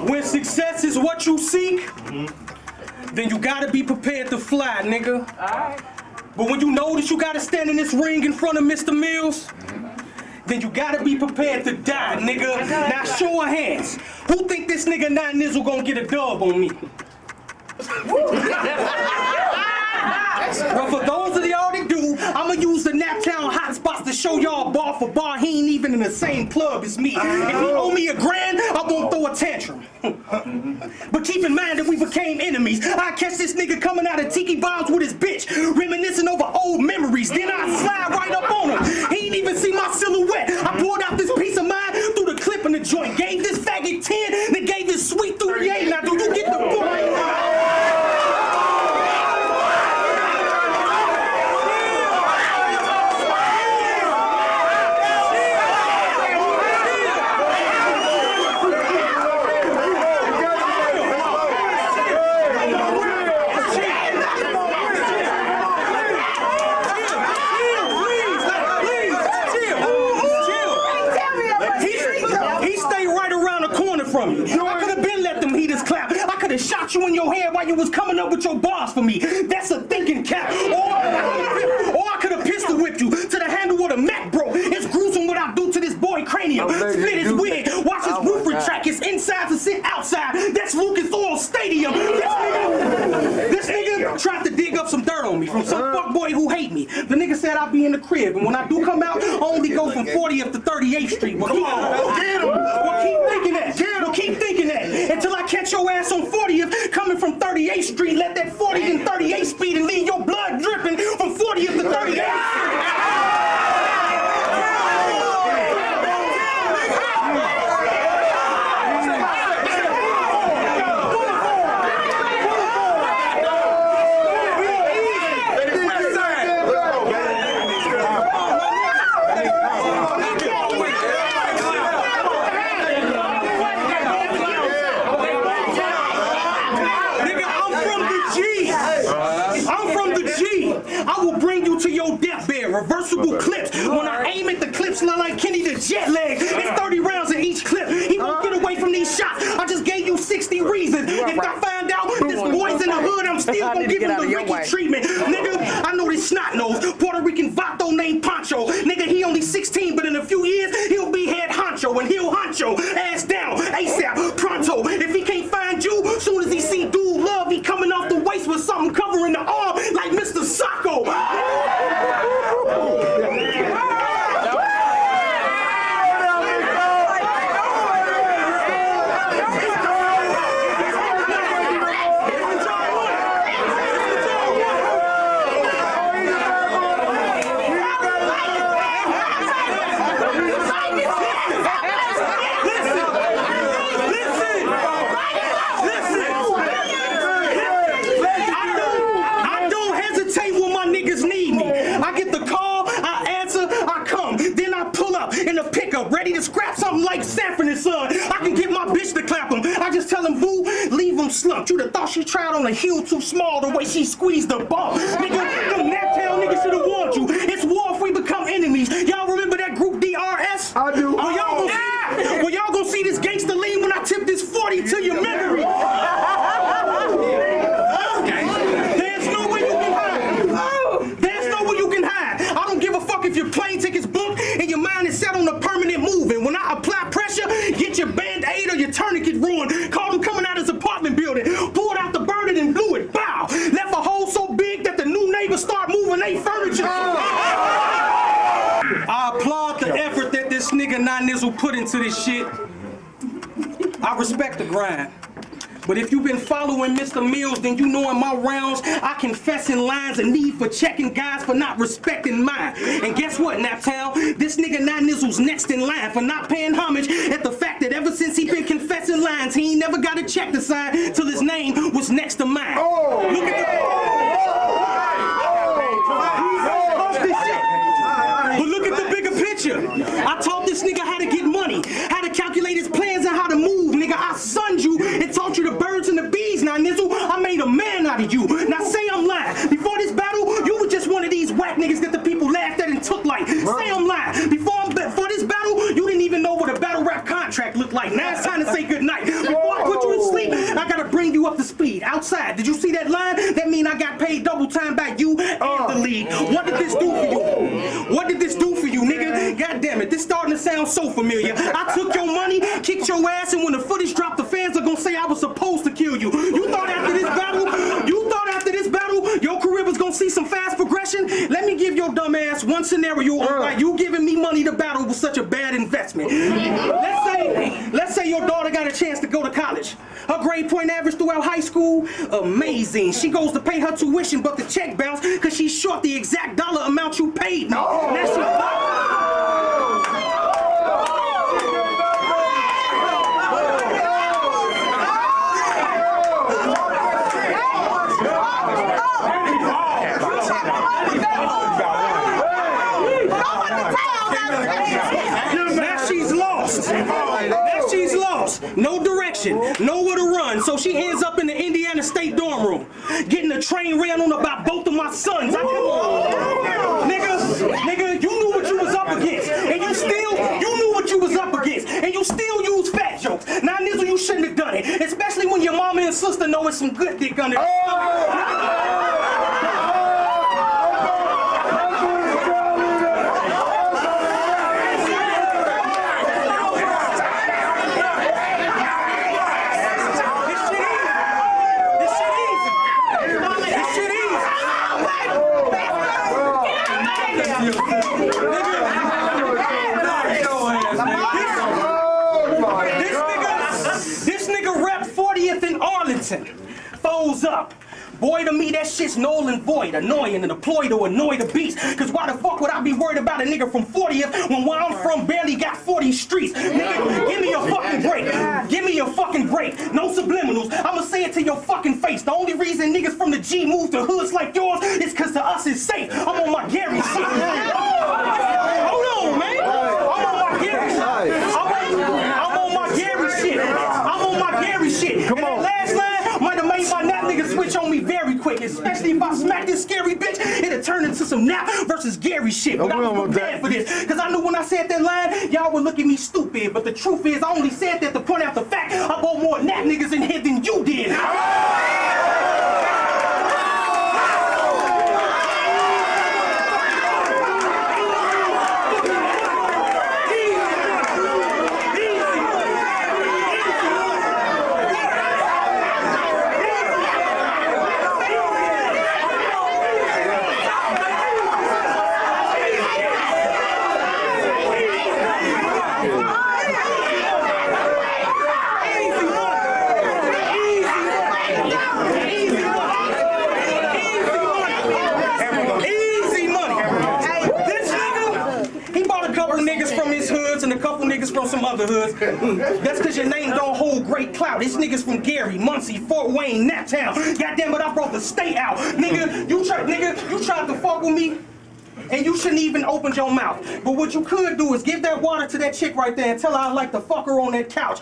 When success is what you seek, then you gotta be prepared to fly, nigga. Alright. But when you know that you gotta stand in this ring in front of Mr. Mills, then you gotta be prepared to die, nigga. Now show of hands. Who think this nigga 9 Nizzle gonna get a dub on me? Well, for those of y'all that do, I'ma use the Naptown hotspots to show y'all bar for bar. He ain't even in the same club as me. If he owe me $1 grand, I won't throw a tantrum. But keep in mind that we became enemies. I catch this nigga coming out of tiki bombs with his bitch, reminiscing over old memories. Then I slide right up on him. He ain't even see my silhouette. I pulled out this piece of mind through the clip in the joint. Gave this faggot 10, then gave this sweet 38. Now do you get the point? I could have been let them heaters clap. I could have shot you in your head while you was coming up with your bars for me. That's a thinking cap. Or I could have pistol whipped you to the handle with a Mac, bro. It's gruesome what I do to this boy cranium. Split his wig, watch his roof retract, his inside to sit outside. That's Lucas Oil Stadium. This nigga tried to dig up some dirt on me from some fuckboy who hate me. The nigga said I'll be in the crib, and when I do come out, I only go from 40th to 38th Street. Well, keep thinking that. Keep thinking that until I catch your ass on 40th coming from 38th Street. Let that 40th and 38th speed and leave your blood dripping from 40th to 38th Street. To your deathbed, reversible clips. When I aim at the clips, like Kenny the jet lag. It's 30 rounds in each clip. He won't get away from these shots. I just gave you 60 reasons. If I find out this boy's in the hood, I'm still gonna give him the Ricky treatment. Nigga, I know this snot nose Puerto Rican vato named Pancho. Nigga, he only 16, but in a few years he'll be head honcho and he'll honcho ass down ASAP pronto. If he can't find you, soon as he see dude love, he coming off the waist with something covering the arm like Mr. Sacco. Ready to scrap something like Sanford and Son. I can get my bitch to clap him. I just tell him, boo, leave him slumped. You'd have thought she tried on a heel too small the way she squeezed the ball. Nigga, them Naptown niggas should have warned you. It's war if we become enemies. Y'all remember that group DRS? I do. Well, y'all gonna see this gangster lean when I tip this 40 to your memory. There's no way you can hide. There's no way you can hide. I don't give a fuck if your plane ticket's booked and your mind is set on a permanent move. And when I apply pressure, get your band-aid or your tourniquet ruined. Caught him coming out his apartment building, pulled out the burden and blew it. Bow. Left a hole so big that the new neighbors start moving their furniture. I applaud the effort that this nigga 9 Nizzle put into this shit. I respect the grind. But if you've been following Mr. Mills, then you know in my rounds, I confess in lines a need for checking guys for not respecting mine. And guess what, Naptown? This nigga 9 Nizzle's next in line for not paying homage at the fact that ever since he been confessing lines, he ain't never got a check to sign till his name was next to mine. Look at the... But look at the bigger picture. I taught this nigga how to get money, how to calculate his plans and how to move. Nigga, I sunned you and taught you the birds and the bees. Now, Nizzle, I made a man out of you. Now, say I'm lying. Before this battle, you were just one of these whack niggas that the people laughed at and took like. Say I'm lying. Before this battle, you didn't even know what a battle rap contract looked like. Now it's time to say goodnight. Before I put double time by you and the league. What did this do for you? What did this do for you, nigga? God damn it, this starting to sound so familiar. I took your money, kicked your ass, and when the footage dropped, the fans are gonna say I was supposed to kill you. You thought after this battle, your career was gonna see some fast progression? Let me give your dumb ass one scenario on why you giving me money to battle was such a bad investment. Let's say your daughter got a chance to go to college. Her grade point average throughout high school, amazing. She goes to pay her tuition, but the check bounced because she's short the exact dollar amount you paid me. That's your Now she's lost. No direction, nowhere to run. So she ends up in the Indiana State dorm room, getting a train ran on about both of my sons. Nigga, you knew what you was up against, and you knew what you was up against, and you still use fat jokes. Now, Nizzle, you shouldn't have done it, especially when your mama and sister know it's some good dick under it. This nigga rep 40th in Arlington. Foes up. Boy, to me, that shit's null and void, annoying and a ploy to annoy the beast. Cause why the fuck would I be worried about a nigga from 40th when where I'm from barely got 40 streets? Nigga, give me a fucking break. Give me a fucking break. No subliminals. I'ma say it to your fucking face. The only reason niggas from the G move to hoods like yours is cause to us it's safe. I'm on my Gary shit. Hold on, man. I'm on my Gary shit. I'm on my Gary shit. I'm on my Gary shit. Come on. Last line might have made my nap nigga switch on me very quick, especially if I smack this scary bitch, it'll turn into some nap versus Gary shit. But I was prepared for this, cause I knew when I said that line, y'all would look at me stupid. But the truth is, I only said that to point out the fact I bought more nap niggas in here than you did. From some other hoods. That's cause your name don't hold great clout. This nigga's from Gary, Muncie, Fort Wayne, Naptown. Goddamn it, I brought the state out. Nigga, you tried to fuck with me, and you shouldn't even open your mouth. But what you could do is give that water to that chick right there and tell her I'd like to fuck her on that couch.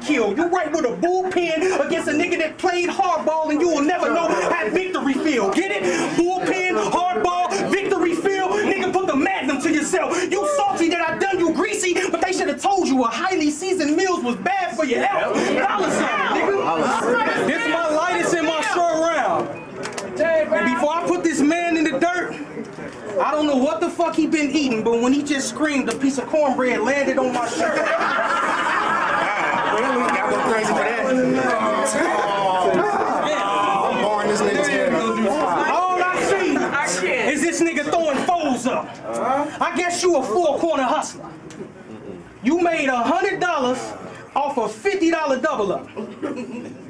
You right with a bullpen against a nigga that played hardball and you will never know how victory feel. Get it? Bullpen, hardball, victory feel. Nigga, put the magnum to yourself. You salty that I done you greasy, but they should have told you a highly seasoned meals was bad for your health. Dollarsign, nigga. This is my lightest in my short round. And before I put this man in the dirt, I don't know what the fuck he been eating, but when he just screamed, a piece of cornbread landed on my shirt. Crazy for that. I'm boring this nigga's head. All I see is this nigga throwing foes up. I guess you a four-corner hustler. You made $100 off a $50 double up.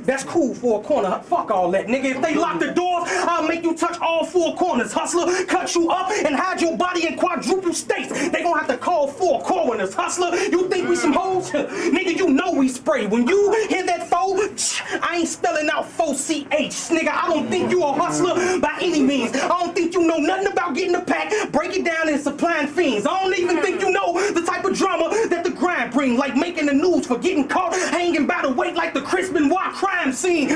That's cool for a corner. Fuck all that, nigga. If they lock the doors, I'll make you touch all four corners, hustler. Cut you up and hide your body in quadruple states. They gonna have to call 4 core when foreigners. Hustler, you think we some hoes? Nigga, you know we spray. When you hear that foe, I ain't spelling out 4CH. Nigga, I don't think you a hustler by any means. I don't think you know nothing about getting a pack, break it down and supplying fiends. I don't even think you know the type of drama that the grind bring, like making the news for getting caught hanging by the weight like the Chris Benoit crime scene.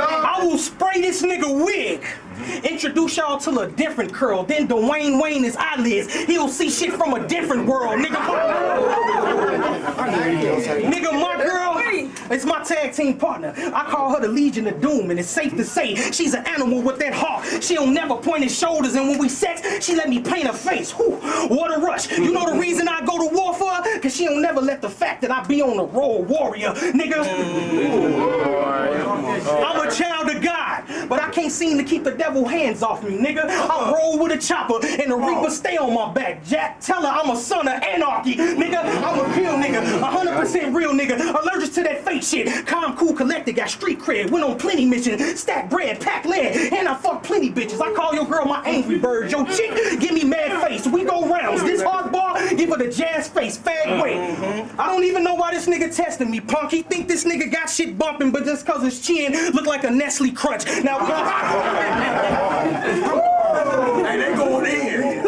I will spray this nigga wig. Introduce y'all to a different curl. Then Dwayne Wayne his eyelids. He'll see shit from a different world. Nigga, my girl, it's my tag team partner. I call her the Legion of Doom, and it's safe to say she's an animal with that heart. She'll never point his shoulders, and when we sex, she let me paint her face. Whew, what a rush. You know the reason I go to war for her? Cause she don't never let the fact that I be on the road warrior, nigga. I'm a child of God, but I can't seem to keep the devil hands off me, nigga. I roll with a chopper and the reaper stay on my back. Jack, tell her I'm a son of anarchy, nigga. I'm a real nigga, 100% real nigga. Allergic to that fake shit. Calm, cool, collected, got street cred. Went on plenty missions, stack bread, pack lead, and I fuck plenty bitches. I call your girl my angry bird. Yo, chick, give me mad face. We go rounds. This hard bar, give her the jazz face. Fag way. I don't even know why this nigga testing me, punk. He think this nigga got shit bumping, but just cause his chin look like a Nestle Crunch. Now, hey, they going in.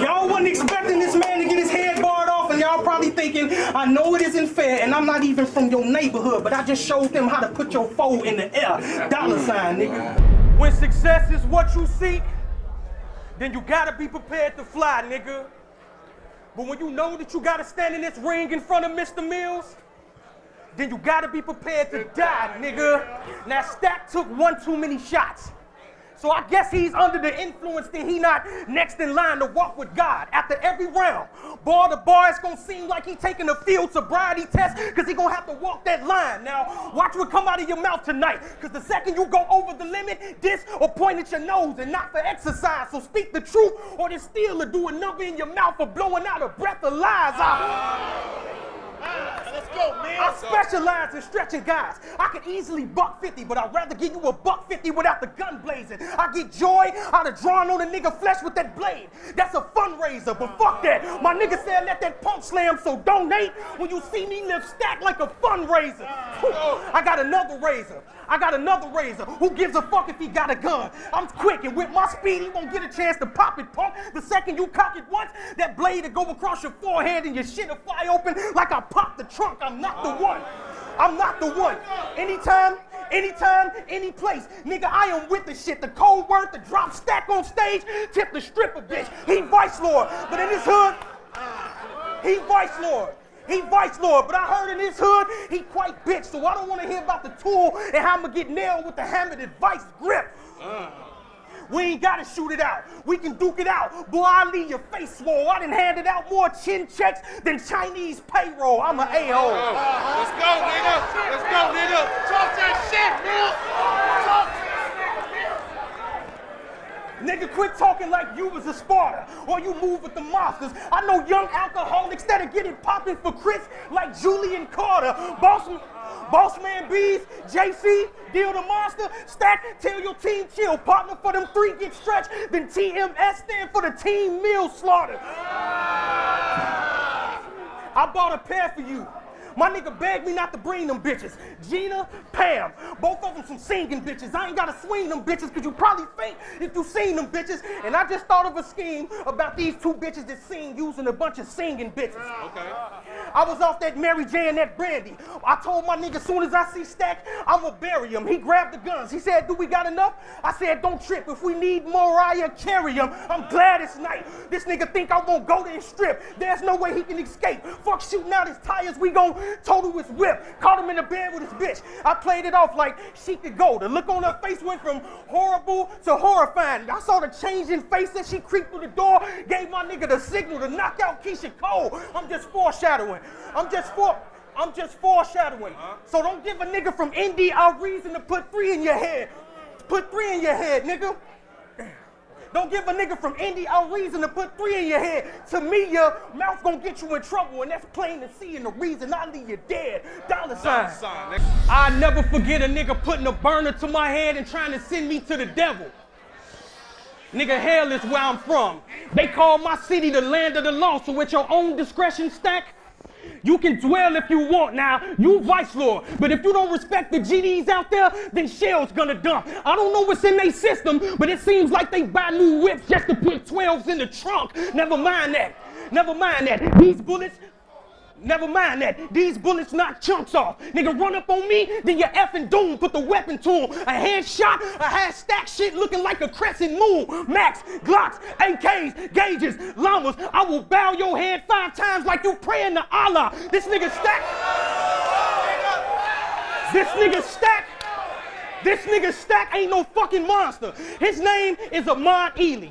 Y'all wasn't expecting this man to get his head barred off, and y'all probably thinking, I know it isn't fair, and I'm not even from your neighborhood, but I just showed them how to put your foe in the air. $sign, nigga. When success is what you seek, then you gotta be prepared to fly, nigga. But when you know that you gotta stand in this ring in front of Mr. Mills, then you gotta be prepared to die, nigga. Now, Stack took one too many shots. So I guess he's under the influence that he not next in line to walk with God. After every round, bar to bar, it's gonna seem like he taking a field sobriety test because he gonna have to walk that line. Now, watch what come out of your mouth tonight, because the second you go over the limit, diss or point at your nose and not for exercise. So speak the truth or this steel or do a number in your mouth for blowing out a breath of lies. Let's go, man. I specialize in stretching guys. I could easily $150, but I'd rather give you a $150 without the gun blazing. I get joy out of drawing on a nigga flesh with that blade. That's a fundraiser, but fuck that. My nigga said let that pump slam, so donate when you see me lift Stack like a fundraiser. I got another razor. Who gives a fuck if he got a gun? I'm quick, and with my speed, he won't get a chance to pop it, punk. The second you cock it once, that blade will go across your forehead and your shit will fly open like I popped the trunk. I'm not the one. Anytime, any place. Nigga, I am with the shit. The cold word, the drop Stack on stage, tip the stripper bitch. He vice lord, but in this hood, he vice lord, but I heard in this hood, he quite bitch, so I don't want to hear about the tool and how I'm going to get nailed with the hammered advice grip. We ain't got to shoot it out. We can duke it out. Boy, I leave your face swole. I done handed out more chin checks than Chinese payroll. I'm an a-hole. Let's go, nigga. Talk that shit, Nigga, quit talking like you was a Sparta or you move with the monsters. I know young alcoholics that'll get it popping for Chris like Julian Carter. Bossman B's, JC, Deal the Monster, Stack, tell your team chill. Partner for them three get stretched, then TMS stand for the team meal slaughter. I bought a pair for you. My nigga begged me not to bring them bitches. Gina, Pam, both of them some singing bitches. I ain't gotta swing them bitches because you probably faint if you seen them bitches. And I just thought of a scheme about these two bitches that sing using a bunch of singing bitches. Okay. I was off that Mary J and that Brandy. I told my nigga, soon as I see Stack, I'ma bury him. He grabbed the guns. He said, do we got enough? I said, don't trip. If we need Mariah, carry him. I'm glad it's night. This nigga think I won't go to his strip. There's no way he can escape. Fuck shooting out his tires. We gon' total his whip. Caught him in the bed with his bitch. I played it off like she could go. The look on her face went from horrible to horrifying. I saw the change in face as she creeped through the door. Gave my nigga the signal to knock out Keisha Cole. I'm just foreshadowing. So don't give a nigga from Indy a reason to put 3 in your head. Put 3 in your head, nigga. Don't give a nigga from Indy a reason to put 3 in your head. To me, your mouth gonna get you in trouble, and that's plain to see, and the reason I leave you dead. $sign. I never forget a nigga putting a burner to my head and trying to send me to the devil. Nigga, hell is where I'm from. They call my city the land of the lost, so at your own discretion, Stack, you can dwell if you want. Now, you vice lord, but if you don't respect the GDs out there, then Shell's gonna dump. I don't know what's in their system, but it seems like they buy new whips just to put 12s in the trunk. Never mind that. Never mind that. These bullets, never mind that. These bullets knock chunks off. Nigga, run up on me, then you're effing doomed. Put the weapon to him. A headshot, a half stack shit looking like a crescent moon. Max, Glocks, AKs, gauges, llamas. I will bow your head 5 times like you praying to Allah. This nigga Stack. This nigga Stack ain't no fucking monster. His name is Ahmad Ely.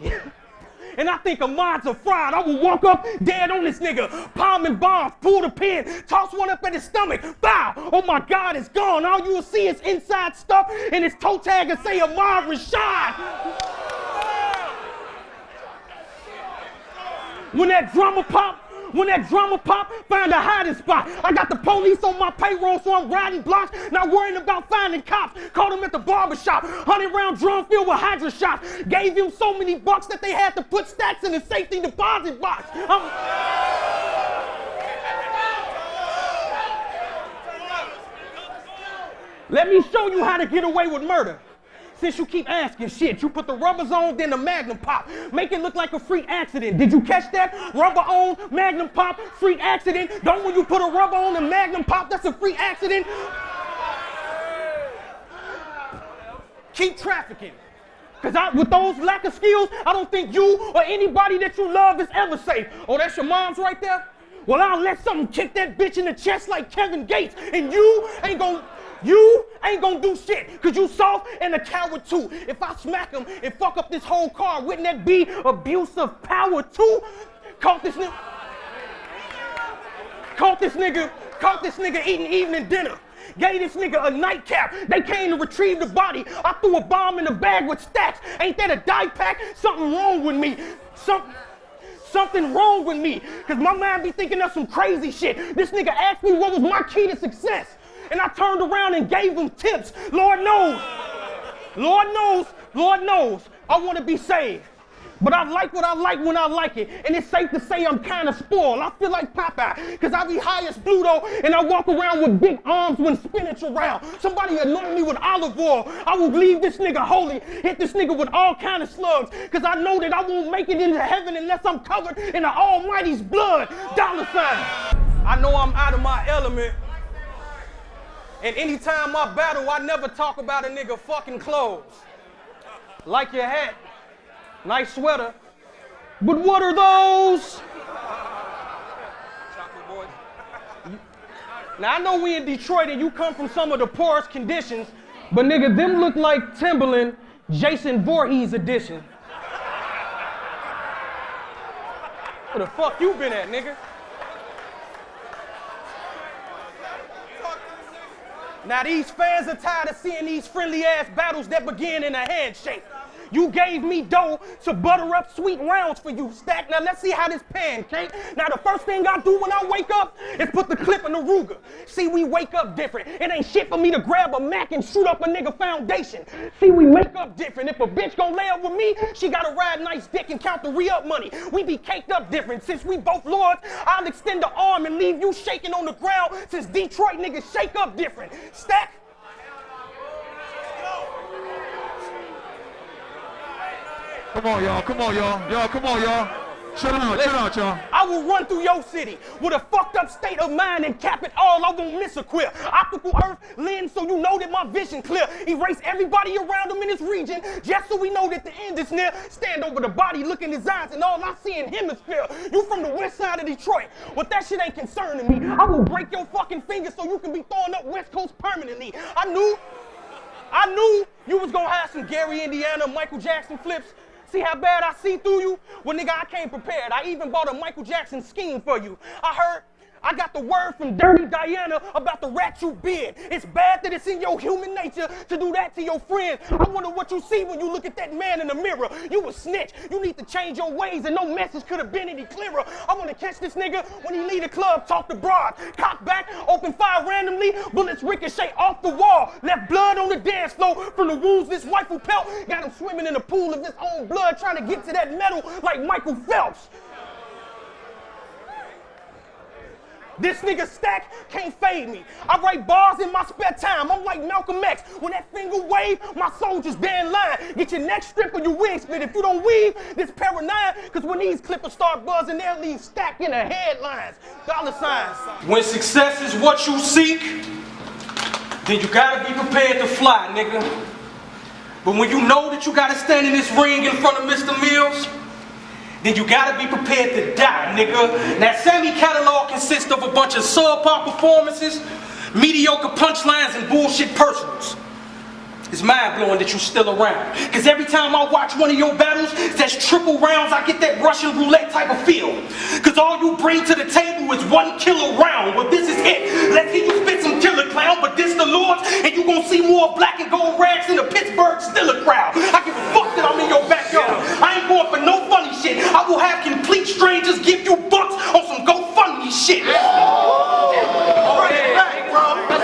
And I think Ahmad's a fraud. I will walk up dead on this nigga, palming bombs, pull the pin, toss one up at his stomach, bow. Oh my God, it's gone. All you will see is inside stuff and his toe tag and say Ahmad Rashad. When that drama pop, find a hiding spot. I got the police on my payroll, so I'm riding blocks, not worrying about finding cops. Caught him at the barbershop, 100-round drum filled with hydro shots. Gave him so many bucks that they had to put stacks in the safety deposit box. Let me show you how to get away with murder. Since you keep asking shit, you put the rubbers on, then the Magnum pop. Make it look like a freak accident. Did you catch that? Rubber on, Magnum pop, freak accident. Don't when you put a rubber on and Magnum pop, that's a freak accident. Keep trafficking. Because with those lack of skills, I don't think you or anybody that you love is ever safe. Oh, that's your mom's right there? Well, I'll let something kick that bitch in the chest like Kevin Gates, and you ain't gonna do shit, cause you soft and a coward too. If I smack him and fuck up this whole car, wouldn't that be abuse of power too? Caught this nigga eating evening dinner. Gave this nigga a nightcap. They came to retrieve the body. I threw a bomb in a bag with stacks. Ain't that a die pack? Something wrong with me. Something wrong with me, cause my mind be thinking of some crazy shit. This nigga asked me what was my key to success. And I turned around and gave him tips. Lord knows, I want to be saved. But I like what I like when I like it. And it's safe to say I'm kind of spoiled. I feel like Popeye, because I be high as Pluto, and I walk around with big arms when spinach around. Somebody anoint me with olive oil. I will leave this nigga holy, hit this nigga with all kind of slugs, because I know that I won't make it into heaven unless I'm covered in the Almighty's blood. Dollarsign. I know I'm out of my element. And anytime I battle, I never talk about a nigga fucking clothes. Like your hat, nice sweater, but what are those? Now I know we in Detroit and you come from some of the poorest conditions, but nigga, them look like Timberland, Jason Voorhees edition. Where the fuck you been at, nigga? Now these fans are tired of seeing these friendly ass battles that begin in a handshake. You gave me dough to butter up sweet rounds for you, Stack. Now let's see how this pancake. Now the first thing I do when I wake up is put the clip in the Ruger. See, we wake up different. It ain't shit for me to grab a Mac and shoot up a nigga foundation. See, we wake up different. If a bitch gon' lay up with me, she gotta ride nice dick and count the re-up money. We be caked up different. Since we both lords, I'll extend the arm and leave you shaking on the ground since Detroit niggas shake up different. Stack. Come on, y'all. Come on, y'all. Y'all, come on, y'all. Chill out, y'all. I will run through your city with a fucked up state of mind and cap it all. I won't miss a queer. Optical earth lens so you know that my vision clear. Erase everybody around him in this region just so we know that the end is near. Stand over the body, look in his eyes, and all I see in hemisphere. You from the west side of Detroit. Well, that shit ain't concerning me. I will break your fucking fingers so you can be throwing up West Coast permanently. I knew you was gonna have some Gary, Indiana, Michael Jackson flips. See how bad I see through you? Well, nigga, I came prepared. I even bought a Michael Jackson scheme for you. I I got the word from Dirty Diana about the rat you been. It's bad that it's in your human nature to do that to your friends. I wonder what you see when you look at that man in the mirror. You a snitch. You need to change your ways and no message could have been any clearer. I want to catch this nigga when he leave the club, talk to broads. Cock back, open fire randomly, bullets ricochet off the wall. Left blood on the dance floor from the wounds this rifle pelt. Got him swimming in a pool of his own blood trying to get to that medal like Michael Phelps. This nigga Stack can't fade me. I write bars in my spare time. I'm like Malcolm X. When that finger wave, my soldiers stay in line. Get your neck stripped or your wig split. If you don't weave, this paranoia. Cause when these clippers start buzzing, they'll leave Stack in the headlines. $signs. When success is what you seek, then you gotta be prepared to fly, nigga. But when you know that you gotta stand in this ring in front of Mr. Mills, then you gotta be prepared to die, nigga. Now, Sammy catalog consists of a bunch of subpar performances, mediocre punchlines, and bullshit personals. It's mind-blowing that you still around. Cause every time I watch one of your battles, that's triple rounds, I get that Russian roulette type of feel. Cause all you bring to the table is 1 killer round. Well, this is it. Let's hear you spit some killer clown, but this the Lord's, and you gon' see more black and gold rags in the Pittsburgh Steelers crowd. I give a fuck that I'm in your backyard. I ain't going for no funny shit. I will have complete strangers give you bucks on some GoFundMe shit. Run it back, bro. Run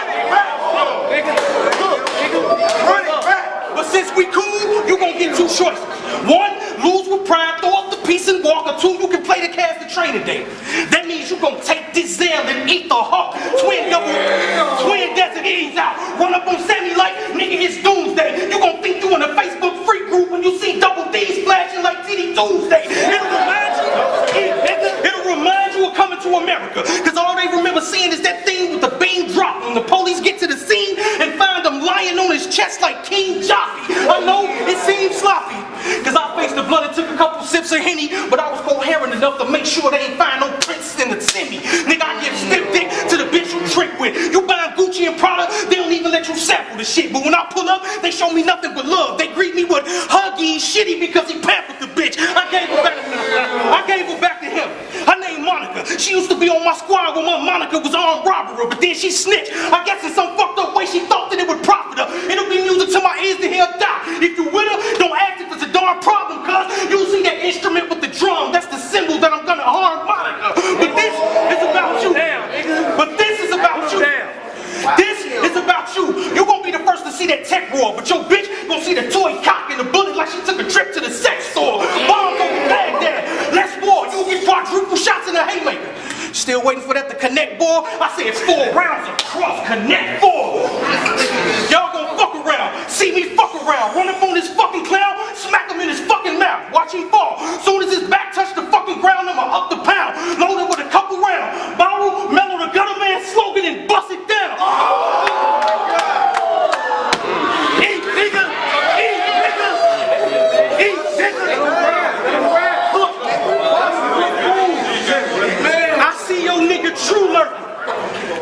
it back, bro. Run it back. But since we cool, you gon' get 2 choices. 1, lose with pride, throw up the piece and walk. Or 2, you can play the cast of training day. That means you gon' take this Zell and eat the hawk. Twin desert ease out. Run up on Sammy like, nigga, it's doomsday. You gon' think you in a Facebook free group when you see double D's flashing like TD Tuesday. It'll remind you of coming to America. Cause all they remember seeing is that thing with the beam drop. When the police get to the scene and find him lying on his chest like King Joffrey. I know it seems sloppy. Cause I faced the blood and took a couple sips of Henny, but I was coherent enough to make sure they ain't find no prince in the semi. Nigga, I give stiff dick to the bitch you trick with. You buying Gucci and Prada, they don't even let you sample the shit. But when I pull up, they show me nothing but love. They greet me with huggy shitty because he pampered the bitch. I gave her back to him. Her name Monica. She used to be on my squad when my Monica was armed robbery, but then she snitched. I guess in some fucked up way she thought that it would profit her. It'll be music to my ears to hear her die. If you with her, don't ask if it's a darn problem, cuz you see that instrument with the drum. That's the symbol that I'm gonna harm Monica. But this is about you. But this is about you. This is about you. You gonna be the first to see that tech war, but your bitch gonna see the toy cock and the bullet like she took a trip to the sex store. Bombs over Baghdad. Let's war. You get quadruple shots in a haymaker. Still waiting for that to connect, boy. I said 4 rounds across, connect 4. Y'all gonna fuck around. See me fuck around. Run up on this fucking clown, smack him in his fucking mouth. Watch him fall. Soon as his back touch the fucking ground, I'ma up the pound. Load it with a couple rounds. Borrow, mellow the gutter man slogan and bust it down. Eat, nigga. Eat, nigga. Eat, nigga. Look. I see your nigga true lurking.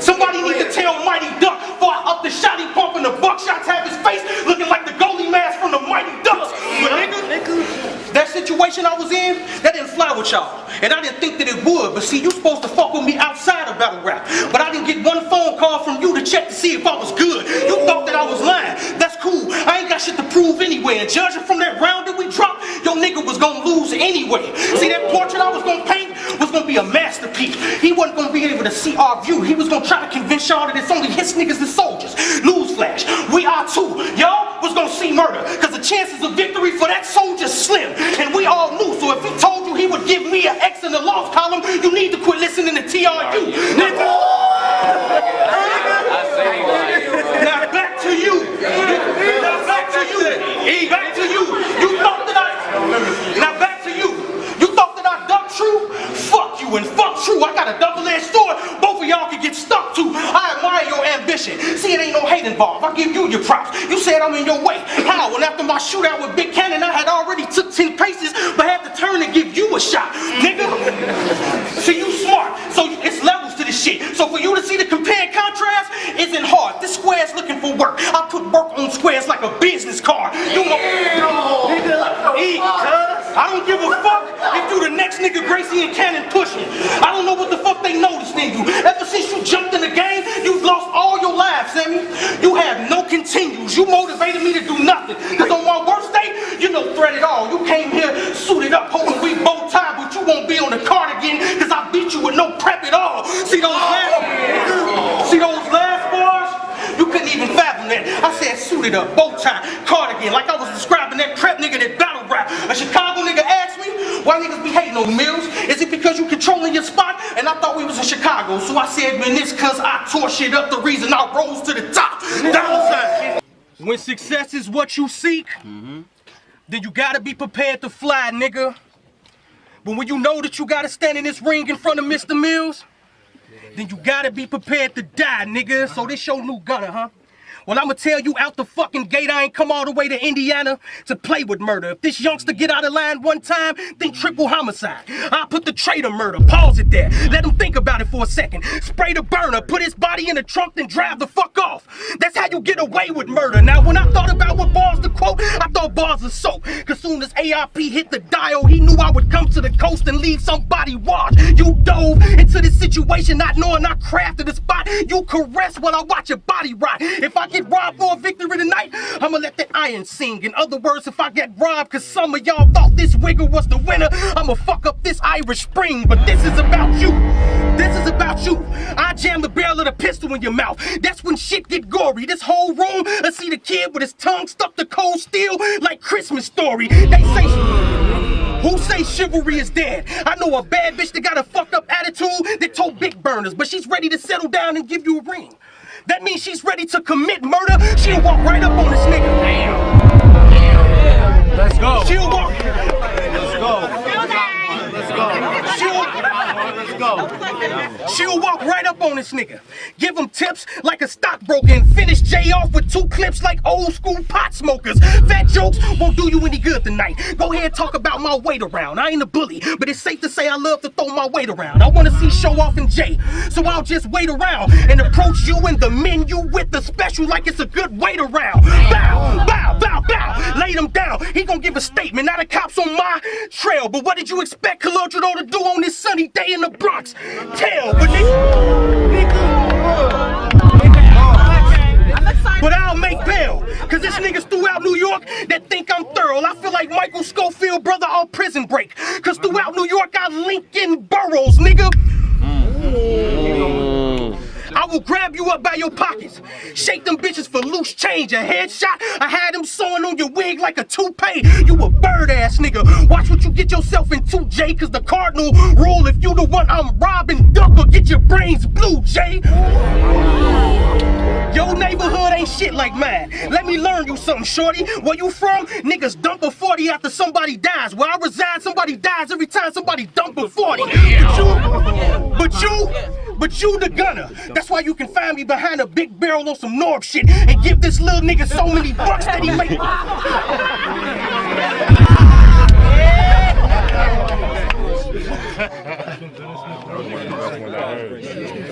Somebody need to tell Mighty Duck before I up the shot he pump and the buckshots have his face looking like the goalie mask from the Mighty Ducks. But nigga, that situation I was in, that didn't fly with y'all. And I didn't think that it would. But see, you supposed to fuck with me outside of battle rap. But I didn't get one phone call from you to check to see if I was good. You thought that I was lying. That's cool. I ain't got shit to prove anyway. And judging from that round that we dropped, your nigga was gonna lose anyway. See, that portrait I was gonna paint was gonna be a masterpiece. He wasn't gonna be able to see our view. He was gonna try to convince y'all that it's only his niggas and soldiers. Newsflash, we are too. Y'all was gonna see murder, cause the chances of victory for that soldier's slim. And we all knew, so if he told you he would give me an X in the loss column, you need to quit listening to TRU. Nigga. Now back to you. Now back to you. Back to you. You thought that now back to you. You thought that I ducked True? Fuck you and fuck True. I got a double-edged sword both of y'all can get stuck to. I admire your ambition. See, it ain't no hate involved. I give you your props. You said I'm in your way. How? And after my shootout with Big Cannon, I had already took 10 paces, but had to turn and give you a shot. Nigga. See, you smart. So it's levels to this shit. So for you to see the compare and contrast isn't hard. This square's looking for work. I put work on squares like a business card. You know, nigga, I don't give a fuck if you the next nigga Gracie and Cannon pushing. I don't know what the fuck they noticed in you. Ever since you jumped in the game, you've lost all your lives, Sammy. You have no continues. You motivated me to do nothing. Cause on my worst day, you no threat at all. You came here suited up, hoping we bow tie, but you won't be on the card again, cause I beat you with no prep at all. See those last bars? You couldn't even fathom that. I said suited up, bow tie, cardigan, like I was describing that crap nigga that battle rap. A Chicago nigga asked me, why niggas be hating on Mills? Is it because you controlling your spot? And I thought we was in Chicago, so I said, man, it's cause I tore shit up, the reason I rose to the top. Dollarsign. When success is what you seek, then you gotta be prepared to fly, nigga. But when you know that you gotta stand in this ring in front of Mr. Mills, then you gotta be prepared to die, nigga. So this your new gunner, huh? Well, I'ma tell you out the fucking gate, I ain't come all the way to Indiana to play with murder. If this youngster get out of line one time, think triple homicide. I'll put the traitor murder, pause it there. Let him think about it for a second. Spray the burner, put his body in the trunk, then drive the fuck off. That's how you get away with murder. Now, when I thought about what bars to quote, I thought bars of soap. Cause soon as ARP hit the dial, he knew I would come to the coast and leave somebody watch. You dove into this situation not knowing I crafted a spot. You caress while I watch your body rot. If I get robbed for a victory tonight, I'ma let that iron sing. In other words, if I get robbed cause some of y'all thought this wiggle was the winner, I'ma fuck up this Irish Spring. But this is about you. This is about you. I jam the barrel of the pistol in your mouth. That's when shit get gory. This whole room, I see the kid with his tongue stuck to cold steel like Christmas Story. They say, who say chivalry is dead? I know a bad bitch that got a fucked up attitude that told big burners, but she's ready to settle down and give you a ring. That means she's ready to commit murder. She'll walk right up on this nigga. Damn. Let's go. She'll walk. Let's go. Let's go. She'll walk right up on this nigga. Give him tips like a stockbroker and finish Jay off with 2 clips like old school pot smokers. Fat jokes won't do you any good tonight. Go ahead, talk about my weight around. I ain't a bully, but it's safe to say I love to throw my weight around. I wanna see show off and Jay, so I'll just wait around and approach you and the menu with the special like it's a good wait around. Bow, bow, bow, bow. Lay him down. He gonna give a statement. Now the cops on my trail. But what did you expect Colodro to do on this sunny day in the Bronx? Tell, but but I'll make bail, cause this niggas throughout New York that think I'm thorough. I feel like Michael Scofield, brother, on Prison Break. Cause throughout New York I link in boroughs, nigga. I will grab you up by your pockets, shake them bitches for loose change. A headshot, I had him sewing on your wig like a toupee. You a bird ass nigga. Watch what you get yourself into, Jay, cause the cardinal rule, if you the one I'm robbing, duck or get your brains blue, Jay. Your neighborhood ain't shit like mine. Let me learn you something, shorty. Where you from? Niggas dump a 40 after somebody dies. Where I reside, somebody dies every time somebody dump a 40. But you the gunner. That's why you can find me behind a big barrel on some Norb shit and give this little nigga so many bucks that he make.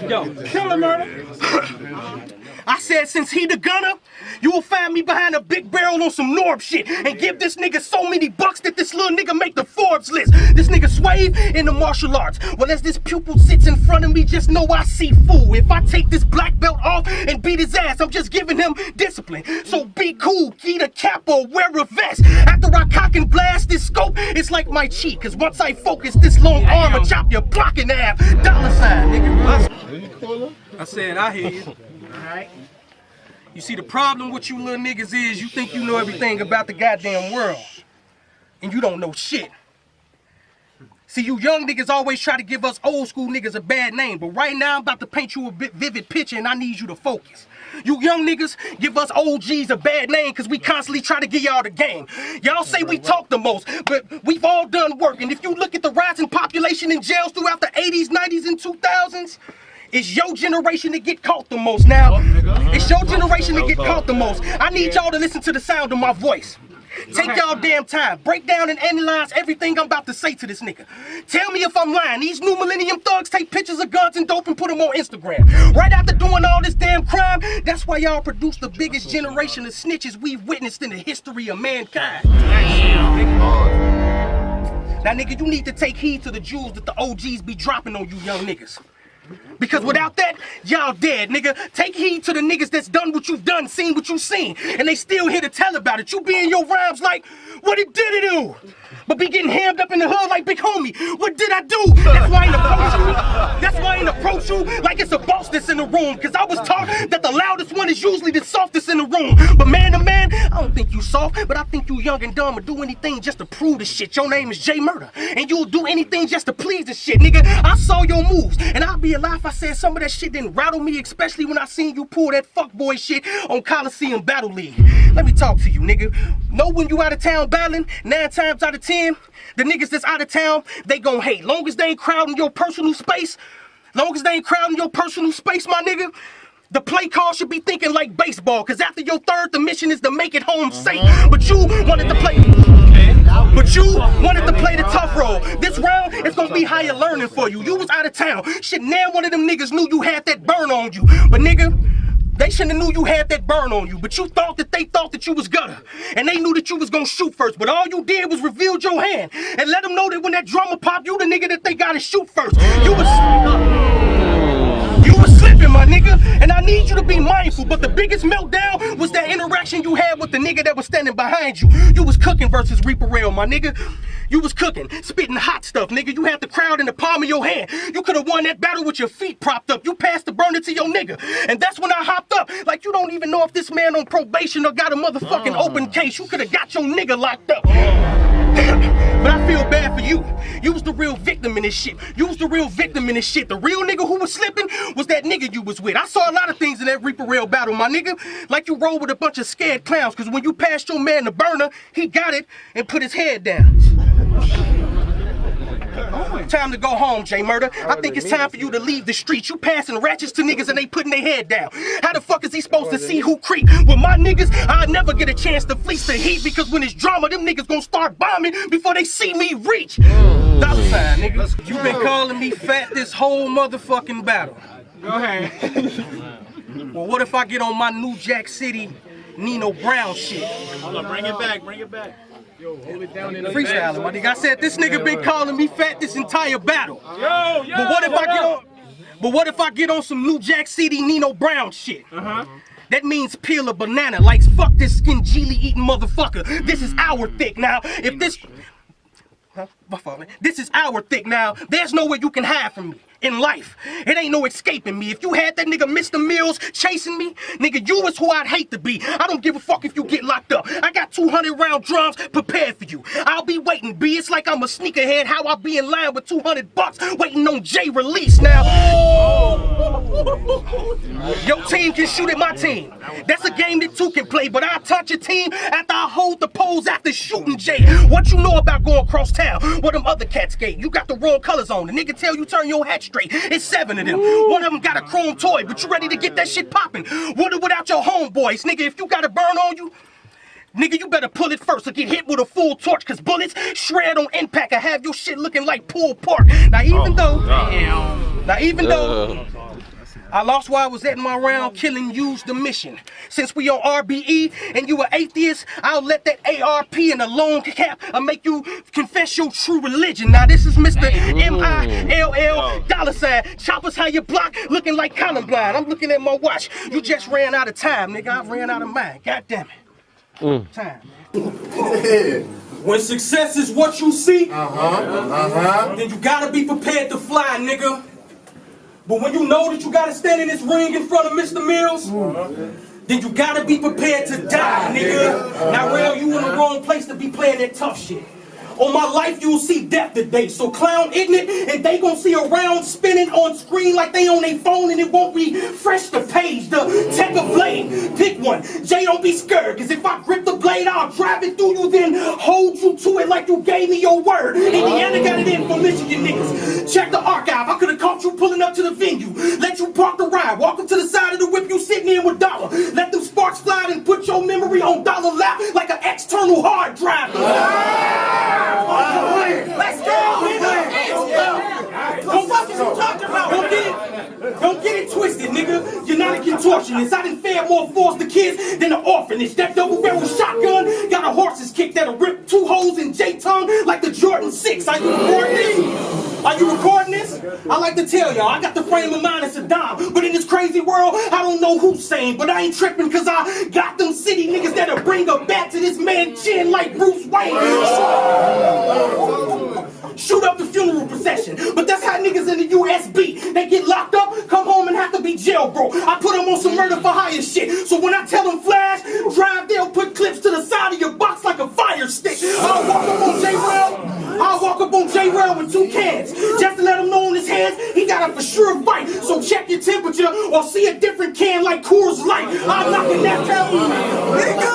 Yo, killer murder. I said since he the gunner, you will find me behind a big barrel on some Norb shit and give this nigga so many bucks that this little nigga make the Forbes list. This nigga swave in the martial arts. Well, as this pupil sits in front of me, just know I see fool. If I take this black belt off and beat his ass, I'm just giving him discipline. So be cool, keep a cap or wear a vest. After I cock and blast this scope, it's like my cheek. Cause once I focus this long arm, I chop your block in half. $sign, nigga. I said, I hear you. Alright. You see, the problem with you little niggas is you think you know everything about the goddamn world. And you don't know shit. See, you young niggas always try to give us old school niggas a bad name, but right now I'm about to paint you a vivid picture and I need you to focus. You young niggas give us OGs a bad name because we constantly try to give y'all the game. Y'all say we talk the most, but we've all done work. And if you look at the rising population in jails throughout the 80s, 90s, and 2000s, it's your generation that get caught the most now. It's your generation that get caught the most. I need y'all to listen to the sound of my voice. Take y'all damn time. Break down and analyze everything I'm about to say to this nigga. Tell me if I'm lying. These new millennium thugs take pictures of guns and dope and put them on Instagram. Right after doing all this damn crime, that's why y'all produce the biggest generation of snitches we've witnessed in the history of mankind. Now, nigga, you need to take heed to the jewels that the OGs be dropping on you young niggas. Because without that, y'all dead, nigga. Take heed to the niggas that's done what you've done, seen what you've seen, and they still here to tell about it. You be in your rhymes like, what it did it do? But be getting hammed up in the hood like big homie. What did I do? That's why I ain't approach you. That's why I ain't approach you like it's a boss that's in the room. Cause I was taught that the loudest one is usually the softest in the room. But man to man, I don't think you soft, but I think you young and dumb and do anything just to prove the shit. Your name is J Murder, and you'll do anything just to please the shit, nigga. I saw your moves, and I'll be alive if I said some of that shit didn't rattle me, especially when I seen you pull that fuckboy shit on Coliseum Battle League. Let me talk to you, nigga. Know when you out of town battling, 9 times out of 10, the niggas that's out of town, they gon' hate. Long as they ain't crowding your personal space, my nigga, the play call should be thinking like baseball, cause after your third, the mission is to make it home safe. But you wanted to play the tough role. This round is gonna be higher learning for you. You was out of town. Shit, now one of them niggas knew you had that burn on you. But nigga, they shouldn't have knew you had that burn on you, but you thought that they thought that you was gutter. And they knew that you was gonna shoot first, but all you did was reveal your hand and let them know that when that drummer popped, you the nigga that they gotta shoot first. You was slipping, my nigga, and I need you to be mindful, but the biggest meltdown was that interaction you had with the nigga that was standing behind you. You was cooking versus Reaper Rail, my nigga. You was cooking, spitting hot stuff, nigga. You had the crowd in the palm of your hand. You could have won that battle with your feet propped up. You passed the burner to your nigga. And that's when I hopped up. Like you don't even know if this man on probation or got a motherfucking open case. You could have got your nigga locked up. But I feel bad for you. You was the real victim in this shit. The real nigga who was slipping was that nigga you was with. I saw a lot of things in that Reaper Rail battle, my nigga. Like you rolled with a bunch of scared clowns, cause when you passed your man the burner, he got it and put his head down. Time to go home, J Murder. I think it's time for you to leave the streets. You passing ratchets to niggas and they putting their head down. How the fuck is he supposed to see who creep? With my niggas, I'll never get a chance to fleece the heat, because when it's drama, them niggas gonna start bombing before they see me reach. Dollarsign, nigga. You been calling me fat this whole motherfucking battle. Go ahead. Well, what if I get on my New Jack City Nino Brown shit? Hold on, bring it back. Yo, hold it down in the Freestyling, my nigga. I said this nigga been calling me fat this entire battle. But what if I get on some New Jack City Nino Brown shit? That means peel a banana like fuck this skin jelly eating motherfucker. This is our thick now. If this This is our thick now. There's no way you can hide from me in life. It ain't no escaping me. If you had that nigga Mr. Mills chasing me, nigga, you is who I'd hate to be. I don't give a fuck if you get locked up. I got 200-round drums prepared for you. I'll be waiting, B. It's like I'm a sneakerhead, how I be in line with $200 waiting on J release now. Your team can shoot at my team. That's a game that two can play, but I'll touch your team after I hold the pose after shooting Jay. What you know about going across town? What them other cats gave? You got the wrong colors on. The nigga tell you turn your hat straight. It's 7 of them. One of them got a chrome toy, but you ready to get that shit popping. With or without your homeboys, nigga, if you got a burn on you, nigga, you better pull it first or get hit with a full torch, cause bullets shred on impact and have your shit looking like pulled pork. Now even though I lost while I was at my round, killing you's the mission. Since we on RBE and you an atheist, I'll let that ARP and the long cap make you confess your true religion. Now this is Mr. M-I-L-L $. Choppers how you block, looking like Columbine. I'm looking at my watch. You just ran out of time, nigga. I ran out of mine. God damn it. Time. When success is what you seek, then you gotta be prepared to fly, nigga. But when you know that you gotta stand in this ring in front of Mr. Mills, then you gotta be prepared to die, nigga. Now, real, you in the wrong place to be playing that tough shit. On my life, you'll see death today. So clown ignorant, and they gon' see a round spinning on screen like they on their phone, and it won't refresh the page. The tech of blade, pick one. Jay, don't be scared, cause if I grip the blade, I'll drive it through you, then hold you to it like you gave me your word. Indiana got it in for Michigan niggas. Check the archive. I could've caught you pulling up to the venue. Let you park the ride. Walk up to the side of the whip, you sitting in with Dollar. Let them sparks fly and put your memory on Dollar lap like an external hard drive. Let's go! What the fuck is you talking about? Go Don't get it twisted, nigga. You're not a contortionist. I done fed more foster kids than an orphanage. That double-barrel shotgun got a horse's kick that'll rip 2 holes in J-tongue like the Jordan 6. Are you recording this? Are you recording this? I like to tell y'all, I got the frame of mind of Saddam, but in this crazy world, I don't know who's sane. But I ain't tripping cause I got them city niggas that'll bring her back to this man chin like Bruce Wayne. Shoot up the funeral procession. But that's how niggas in the USB, they get locked up, come home and have to be jailbroke. I put them on some murder for hire shit. So when I tell them flash, drive, they'll put clips to the side of your box like a fire stick. I'll walk up on J-Rail with 2 cans. Just to let him know in his hands, he got a for sure fight. So check your temperature or see a different can like Coors Light. I'm knocking that down. Let's go.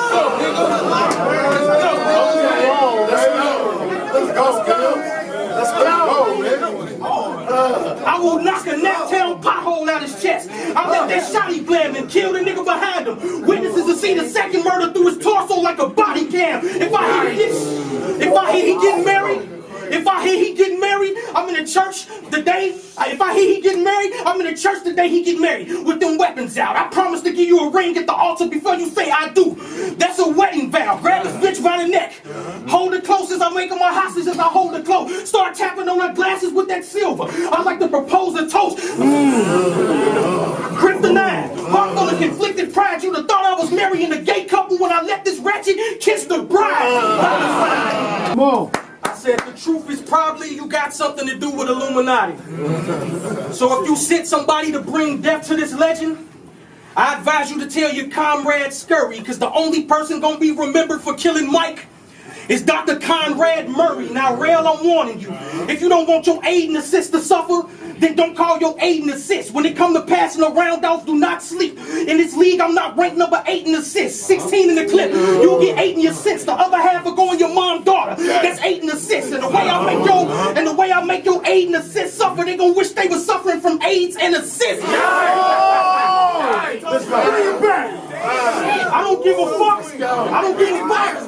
I will knock a Naptown pothole out his chest. I'll let that shotty blam and kill the nigga behind him. Witnesses will see the second murder through his torso like a body cam. If I hear he getting married, I'm in the church the day. If I hear he getting married, I'm in the church the day he get married with them weapons out. I promise to give you a ring at the altar before you say I do. That's a wedding vow. Grab this bitch by the neck. Hold it close as I make her my hostage as I hold it close. Start tapping on her glasses with that silver. I like to propose a toast. Kryptonite. Heart full of conflicted pride. You'd have thought I was marrying a gay couple when I let this ratchet kiss the bride. Come on. I said the truth is probably you got something to do with Illuminati. So if you sent somebody to bring death to this legend, I advise you to tell your comrade Scurry, because the only person gonna be remembered for killing Mike is Dr. Conrad Murray. Now, Rail, I'm warning you. If you don't want your aid and assist to suffer, then don't call your aid and assist. When it come to passing around, dogs do not sleep. In this league, I'm not ranked number 8 in assists. 16 in the clip. You'll get 8 in your assists. The other half will go in your mom daughter. That's 8 in assists. And the way I make your aid and assist suffer, they gonna wish they were suffering from AIDS and assists. I don't give a fuck. I don't give a fuck.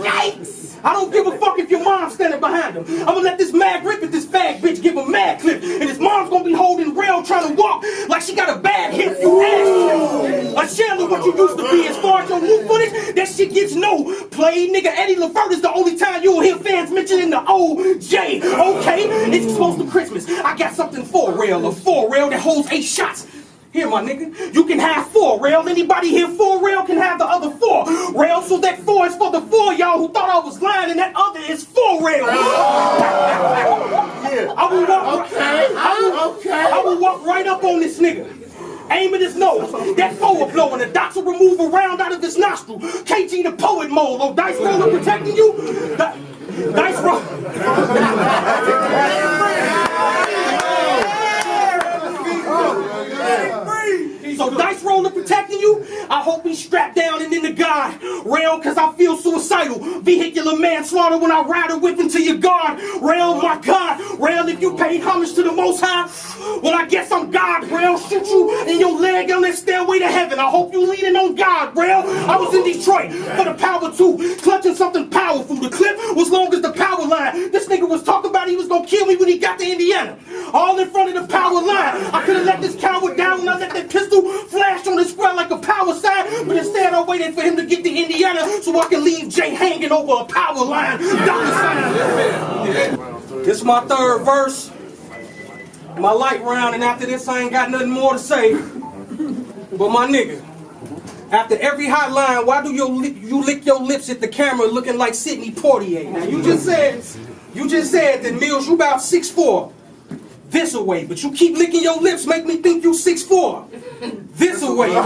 Yikes. I don't give a fuck if your mom's standing behind him. I'm gonna let this mad rip at this fag bitch give a mad clip. And his mom's gonna be holding Rail trying to walk like she got a bad hip, you ass. A shell of what you used to be. As far as your new footage, that shit gets no play. Nigga, Eddie Levert is the only time you'll hear fans mentioning the OJ. Okay, it's close to Christmas. I got something for Rail. A 4 rail that holds 8 shots. Here, my nigga, you can have 4 rail. Anybody here 4 rail can have the other 4 rail. So that 4 is for the 4 y'all who thought I was lying, and that other is 4 rail. I will walk right up on this nigga. Aim at his nose. That forward blow, and the docs will remove a round out of his nostril. KG the poet mode. Oh, dice roller protecting you. Dice roll. So dice roller protecting you, I hope he's strapped down and in the guard rail, cause I feel suicidal. Vehicular manslaughter when I ride a whip into your guard rail. My God, Rail, if you paid homage to the Most High, well, I guess I'm God. Rail, shoot you in your leg on that stairway to heaven. I hope you leaning on God. Rail, I was in Detroit for the Power 2, clutching something powerful. The clip was long as the power line. This nigga was talking about he was gonna kill me when he got to Indiana. All in front of the power line. I could have let this coward down when I let that pistol flash on the square like a power sign, but instead I waited for him to get to Indiana so I can leave Jay hanging over a power line. Dollarsign. This is my 3rd verse, my light round, and after this I ain't got nothing more to say. But my nigga, after every hot line, why do you lick your lips at the camera looking like Sidney Poitier? Now you just said that Mills, you about 6'4". This away, but you keep licking your lips, make me think you 6'4". This away, my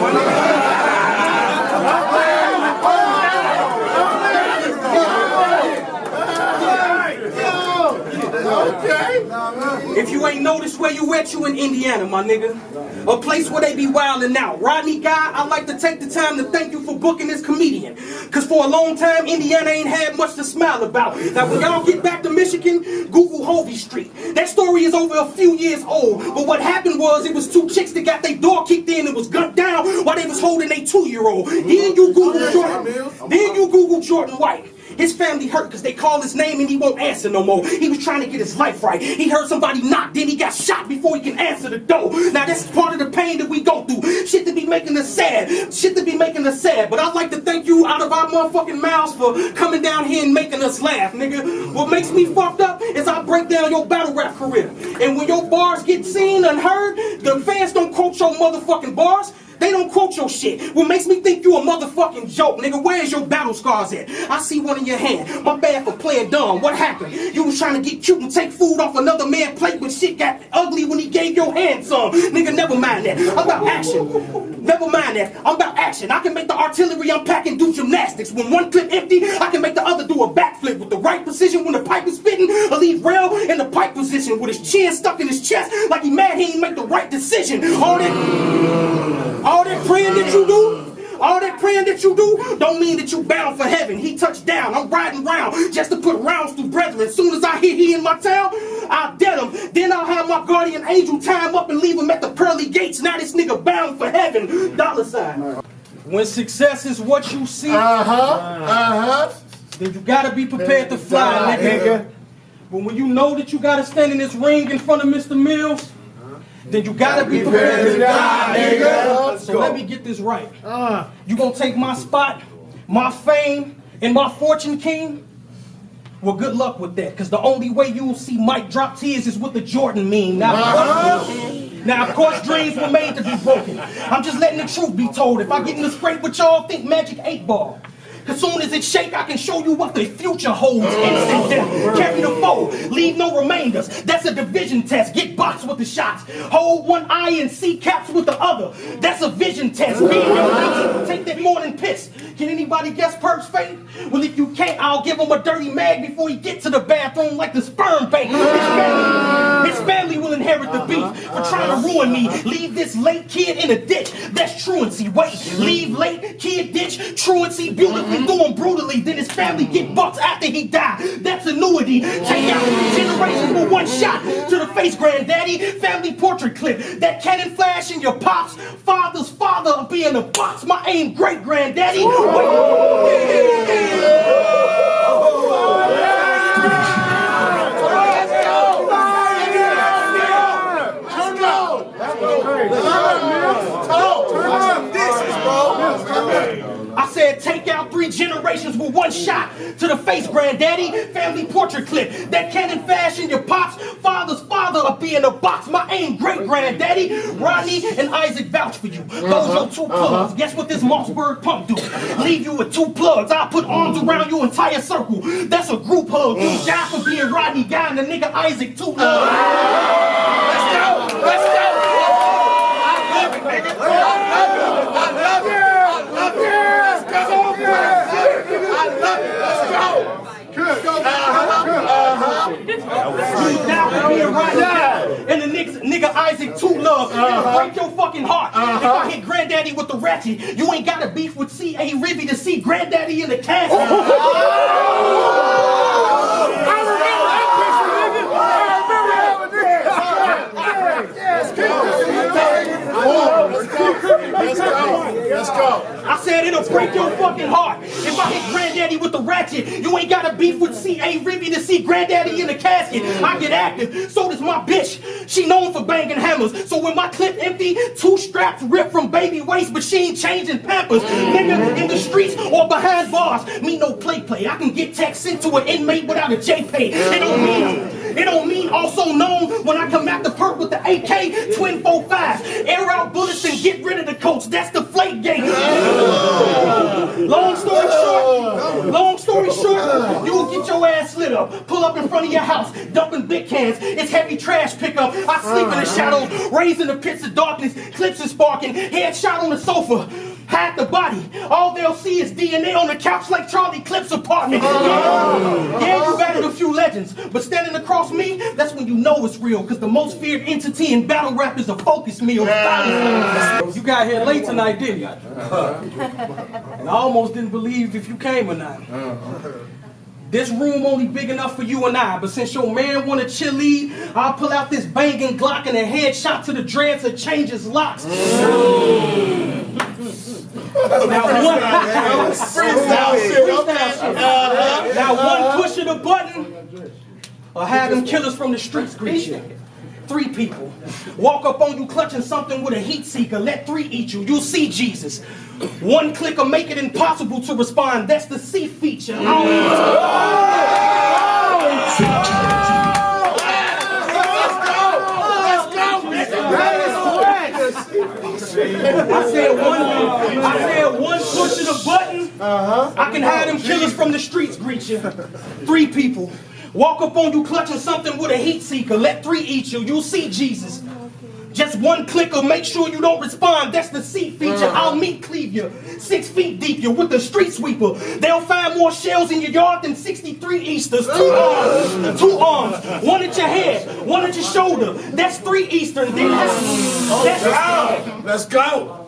If you ain't noticed where you at, you in Indiana, my nigga. A place where they be wildin' out. Rodney Guy, I'd like to take the time to thank you for booking this comedian. Cause for a long time, Indiana ain't had much to smile about. Now when y'all get back to Michigan, Google Hovey Street. That story is over a few years old. But what happened was, it was 2 chicks that got their door kicked in and was gunned down while they was holding a 2-year-old. Then you Google Jordan White. His family hurt because they call his name and he won't answer no more. He was trying to get his life right. He heard somebody knock, then he got shot before he can answer the door. Now that's part of the pain that we go through. Shit to be making us sad. Shit to be making us sad. But I'd like to thank you out of our motherfucking mouths for coming down here and making us laugh, nigga. What makes me fucked up is I break down your battle rap career. And when your bars get seen and heard, the fans don't quote your motherfucking bars. They don't quote your shit. What makes me think you a motherfucking joke, nigga? Where's your battle scars at? I see one in your hand. My bad for playing dumb. What happened? You was trying to get cute and take food off another man's plate, but shit got ugly when he gave your hand some. Nigga, never mind that. I'm about action. Never mind that. I'm about action. I can make the artillery unpack and do gymnastics. When one clip empty, I can make the other do a backflip with the right precision when the pipe is spitting. I'll leave Rail in the pipe position with his chin stuck in his chest like he mad he ain't make the right decision. All that praying that you do, don't mean that you bound for heaven. He touched down, I'm riding round just to put rounds through brethren. As soon as I hear he in my town, I'll dead him. Then I'll have my guardian angel tie him up and leave him at the pearly gates. Now this nigga bound for heaven. $. When success is what you see, then you gotta be prepared to fly, nigga. But when you know that you gotta stand in this ring in front of Mr. Mills, then you gotta be prepared to die, nigga. So let me get this right. You gonna take my spot, my fame, and my fortune, king? Well, good luck with that, because the only way you'll see Mike drop tears is with the Jordan meme. Now, of course, dreams were made to be broken. I'm just letting the truth be told. If I get in the scrape with y'all, think Magic 8 Ball. As soon as it shake, I can show you what the future holds. Instant death, carry the foe, leave no remainders. That's a division test, get boxed with the shots. Hold one eye and see caps with the other. That's a vision test. Take that morning piss. Can anybody guess Perk's fate? Well, if you can't, I'll give him a dirty mag before he gets to the bathroom like the sperm bank. His family will inherit the beef for trying to ruin me. Leave this late kid in a ditch. That's truancy. Wait, leave late kid ditch, truancy, beautifully do him brutally. Then his family get bucks after he die. That's annuity. Take out generations with one shot to the face, granddaddy. Family portrait clip. That cannon flash in your pops. Father's father will be in a box. My aim great granddaddy. I said take out 3 generations with one shot to the face, granddaddy. Family portrait clip. That cannon flash in your pops. Father's father will be in a box. My aim great granddaddy. Rodney and Isaac vouch for you. Those are 2 plugs. Guess what this Mossberg pump do? Leave you with 2 plugs. I'll put arms around your entire circle. That's a group hug. You die for being Rodney Guy and the nigga Isaac too. Let's go. Let's go. I love it, nigga. I love it. And the nigga Isaac too love. It'll break your fucking heart. If I hit granddaddy with the ratchet, you ain't got a beef with C.A. Ribby to see granddaddy in the casket. Let's go. I said it'll break your fucking heart. If I hit granddaddy with the ratchet, you ain't got a beef with C.A. Ribby to see granddaddy in the casket. I get active, so does my bitch. She known for banging hammers. So when my clip empty, 2 straps ripped from baby waist, but she ain't changing Pampers. Nigga, in the streets or behind bars, me no play. I can get text sent to an inmate without a JPay. It don't mean also known when I come at the perk with the AK, twin 4.5. Air out bullets and get rid of the coats. That's the flake game. Long story short, you will get your ass lit up. Pull up in front of your house, dumping big cans. It's heavy trash pickup. I sleep in the shadows, raised in the pits of darkness. Clips is sparking, headshot on the sofa. Hide the body. All they'll see is DNA on the couch like Charlie Clip's apartment. Yeah, you battled a few legends, but standing across me, that's when you know it's real, because the most feared entity in battle rap is a focus meal. You got here late tonight, didn't you? And I almost didn't believe if you came or not. This room only big enough for you and I, but since your man wanna cheerlead, I'll pull out this banging Glock and a headshot to the dreads that changes locks. Now one push of the button, or have them killers from the streets greet you. 3 people walk up on you clutching something with a heat seeker. Let 3 eat you. You'll see Jesus. 1 click will make it impossible to respond. That's the C feature. I said one push of the button. I can have them killers from the streets greet you. 3 people walk up on you clutching something with a heat seeker. Let 3 eat you. You'll see Jesus. Just 1 click will make sure you don't respond. That's the C feature. I'll meet cleave you 6 feet deep you with the street sweeper. They'll find more shells in your yard than 63 Easters. 2 arms, 2 arms. 1 at your head, 1 at your shoulder. That's 3 Eastern. Then Let's go.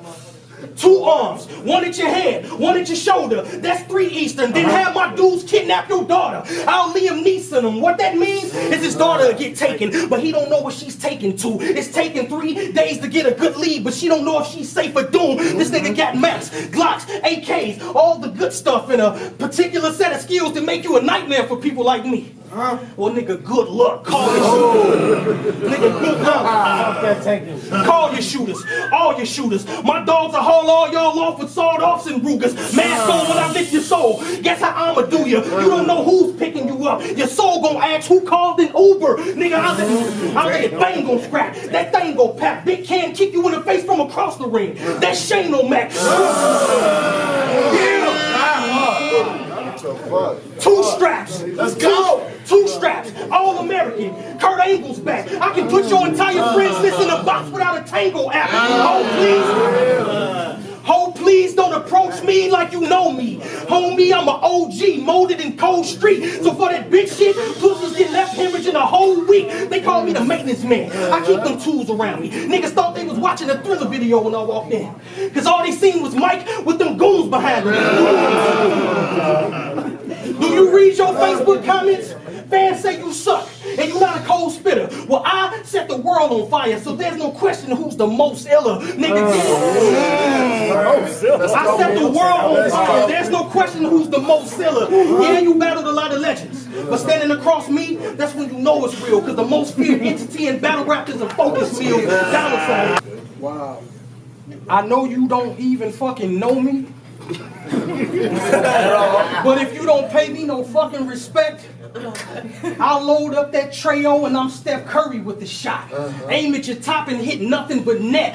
2 arms, 1 at your head, 1 at your shoulder. That's 3 Eastern. Then have my dudes kidnap your daughter. I'll Liam Neeson him. What that means is his daughter will get taken, but he don't know what she's taken to. It's taken 3 days to get a good lead, but she don't know if she's safe or doomed. This nigga got Macs, Glocks, AKs, all the good stuff in a particular set of skills to make you a nightmare for people like me. Well, nigga, good luck. Call your shooters. Nigga, good luck. Call your shooters. All your shooters. My dogs will haul all y'all off with sawed-offs and Rugers. Mask on when I lift your soul. Guess how I'ma do you? You don't know who's picking you up. Your soul gon' ask who called an Uber. Nigga, I'll let it bang gon' scratch. That thing gon' pap. Big can kick you in the face from across the ring. That Shane on Mac. 2 straps. Let's go. 2 straps. All American. Kurt Angle's back. I can put your entire friends list in a box without a Tango app. Oh, please don't approach me like you know me. Homie, I'm an OG, molded in cold street. So for that big shit, pussies get left hemorrhaging a whole week. They call me the maintenance man. I keep them tools around me. Niggas thought they was watching a Thriller video when I walked in. Cause all they seen was Mike with them goons behind him. Do you read your Facebook comments? Fans say you suck and you're not a cold spitter. Well, I set the world on fire, so there's no question who's the most iller. Nigga, I set the world on fire. There's no question who's the most iller. Yeah, you battled a lot of legends, but standing across me, that's when you know it's real. Cause the most feared entity in battle rap is a focus meal. Dollarsign. Wow. I know you don't even fucking know me. But if you don't pay me no fucking respect, I'll load up that Trayo and I'm Steph Curry with the shot. Aim at your top and hit nothing but net.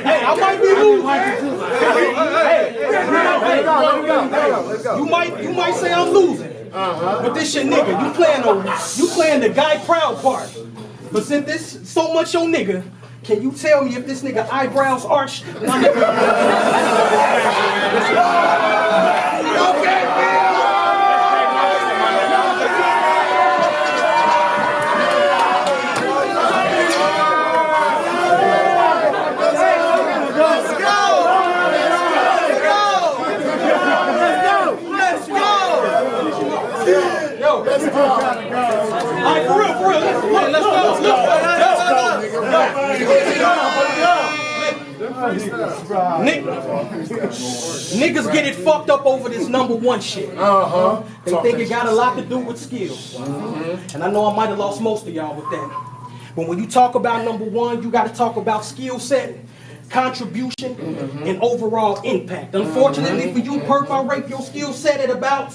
Hey, I might be losing. You might say I'm losing. But this your nigga. You playing the guy proud part. But since this so much your nigga, can you tell me if this nigga eyebrows arched? Alright, for real, let's go. Niggas get it fucked up over this #1 shit. They think it got a lot to do with skill. And I know I might have lost most of y'all with that. But when you talk about #1, you gotta talk about skill set, contribution, and overall impact. Unfortunately for you, Perp, I rate your skill set at about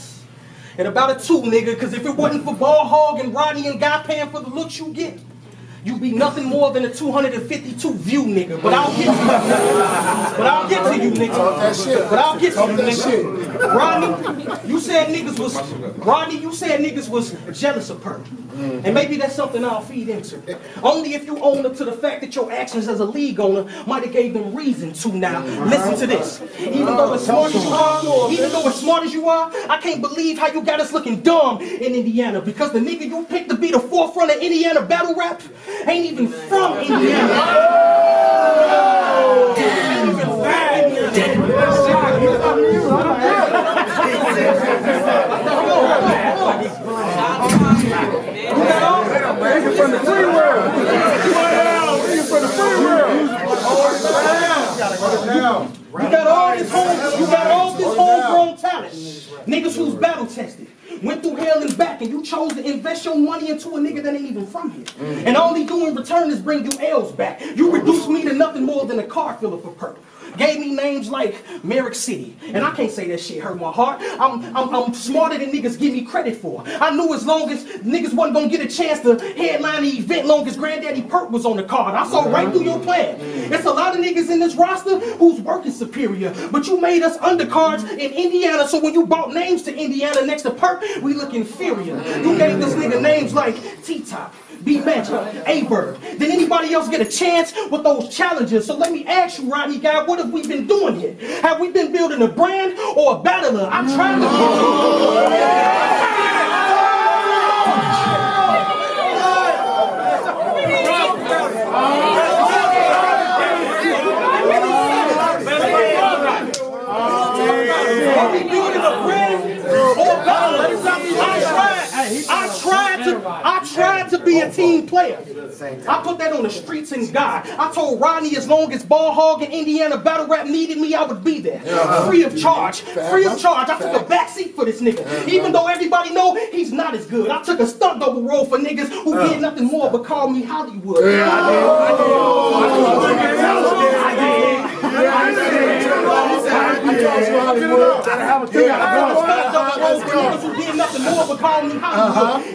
a 2, nigga, because if it wasn't for Ball Hog and Rodney and Guy paying for the looks you get, you'd be nothing more than a 252 view, nigga. But I'll get to you. But I'll get to you, nigga. Rodney, you said niggas was jealous of Perp. And maybe that's something I'll feed into. Only if you own up to the fact that your actions as a league owner might have gave them reason to. Now, listen to this. Even though as smart as you are, I can't believe how you got us looking dumb in Indiana. Because the nigga you picked to be the forefront of Indiana battle rap ain't even from Indiana. Ain't even from Indiana. From the free world. From the free world. You got all this homegrown talent. Niggas who's battle tested. Went through hell and back, and you chose to invest your money into a nigga that ain't even from here. And all he do in return is bring you L's back. You reduced me to nothing more than a car filler for purple. Gave me names like Merrick City, and I can't say that shit hurt my heart. I'm smarter than niggas give me credit for. I knew as long as niggas wasn't gonna get a chance to headline the event, long as Granddaddy Perk was on the card. I saw right through your plan. It's a lot of niggas in this roster whose work is superior, but you made us undercards in Indiana, so when you bought names to Indiana next to Perk, we look inferior. You gave this nigga names like T-Top, B-Magic, A-Bird. Did anybody else get a chance with those challenges? So let me ask you, Rodney guy, what have we been doing here? Have we been building a brand or a battler? I'm trying to Are we building a brand or a battler? I tried to be a team player. I put that on the streets and God. I told Rodney as long as Ball Hog and Indiana battle rap needed me, I would be there. Free of charge. Free of charge. I took a backseat for this nigga. Even though everybody know he's not as good. I took a stunt double role for niggas who did nothing more but call me Hollywood.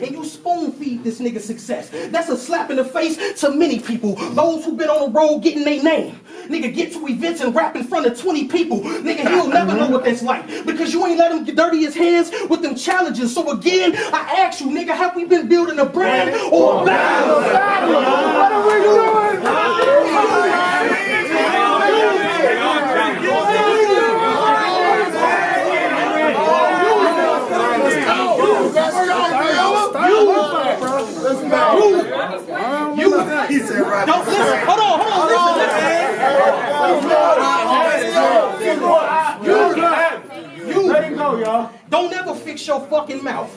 And you spoon feed this nigga success. That's a slap in the face to many people. Those who've been on the road getting their name. Nigga get to events and rap in front of 20 people. Nigga, he'll never know what that's like. Because you ain't let him get dirty his hands with them challenges. So again, I ask you, nigga, have we been building a brand or a battle? What are we doing? Don't listen. Hold on, listen. Let him go, y'all. Don't ever fix your fucking mouth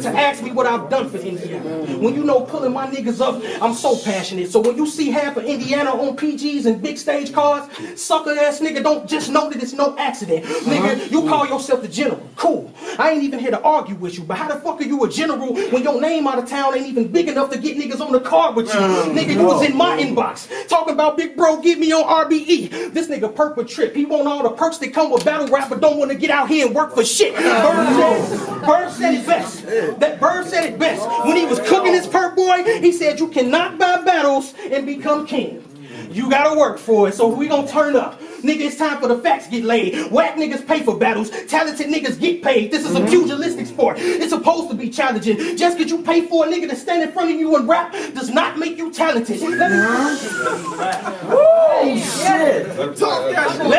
to ask me what I've done for Indiana. When you know pulling my niggas up, I'm so passionate. So when you see half of Indiana on PGs and big stage cars, sucker ass nigga, don't just know that it's no accident. Nigga, you call yourself the general. Cool. I ain't even here to argue with you, but how the fuck are you a general when your name out of town ain't even big enough to get niggas on the card with you? Nigga, you was in my inbox talking about big bro, get me on RBE. This nigga perk a trip. He want all the perks that come with battle rap, but don't want to get out here and work for shit. Bird said it best. That Bird said it best. When he was cooking his perk boy, he said you cannot buy battles and become king. You gotta work for it, so we gonna turn up. Nigga, it's time for the facts get laid. Whack niggas pay for battles. Talented niggas get paid. This is a pugilistic sport. It's supposed to be challenging. Just because you pay for a nigga to stand in front of you and rap does not make you talented. Let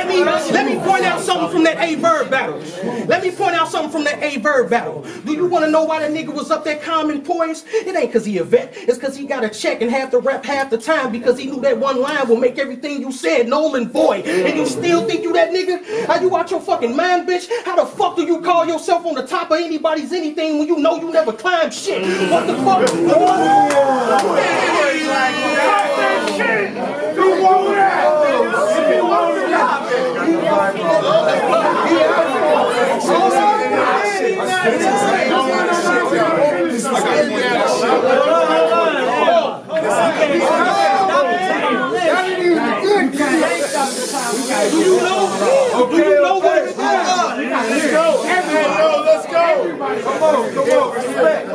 me point out something from that A-Bird battle. Do you want to know why that nigga was up that calm and poised? It ain't because he a vet. It's because he got a check and have to rap half the time because he knew that one line will make everything you said null and void. And you still think you that nigga? Are you out your fucking mind, bitch? How the fuck do you call yourself on the top of anybody's anything when you know you never climbed shit? What the fuck? Do you know what it's about? Let's go. Come on. Respect.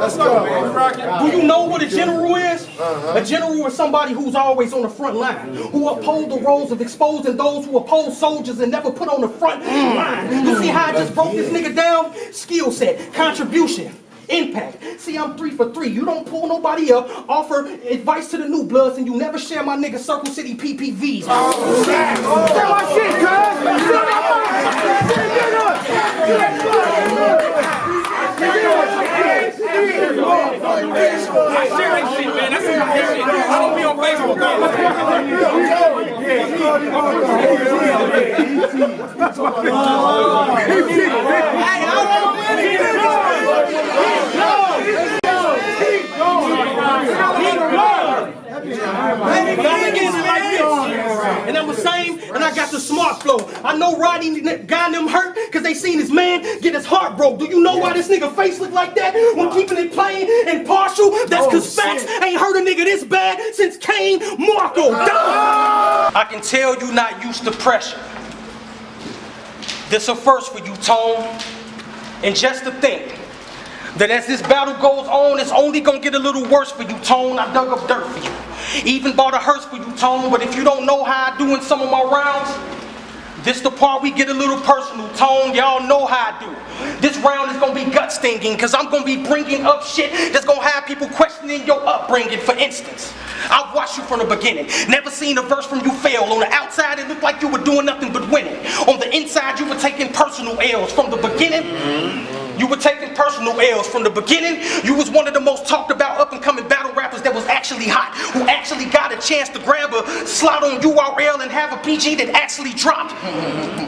Let's go. Do you know what a general is? A general is somebody who's always on the front line, who uphold the roles of exposing those who oppose soldiers and never put on the front line. You see how I just broke this nigga down? Skill set, contribution, impact. See, I'm 3 for 3. You don't pull nobody up, offer advice to the new bloods, and you never share my nigga Circle City PPVs. Oh, shit, cuz. share that shit, man. That's my shit. I don't be on Facebook, man. Hey, I don't and I'm the same, and I got the smart flow. I know Roddy got them hurt because they seen his man get his heart broke. Do you know why this nigga face look like that when keeping it plain and partial? That's because facts ain't hurt a nigga this bad since Kane Marco. I can tell you not used to pressure. This a first for you, Tone. And just to think that as this battle goes on, it's only gonna get a little worse for you, Tone. I dug up dirt for you. Even bought a hearse for you, Tone. But if you don't know how I do in some of my rounds, this the part we get a little personal, Tone. Y'all know how I do. This round is gonna be gut stinging, cause I'm gonna be bringing up shit that's gonna have people questioning your upbringing. For instance, I've watched you from the beginning. Never seen a verse from you fail. On the outside, it looked like you were doing nothing but winning. On the inside, you were taking personal L's. From the beginning, you were taking personal L's. From the beginning, you was one of the most talked about up-and-coming battle rappers that was actually hot, who actually got a chance to grab a slot on URL and have a PG that actually dropped.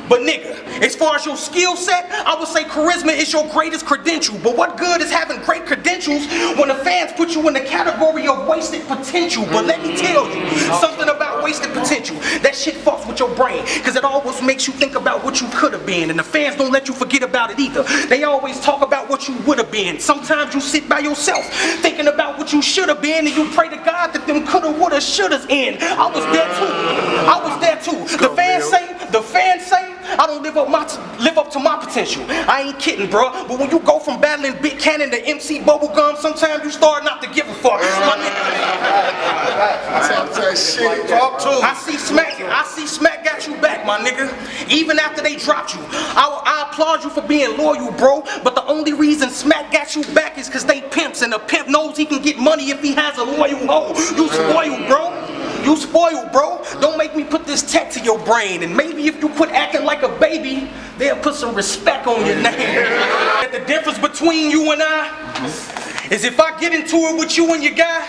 But nigga, as far as your skill set, I would say charisma is your greatest credential. But what good is having great credentials when the fans put you in the category of wasted potential? But let me tell you something about wasted potential. That shit fucks with your brain, cause it always makes you think about what you could have been. And the fans don't let you forget about it either. They always talk about what you would have been. Sometimes you sit by yourself thinking about what you should have been, and you pray to God that them coulda, woulda, shouldas end. I was there too. I was there too. The fans say I don't live up to my potential. I ain't kidding, bro. But when you go from battling Big Cannon to MC Bubblegum, sometimes you start not to give a fuck. I see Smack got you back, my nigga. Even after they dropped you. I applaud you for being loyal, bro. But the only reason Smack got you back is cause they pimps, and a pimp knows he can get money if he has a loyal hoe. You spoiled, bro. You spoiled, bro. Don't make me put this tech to your brain. And maybe if you quit acting like a baby, they'll put some respect on your name. The difference between you and I is if I get into it with you and your guy,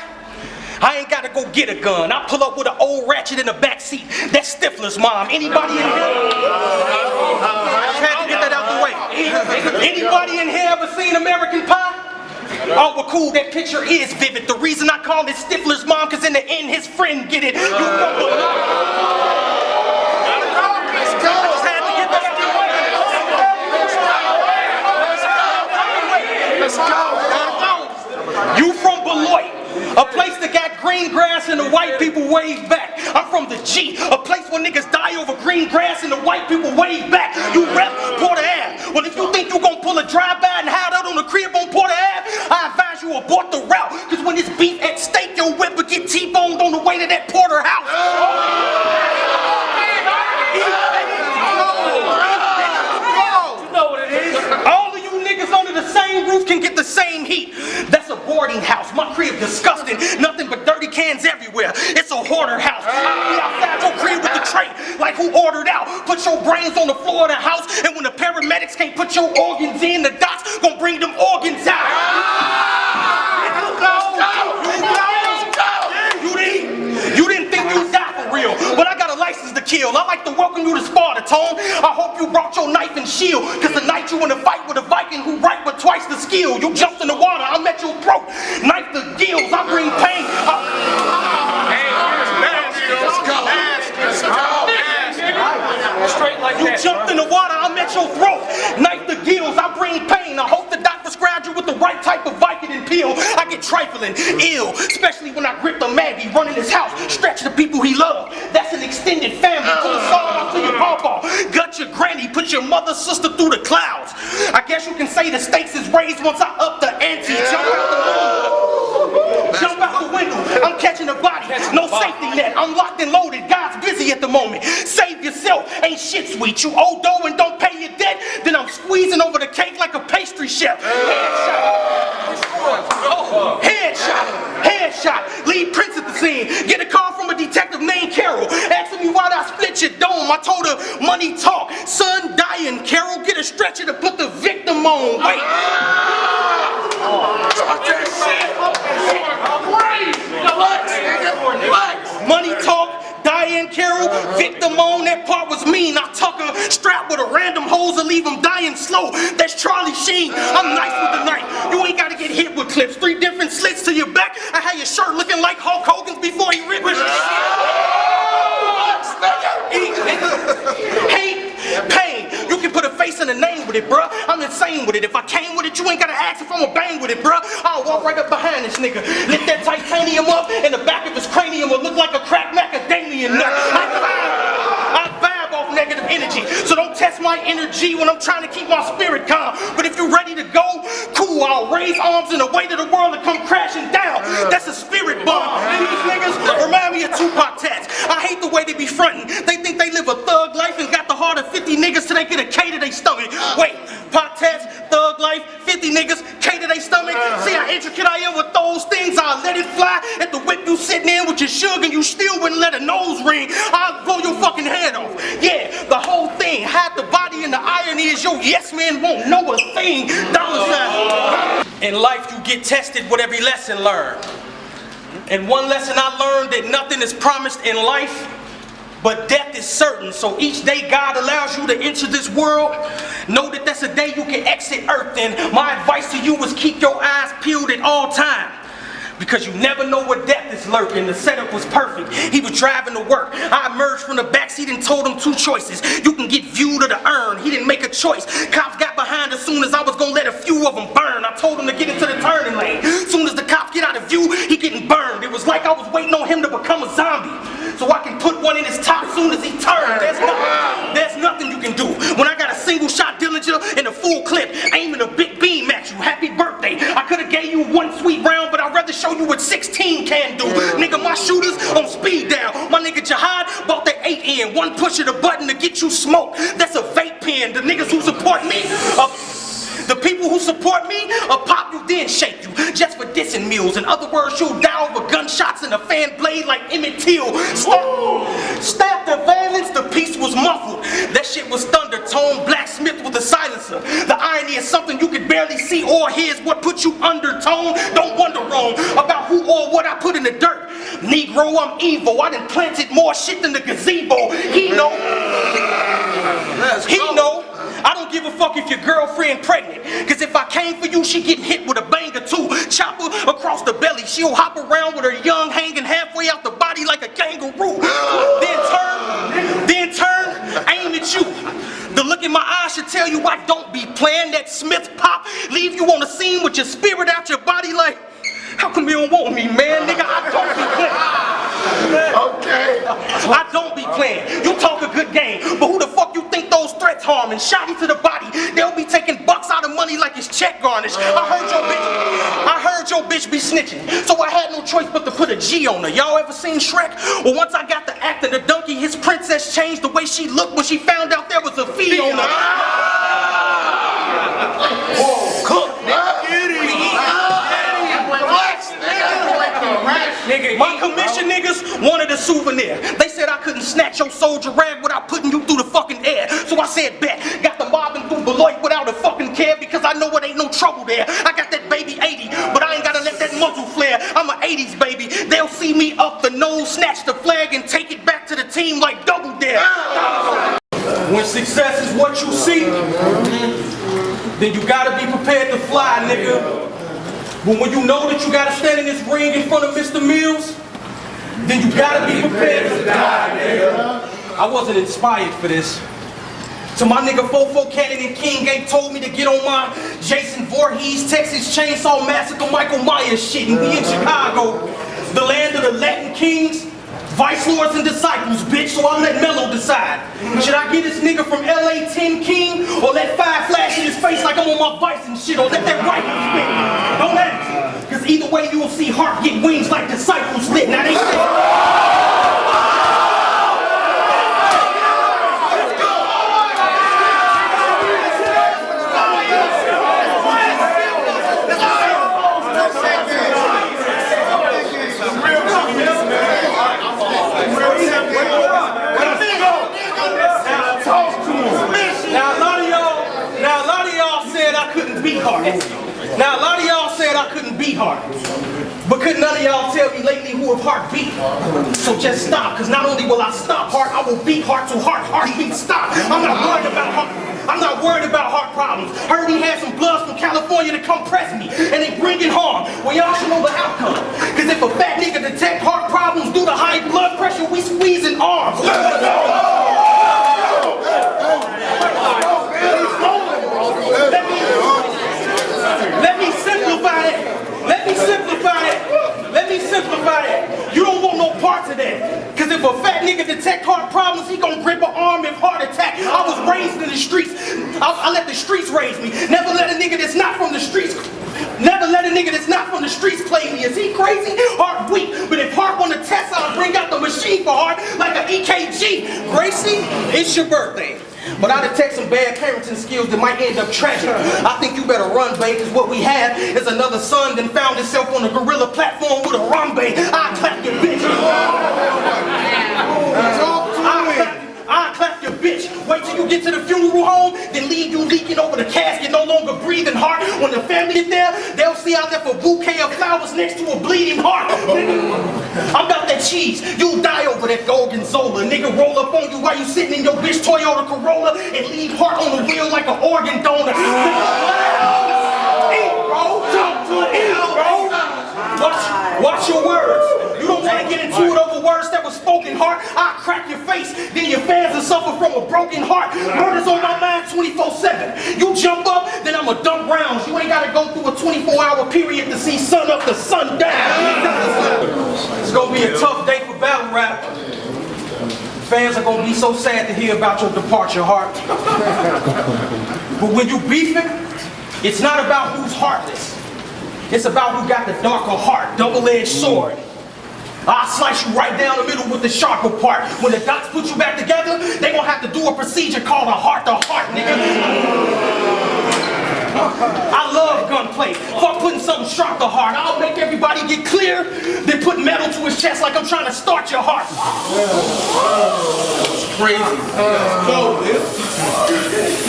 I ain't gotta go get a gun. I pull up with an old ratchet in the back seat. That's Stifler's mom. Anybody in here? I just had to get that out the way. Anybody in here ever seen American Pie? Oh, well, cool, that picture is vivid. The reason I call it Stifler's mom, cause in the end, his friend get it. You You from Beloit, a place that got green grass and the white people wave back. I'm from the G, a place where niggas die over green grass and the white people wave back. You rep Porter Ave. Well, if you think you gon' pull a drive-by and hide out on the crib on Porter Ave, I advise you abort the route. Cause when it's beef at stake, your whip will get T-boned on the way to that Porter house. You know what it is? All of you niggas under the same roof can get the same heat. That's a boarding house. My crib disgusting. Nothing but dirty cans everywhere. It's a hoarder house. I'll be outside your crib with the tray. Like who ordered out? Put your brains on the floor of the house, and when the paramedics can't put your organs in, the docs gonna bring them organs out. You didn't think you'd die for real, but I got a license to kill. I like to welcome you to Sparta, Tone. I hope you brought your knife and shield, cause the night you in a fight with a Viking who right but twice the skill. You jumped in the water, I'm at your throat. Knife the gills, I bring pain. Straight like that. You jumped in the water, I'm at your throat. Knife the gills, I bring pain. I hope the doc prescribed you with the right type of Vicodin pill. I get trifling, ill, especially when I grip the Maggie, running his house, stretch the people he loved. That's an extended family. Pull a saw off to your pawpaw, gut your granny, put your mother, sister through the clouds. I guess you can say the stakes is raised once I up the ante. Jump out the window. Jump out the window. I'm catching a body, no safety net. I'm locked and loaded. God's busy at the moment. Save yourself. Ain't shit sweet. You owe dough and don't pay your debt. Then I'm squeezing over the cake like a pastry chef. Headshot. Lead Prince at the scene. Get a call from a detective named Carol. Asking me why I split your dome. I told her money talk. Son dying. Carol, get a stretcher to put the victim on. Wait. Talk that shit. Money Talk, Diane Carroll, Victor Moan, that part was mean. I tuck her strapped with a random hose and leave him dying slow. That's Charlie Sheen. I'm nice with the knife. You ain't gotta get hit with clips. 3 different slits to your back. I had your shirt looking like Hulk Hogan's before he ripped his Hate, pain. You can put a face and a name with it, bruh. I'm insane with it. If I came with it, you ain't gotta ask if I'ma bang with it, bruh. I'll walk right up behind this nigga. Lift that titanium up, and the back of his cranium will look like a crack macadamia nut. I vibe off negative energy, so don't test my energy when I'm trying to keep my spirit calm. But if you're ready to go, cool, I'll raise arms in the weight of the world and come crashing down. That's a spirit bomb. And these niggas remind me of Tupac tats. I hate the way they be frontin'. They think they live a thug life and got the heart of 50 niggas till they get a K to their stomach. Wait, Pac tats, thug life, 50 niggas, K to their stomach. See how intricate I am with those things? I'll let it fly at the whip you sitting in with your sugar and you still wouldn't let a nose ring. I'll blow your fucking head off. Yeah, the whole thing. Half the body and the irony is your yes man won't know a thing. $. In life you get tested with every lesson learned. And one lesson I learned that nothing is promised in life, but death is certain. So each day God allows you to enter this world, know that that's a day you can exit earth. And my advice to you is keep your eyes peeled at all times, because you never know where death is lurking. The setup was perfect. He was driving to work. I emerged from the backseat and told him 2 choices. You can get viewed or to earn. He didn't make a choice. Cops got behind as soon as I was gonna let a few of them burn. I told him to get into the turning lane. Soon as the cops get out of view, he getting burned. It was like I was waiting on him to become a zombie, so I can put one in his top soon as he turned. There's nothing you can do. When I got a single shot Dillinger and a full clip, aiming a big beam at you. Happy birthday. I could have gave you 1 sweet round, but I'd rather show you what 16 can do. Nigga, my shooters on speed down. My nigga Jihad bought that 8 in. One push of the button to get you smoked. That's a vape pen. The niggas who support me, the people who support me, pop you then shake you, just for dissing meals. In other words, you'll die over gunshots and a fan blade like Emmett Till. Stab the violence, the piece was muffled. That shit was thunder tone, blacksmith with a silencer. The irony is something you could barely see or hear is what put you undertone. Don't wonder wrong about who or what I put in the dirt. Negro, I'm evil. I done planted more shit than the gazebo. He know. I don't give a fuck if your girlfriend pregnant, cause if I came for you, she getting hit with a banger too. Chopper across the belly, she'll hop around with her young hanging halfway out the body like a kangaroo. Then turn, aim at you. The look in my eyes should tell you I don't be playing. That Smith pop, leave you on the scene with your spirit out your body like, how come you don't want me, man? Nigga, I don't be playing. Okay. I don't be playing. You talk a good game, but who the fuck you think those threats harm? And shot him to the body. They'll be taking bucks out of money like it's check garnish. I heard your bitch be snitching, so I had no choice but to put a G on her. Y'all ever seen Shrek? Well, once I got the act of the donkey, his princess changed the way she looked when she found out there was a fee on her. Whoa, cook, my commission niggas wanted a souvenir. They said I couldn't snatch your soldier rag without putting you through the fucking air. So I said bet. Got the mobbing through Beloit without a fucking care, because I know it ain't no trouble there. I got that baby 80, but I ain't gotta let that muzzle flare. I'm a 80s baby. They'll see me up the nose, snatch the flag, and take it back to the team like double dare. When success is what you see, then you gotta be prepared to fly, nigga. But when you know that you gotta stand in this ring in front of Mr. Mills, then you gotta be prepared to die, nigga. I wasn't inspired for this. So my nigga Fofo Cannon and King ain't told me to get on my Jason Voorhees, Texas Chainsaw Massacre, Michael Myers shit, and we in Chicago, the land of the Latin kings, vice lords and disciples, bitch, so I'll let Mello decide. Should I get this nigga from LA 10 King, or let fire flash in his face like I'm on my vice and shit, or let that rifle spin? Don't ask, cause either way you will see Hart get wings like disciples lit. Now they say, Now a lot of y'all said I couldn't be hard. Now, a lot of y'all said I couldn't beat hard. But could none of y'all tell me lately who have heart beat? So just stop, because not only will I stop heart, I will beat heart to heart. Heartbeat stop. I'm not worried about heart. I'm not worried about heart problems. Heard he had some bloods from California to come press me, and they bringing harm. Well, y'all should know the outcome. Because if a fat nigga detect heart problems due to high blood pressure, we squeezing arms. Let me simplify it. Let me simplify it. Let me simplify it. You don't want no parts of that. Because if a fat nigga detect heart problems, he gonna grip an arm if heart attack. I was raised in the streets. I let the streets raise me. Never let a nigga that's not from the streets. Never let a nigga that's not from the streets play me. Is he crazy? Heart weak. But if heart want to test, I'll bring out the machine for heart like an EKG. Gracie, it's your birthday. But I detect some bad parenting skills that might end up tragic. I think you better run, babe, because what we have is another son that found himself on a gorilla platform with a rumbe. I'll clap your bitch. I'll clap your bitch. Wait till you get to the funeral home, then leave you leaking over the casket, no longer breathing heart. When the family is there, they'll see I left a bouquet of flowers next to a bleeding heart. I'm about that cheese. You'll die over that Gorgonzola. Nigga roll up on you while you sitting in your bitch Toyota Corolla and leave heart on the wheel like an organ donor. Eat, bro. Talk to it, bro. Watch your words. You don't want to get into it over words that were spoken, heart. I'll crack your face, then your fans will suffer from a broken heart. Murder's on my mind 24/7. You jump up, then I'ma dump rounds. You ain't gotta go through a 24-hour period to see sun up to sundown. It's gonna be a tough day for battle rap. Fans are gonna be so sad to hear about your departure, heart. But when you beefing, it's not about who's heartless. It's about who got the darker heart, double-edged sword. I'll slice you right down the middle with the sharper part. When the dots put you back together, they gonna have to do a procedure called a heart-to-heart, nigga. I love gunplay. Fuck putting something sharp to heart. I'll make everybody get clear, then put metal to his chest like I'm trying to start your heart. Crazy.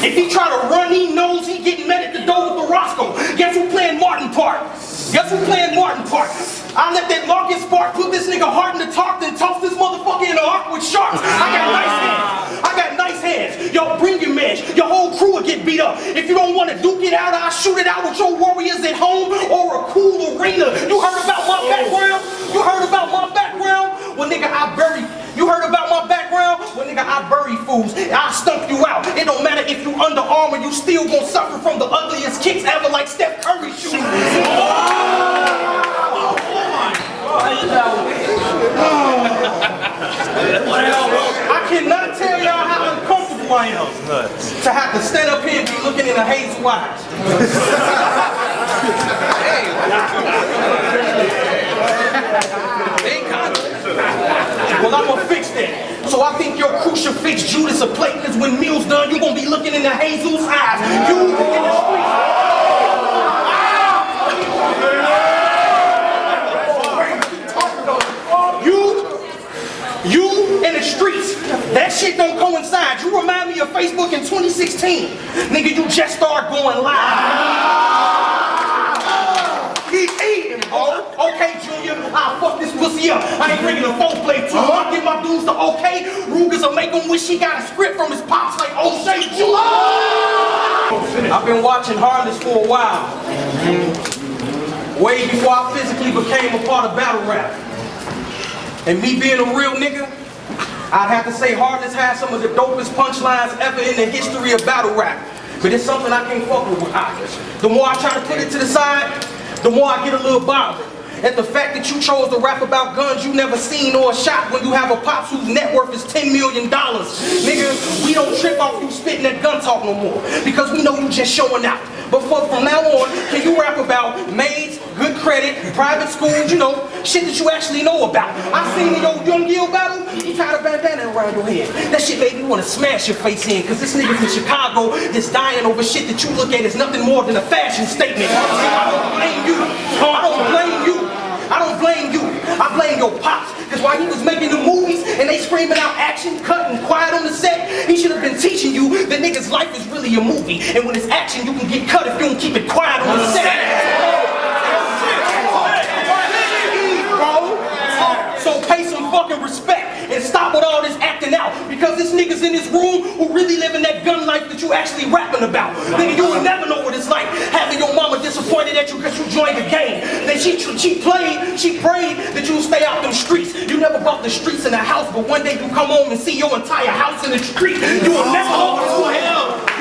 If he try to run, he knows he getting met at the door with the Roscoe. Guess who playing Martin part? Guess who playing Martin part? I let that Larkin spark put this nigga heart in the tarp, then toss this motherfucker in the ark with sharks. I got nice hands. I got nice hands. Y'all bring your match. Your whole crew will get beat up. If you don't want to duke it out, I'll shoot it out with your warriors at home or a cool arena. You heard about my background? You heard about my background? Well, nigga, I bury. You heard about my background? Well, nigga, I bury fools. I stump you out. It don't matter if you Under Armour, you still gonna suffer from the ugliest kicks ever like Steph Curry shooting. I cannot tell y'all how uncomfortable I am to have to stand up here and be looking in the hazel eyes. Well, I'm gonna fix that. So I think your crew should fix Judas a plate, because when meal's done, you're gonna be looking in the hazel's eyes. You in the streets. You in the streets. That shit don't coincide. You remind me of Facebook in 2016. Nigga, you just started going live. Keep eating, bro. Okay, Junior, I'll fuck this pussy up. I ain't bringing a phone play too. I'll give my dudes the okay. Rugers will make him wish he got a script from his pops like O'Shea Junior. I've been watching Harless for a while. Way before I physically became a part of battle rap. And me being a real nigga, I'd have to say Harless has some of the dopest punchlines ever in the history of battle rap. But it's something I can't fuck with. The more I try to put it to the side, the more I get a little bothered. At the fact that you chose to rap about guns you never seen or shot when you have a pops whose net worth is $10 million. Nigga, we don't trip off you spitting that gun talk no more, because we know you just showing out. But from now on, can you rap about maids, good credit, private schools, you know, shit that you actually know about? I seen in your Young Gil battle, you tied a bandana around your head. That shit made me want to smash your face in, because this nigga from Chicago is dying over shit that you look at as nothing more than a fashion statement. I don't blame you. I don't blame you. I don't blame you. I blame your pops. Because while he was making the movies and they screaming out action, cut, and quiet on the set, he should have been teaching you that nigga's life is really a movie. And when it's action, you can get cut if you don't keep it quiet on the set. Because there's niggas in this room who really living that gun life that you actually rapping about. Nigga, you will never know what it's like having your mama disappointed at you because you joined the game. Then she prayed that you stay out them streets. You never bought the streets in the house, but one day you come home and see your entire house in the street. You will never know what it's like.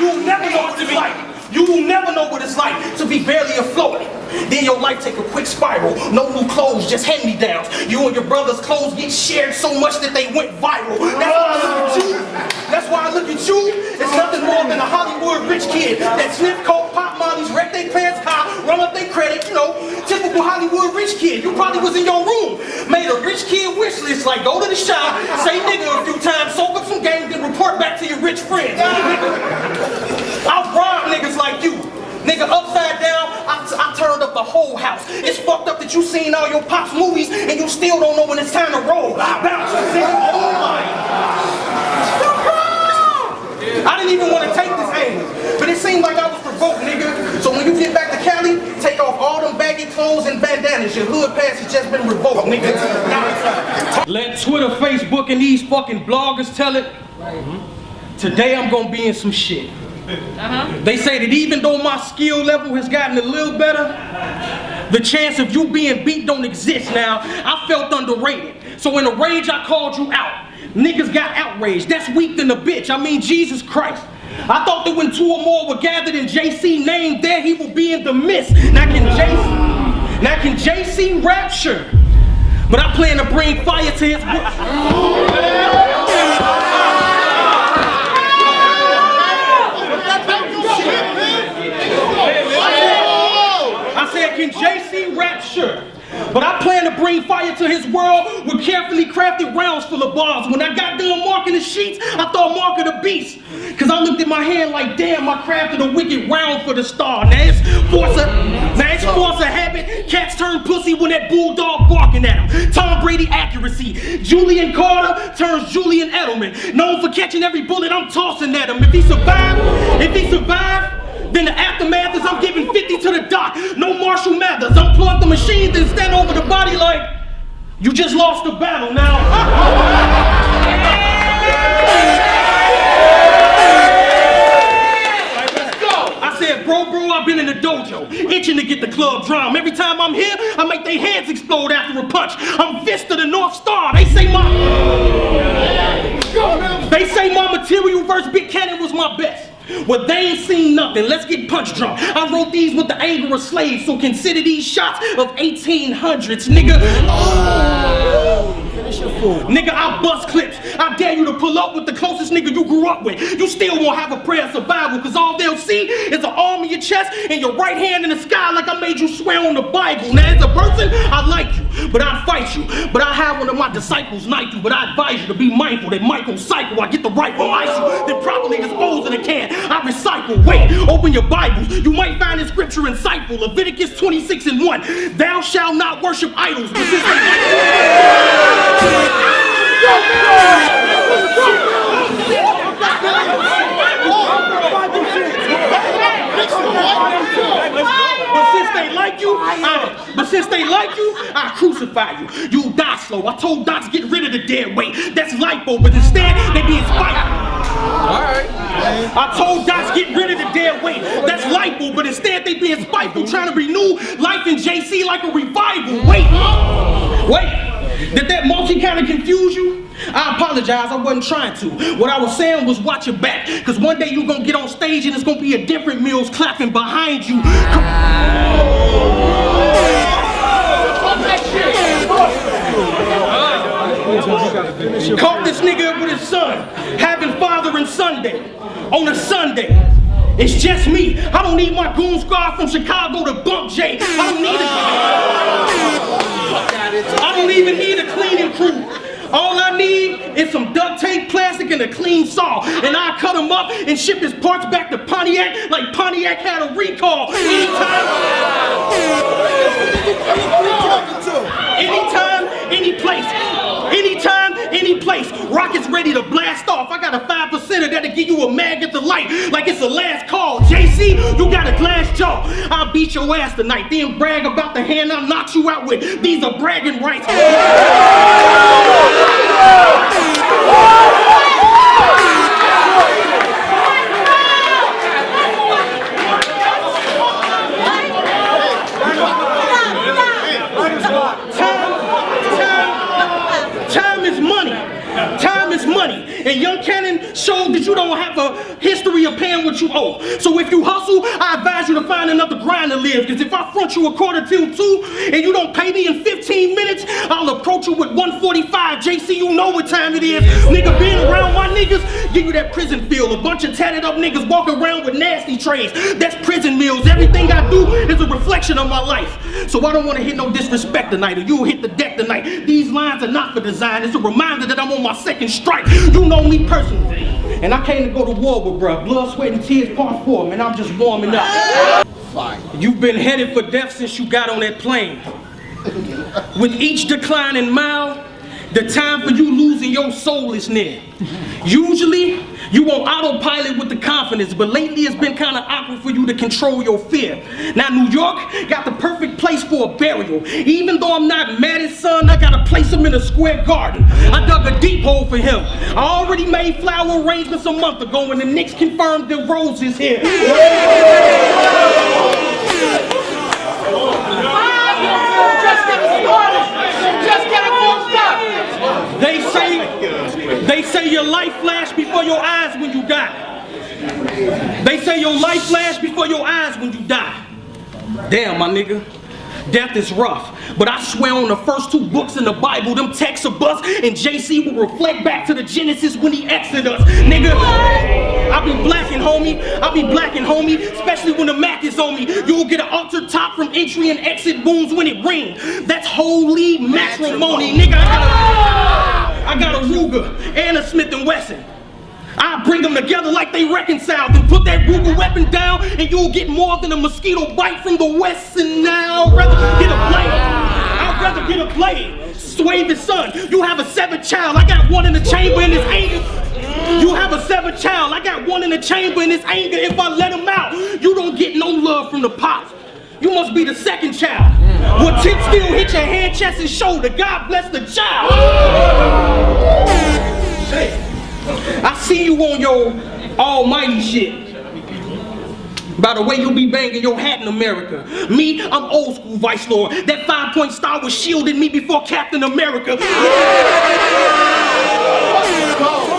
You will never know what it's like. You will never know what it's like to be barely afloat. Then your life take a quick spiral. No new clothes, just hand-me-downs. You and your brother's clothes get shared so much that they went viral. That's why I look at you. It's nothing more than a Hollywood rich kid that sniff coke, pop mollies, wreck their parents' car, run up their credit, you know, typical Hollywood rich kid. You probably was in your room, made a rich kid wish list like go to the shop, say nigga a few times, soak up some game, then report back to your rich friends. I'll rob niggas like you. Nigga, upside down, I turned up the whole house. It's fucked up that you seen all your Pops movies and you still don't know when it's time to roll. Bounce, nigga, oh my. I didn't even want to take this angle, but it seemed like I was provoked, nigga. So when you get back to Cali, take off all them baggy clothes and bandanas. Your hood pass has just been revoked, nigga. Let Twitter, Facebook, and these fucking bloggers tell it. Today I'm gonna be in some shit. They say that even though my skill level has gotten a little better, the chance of you being beat don't exist now. I felt underrated. So in a rage, I called you out. Niggas got outraged. That's weak than a bitch. I mean, Jesus Christ. I thought that when two or more were gathered in JC name, there he will be in the midst. Now can JC rap? Sure. But I plan to bring fire to his I said, can JC rap? Sure. But I plan to bring fire to his world with carefully crafted rounds full of bars. When I got done marking the sheets, I thought mark of the beast. Cause I looked at my hand like, damn, I crafted a wicked round for the star. Now it's force of habit. Cats turn pussy when that bulldog barking at him. Tom Brady accuracy. Julian Carter turns Julian Edelman. Known for catching every bullet I'm tossing at him. If he survived, then the aftermath is I'm giving 50 to the doc. No Marshall Mathers. Unplug the machines and stand over the body like you just lost the battle now. I said, bro, I've been in the dojo, itching to get the club drum. Every time I'm here, I make their hands explode after a punch. I'm fist of the North Star. They say my material verse Big Cannon was my best. Well, they ain't seen nothing. Let's get punch drunk. I wrote these with the anger of slaves, so consider these shots of 1800s, nigga. Finish your fool. Nigga, I bust clips. I dare you to pull up with the closest nigga you grew up with. You still won't have a prayer of survival, cause all they'll see is an arm in your chest and your right hand in the sky like I made you swear on the Bible. Now, as a person, I like you, but I'd fight you. But I have one of my disciples knife you, but I advise you to be mindful that Michael cycle. I get the rifle, ice you, then properly dispose of the can. I recycle. Wait, open your Bibles. You might find this scripture insightful. Leviticus 26:1. Thou shalt not worship idols. But since they like you, I crucify you. You die slow. I told docs get rid of the dead weight. That's lipo, but instead they be inspired. Alright. I told docs get rid of the dead weight. That's lipo, but instead they being spiteful, trying to renew life in JC like a revival. Wait. Did that multi kind of confuse you? I apologize, I wasn't trying to. What I was saying was watch your back, because one day you're going to get on stage and it's going to be a different Mills clapping behind you. Caught this nigga up with his son, having father and Sunday. On a Sunday, it's just me. I don't need my goon squad from Chicago to bump Jay. I don't even need a cleaning crew. All I need is some duct tape, plastic, and a clean saw. And I cut them up and ship his parts back to Pontiac like Pontiac had a recall. Anytime, any place. Anytime, any place. Rockets ready to blast off. I got a 5%er that'll give you a mag at the light like it's the last call. JC, you got a glass jaw. I'll beat your ass tonight, then brag about the hand I knocked you out with. These are bragging rights. what you owe. So if you hustle, I advise you to find another grind to live. Because if I front you a quarter till 2 and you don't pay me in 15 minutes, I'll approach you with 145. JC, you know what time it is. Nigga, being around my niggas, give you that prison feel. A bunch of tatted up niggas walking around with nasty trays. That's prison meals. Everything I do is a reflection of my life. So I don't want to hit no disrespect tonight, or you'll hit the deck tonight. These lines are not for design. It's a reminder that I'm on my second strike. You know me personally. And I came to go to war with bruh. Blood, sweat, and tears, part 4, man. I'm just warming up. You've been headed for death since you got on that plane. With each declining mile, the time for you losing your soul is near. Usually, you on autopilot with the confidence, but lately it's been kind of awkward for you to control your fear. Now, New York got the perfect place for a burial. Even though I'm not mad at son, I gotta place him in a square garden. I dug a deep hole for him. I already made flower arrangements a month ago, and the Knicks confirmed the Rose is here. They say your life flashed before your eyes when you die. They say your life flashed before your eyes when you die. Damn, my nigga. Death is rough, but I swear on the first 2 books in the Bible, them texts are bust, and JC will reflect back to the Genesis when he exited us. Nigga, I be blacking, homie. I be blacking, homie, especially when the Mac is on me. You'll get an altered top from entry and exit booms when it rings. That's holy matrimony, nigga. I got a Ruger and a Smith & Wesson. I'll bring them together like they reconciled and put that Ruger weapon down, and you'll get more than a mosquito bite from the West. And now I'd rather get a blade. I'd rather get a blade. Sway the son. You have a 7th child. I got one in the chamber in his anger. You have a 7th child. I got one in the chamber in his anger. If I let him out, you don't get no love from the pops. You must be the 2nd child. Will tip still hit your head, chest, and shoulder? God bless the child. I see you on your almighty shit. By the way, you'll be banging your hat in America. Me, I'm old school Vice Lord. That 5-point star was shielding me before Captain America.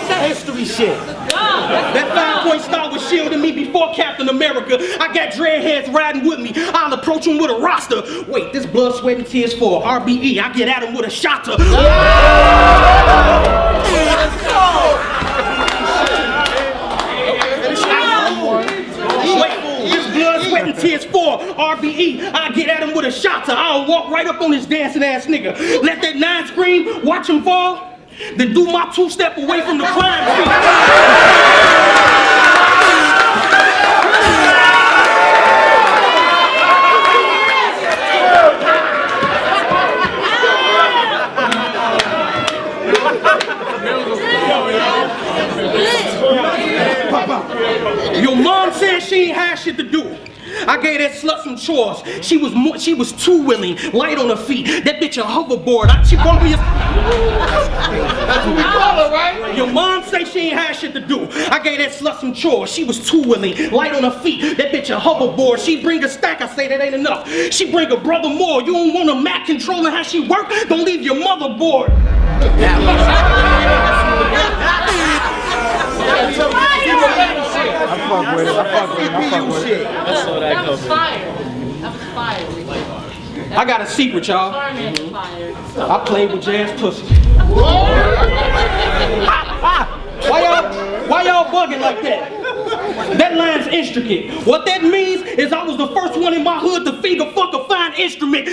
That history shit. That 5-point star was shielding me before Captain America. I got dreadheads riding with me. I'll approach him with a roster. Wait, this blood, sweat, and tears for RBE. I get at him with a shotter. Sweat and tears for RBE. I get at him with a shotter. I'll walk right up on this dancing ass nigga. Let that 9 scream, watch him fall, then do my 2-step away from the crime scene. Your mom said she ain't had shit to do. I gave that slut some chores. She was too willing, light on her feet. That bitch a hoverboard. She brought me a... That's what we call her, right? Your mom say she ain't had shit to do. I gave that slut some chores. She was too willing, light on her feet. That bitch a hoverboard. She bring a stack. I say that ain't enough. She bring a brother more. You don't want a Mac controlling how she work? Don't leave your mother bored. I fuck with it. That was fire. I got a secret, y'all. I played with Jazz pussy. Why y'all bugging like that? That line's intricate. What that means is I was the first one in my hood to finger fuck a fine instrument.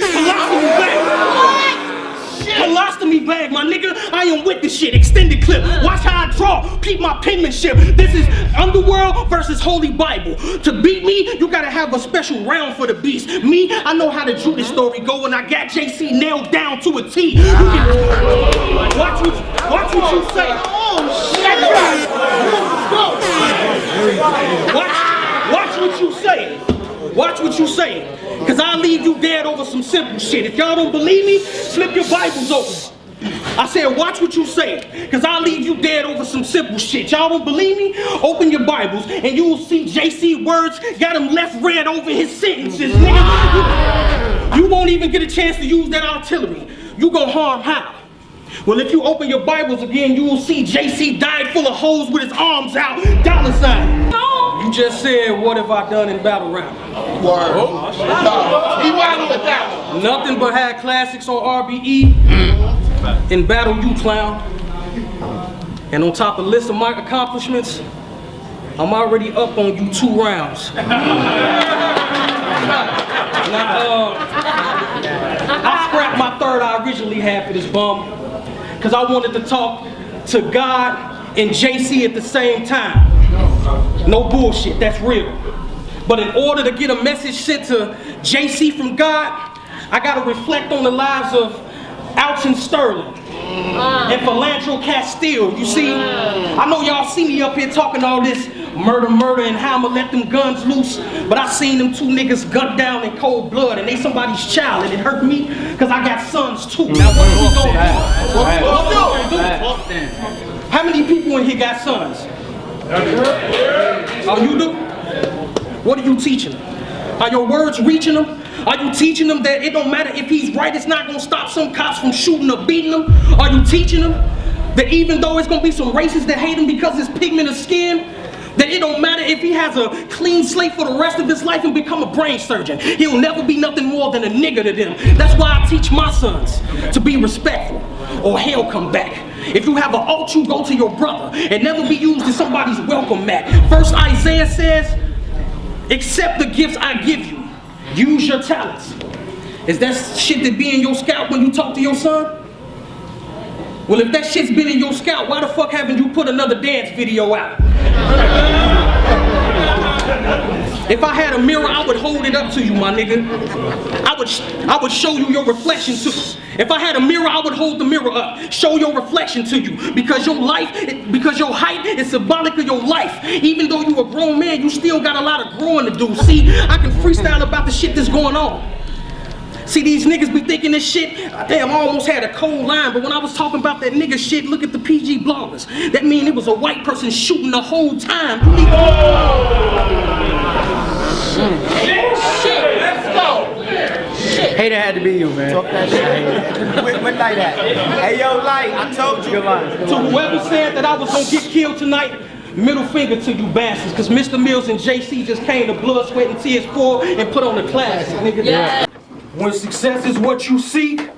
Colostomy bag, my nigga. I am with this shit. Extended clip. Watch how I draw. Peep my penmanship. This is Underworld versus Holy Bible. To beat me, you gotta have a special round for the beast. Me, I know how the Judas story go, and I got JC nailed down to a T. You can watch what you say. Oh shit! Watch what you say. Watch what you say, cause I'll leave you dead over some simple shit. If y'all don't believe me, flip your Bibles open. I said, watch what you say, cause I'll leave you dead over some simple shit. Y'all don't believe me? Open your Bibles and you'll see JC words got him left red over his sentences, nigga. You won't even get a chance to use that artillery. You gon' harm how? Well, if you open your Bibles again, you will see JC died full of holes with his arms out. Dollarsign. You just said, what have I done in battle rap? Word. He wildin' with that one. Nothing but had classics on RBE and battle you, clown. And on top of the list of my accomplishments, I'm already up on you 2 rounds. Now, I scrapped my third I originally had for this bum because I wanted to talk to God and JC at the same time. No bullshit, that's real. But in order to get a message sent to JC from God, I gotta reflect on the lives of Alton Sterling and Philantro Castile. You see, I know y'all see me up here talking all this murder, and how I'ma let them guns loose, but I seen them 2 niggas gunned down in cold blood, and they somebody's child, and it hurt me, because I got sons too. Now what are we gonna do? How many people in here got sons? Oh, you do? What are you teaching them? Are your words reaching them? Are you teaching them that it don't matter if he's right, it's not gonna stop some cops from shooting or beating them? Are you teaching them that even though it's gonna be some racists that hate him because his pigment of skin, that it don't matter if he has a clean slate for the rest of his life and become a brain surgeon, he'll never be nothing more than a nigga to them? That's why I teach my sons to be respectful, or hell come back. If you have an alt, you go to your brother and never be used as somebody's welcome mat. First Isaiah says, accept the gifts I give you. Use your talents. Is that shit that be in your scalp when you talk to your son? Well, if that shit's been in your scalp, why the fuck haven't you put another dance video out? If I had a mirror, I would hold it up to you, my nigga. I would show you your reflection too. If I had a mirror, I would hold the mirror up, show your reflection to you, because your height is symbolic of your life. Even though you a grown man, you still got a lot of growing to do. See, I can freestyle about the shit that's going on. See, these niggas be thinking this shit, damn, I almost had a cold line, but when I was talking about that nigga shit, look at the PG bloggers. That mean it was a white person shooting the whole time. You need Shit, let's go. Hater had to be you, man. Talk that shit. What Light at? Hey, yo, Light, I told you. Good line. To whoever said that I was gonna get killed tonight, middle finger to you bastards, because Mr. Mills and JC just came to blood, sweat, and tears for and put on the class, nigga. Yeah. When success is what you seek,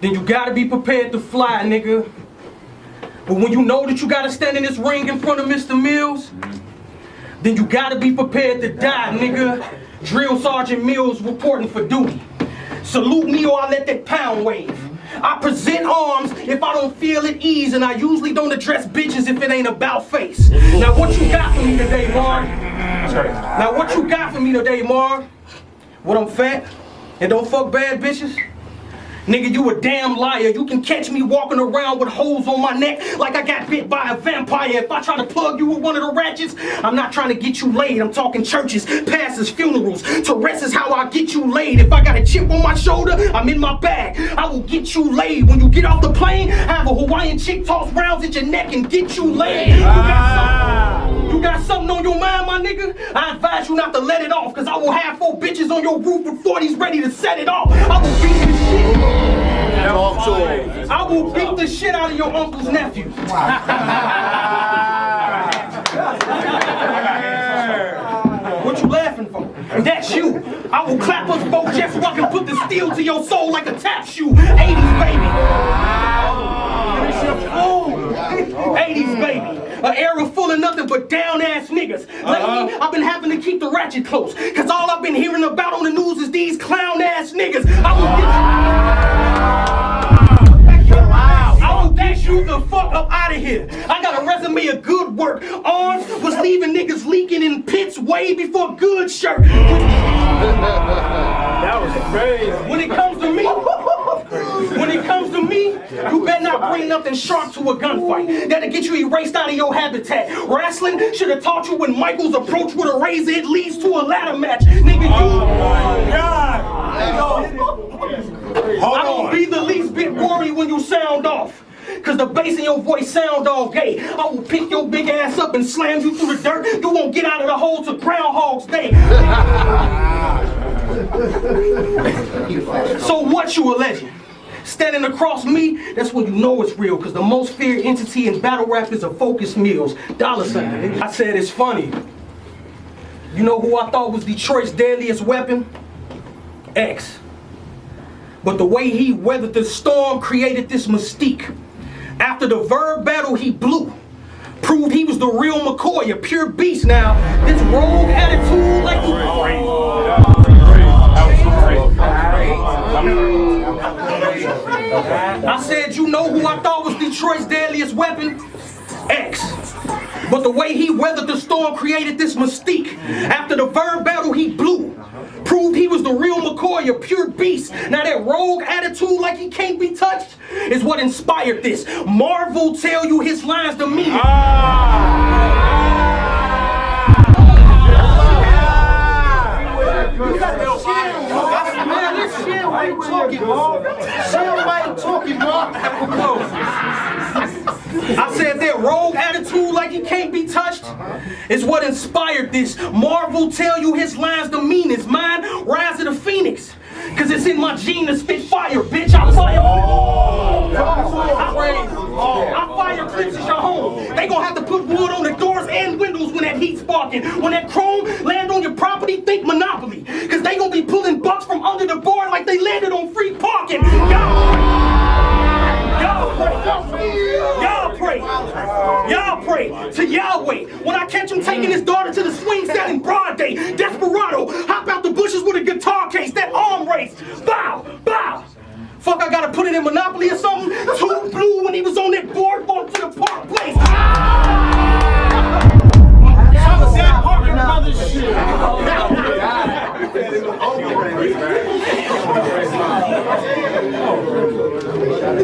then you gotta be prepared to fly, nigga. But when you know that you gotta stand in this ring in front of Mr. Mills, then you gotta be prepared to die, nigga. Drill Sergeant Mills reporting for duty. Salute me or I let that pound wave. I present arms if I don't feel at ease, and I usually don't address bitches if it ain't about face. Now what you got for me today, Mark? Now what you got for me today, Mark? What, I'm fat and don't fuck bad bitches? Nigga, you a damn liar. You can catch me walking around with holes on my neck like I got bit by a vampire. If I try to plug you with one of the ratchets, I'm not trying to get you laid. I'm talking churches, pastors, funerals. Tourette's is how I get you laid. If I got a chip on my shoulder, I'm in my bag. I will get you laid. When you get off the plane, have a Hawaiian chick toss rounds at your neck and get you laid. You got something on your mind, my nigga? I advise you not to let it off, cause I will have 4 bitches on your roof with 40s ready to set it off. I will beat the shit. I will beat the shit out of your uncle's nephew. What you laughing for? That's you. I will clap us both just so I can put the steel to your soul like a tap shoe. 80s baby. Finish your fool. 80s baby. An era full of nothing but down ass niggas. Lately, I've been having to keep the ratchet close, cause all I've been hearing about on the news is these clown ass niggas. I will get you the fuck up out of here. I got a resume of good work. Arms was leaving niggas leaking in pits way before good shirt. That was crazy. When it comes to me, you better not bring nothing sharp to a gunfight. That'll get you erased out of your habitat. Wrestling should have taught you when Michael's approach with a razor, it leads to a ladder match. Nigga, you. Oh my God. I don't be the least bit worried when you sound off. Cause the bass in your voice sound all gay. I will pick your big ass up and slam you through the dirt. You won't get out of the hole till Groundhog's Day. So what you a legend? standing across me, that's when you know it's real, because the most feared entity in battle rap is a Focus Mills. Dollarsign. I said it's funny. You know who I thought was Detroit's deadliest weapon? X. But the way he weathered the storm created this mystique. After the verb battle he blew, proved he was the real McCoy, a pure beast. Now, this rogue attitude like he... I said, you know who I thought was Detroit's deadliest weapon? X. But the way he weathered the storm created this mystique. After the verb battle he blew, proved he was the real McCoy, a pure beast. Now that rogue attitude like he can't be touched is what inspired this. Marvel tell you his lines to me. Man, this shit, why you talking, Marv? I said that rogue attitude like he can't be touched is what inspired this. Marvel tell you his lines the meanest. Mine, Rise of the Phoenix. Cause it's in my gene to spit fire, bitch. I fire. I fire clips at your home. They gonna have to put wood on the doors and windows when that heat's sparking. When that chrome land on your property, think Monopoly. Cause they gonna be pulling bucks from under the board like they landed on free parking. Y'all pray to Yahweh. When I catch him taking his daughter to the swing set in broad day, Desperado, hop out the bushes with a guitar case, that arm race. Bow, bow. Fuck, I gotta put it in Monopoly or something? Too blue when he was on that boardwalk to the park place.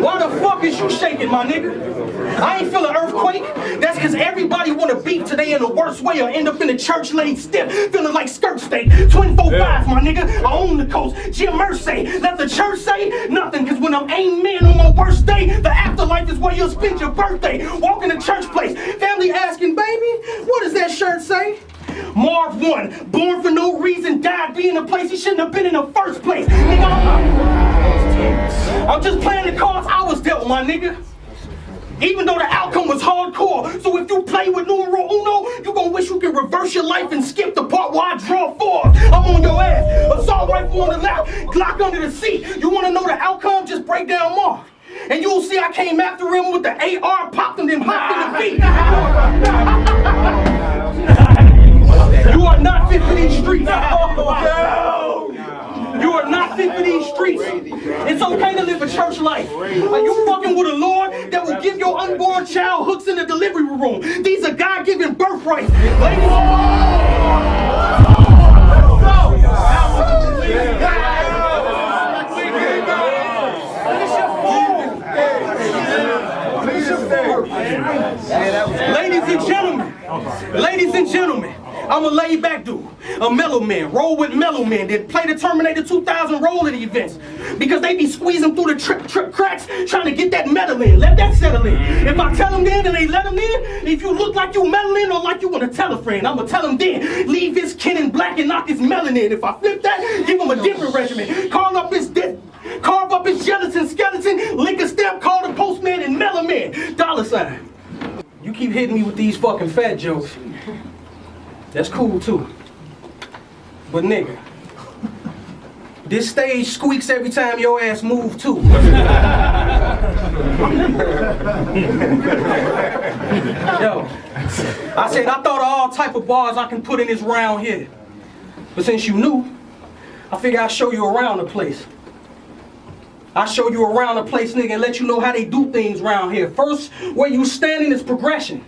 Why the fuck is you shaking, my nigga? I ain't feel an earthquake. That's cause everybody wanna beat today in the worst way or end up in the church laid stiff, feeling like skirt steak. 24/5, my nigga, I own the coast. Jim Mercy, let the church say nothing, cause when I'm amen on my worst day, the afterlife is where you'll spend your birthday. Walking to church place, family asking, baby, what does that shirt say? Marv 1, born for no reason, died being a place he shouldn't have been in the first place. Nigga, I'm just playing the cards I was dealt, my nigga. Even though the outcome was hardcore. So if you play with numero uno, you gon' wish you could reverse your life and skip the part where I draw 4. I'm on your ass. Assault rifle on the left, Glock under the seat. You wanna know the outcome? Just break down Marv. And you'll see I came after him with the AR, popped him, then hopped in the feet. You are not fit for these streets. You are not fit for these streets. It's okay to live a church life. Are you fucking with a Lord that will give your unborn child hooks in the delivery room? These are God-given birthrights. Ladies. Ladies and gentlemen, I'm a laid back dude, a mellow man, roll with mellow men that play the Terminator 2000 role at the events because they be squeezing through the trip cracks trying to get that metal in. Let that settle in. If I tell them then and they let them in, if you look like you meddling or like you want to tell a friend, I'ma tell them then. Leave his kin in black and knock his melanin. If I flip that, give him a different regimen. Carve up his gelatin skeleton, lick a stamp, call the postman and mail him in. $. You keep hitting me with these fucking fat jokes. That's cool too. But nigga, this stage squeaks every time your ass move too. Yo, I said I thought of all type of bars I can put in this round here. But since you knew, I figure I'll show you around the place. I'll show you around the place, nigga, and let you know how they do things around here. First, where you standing is progression.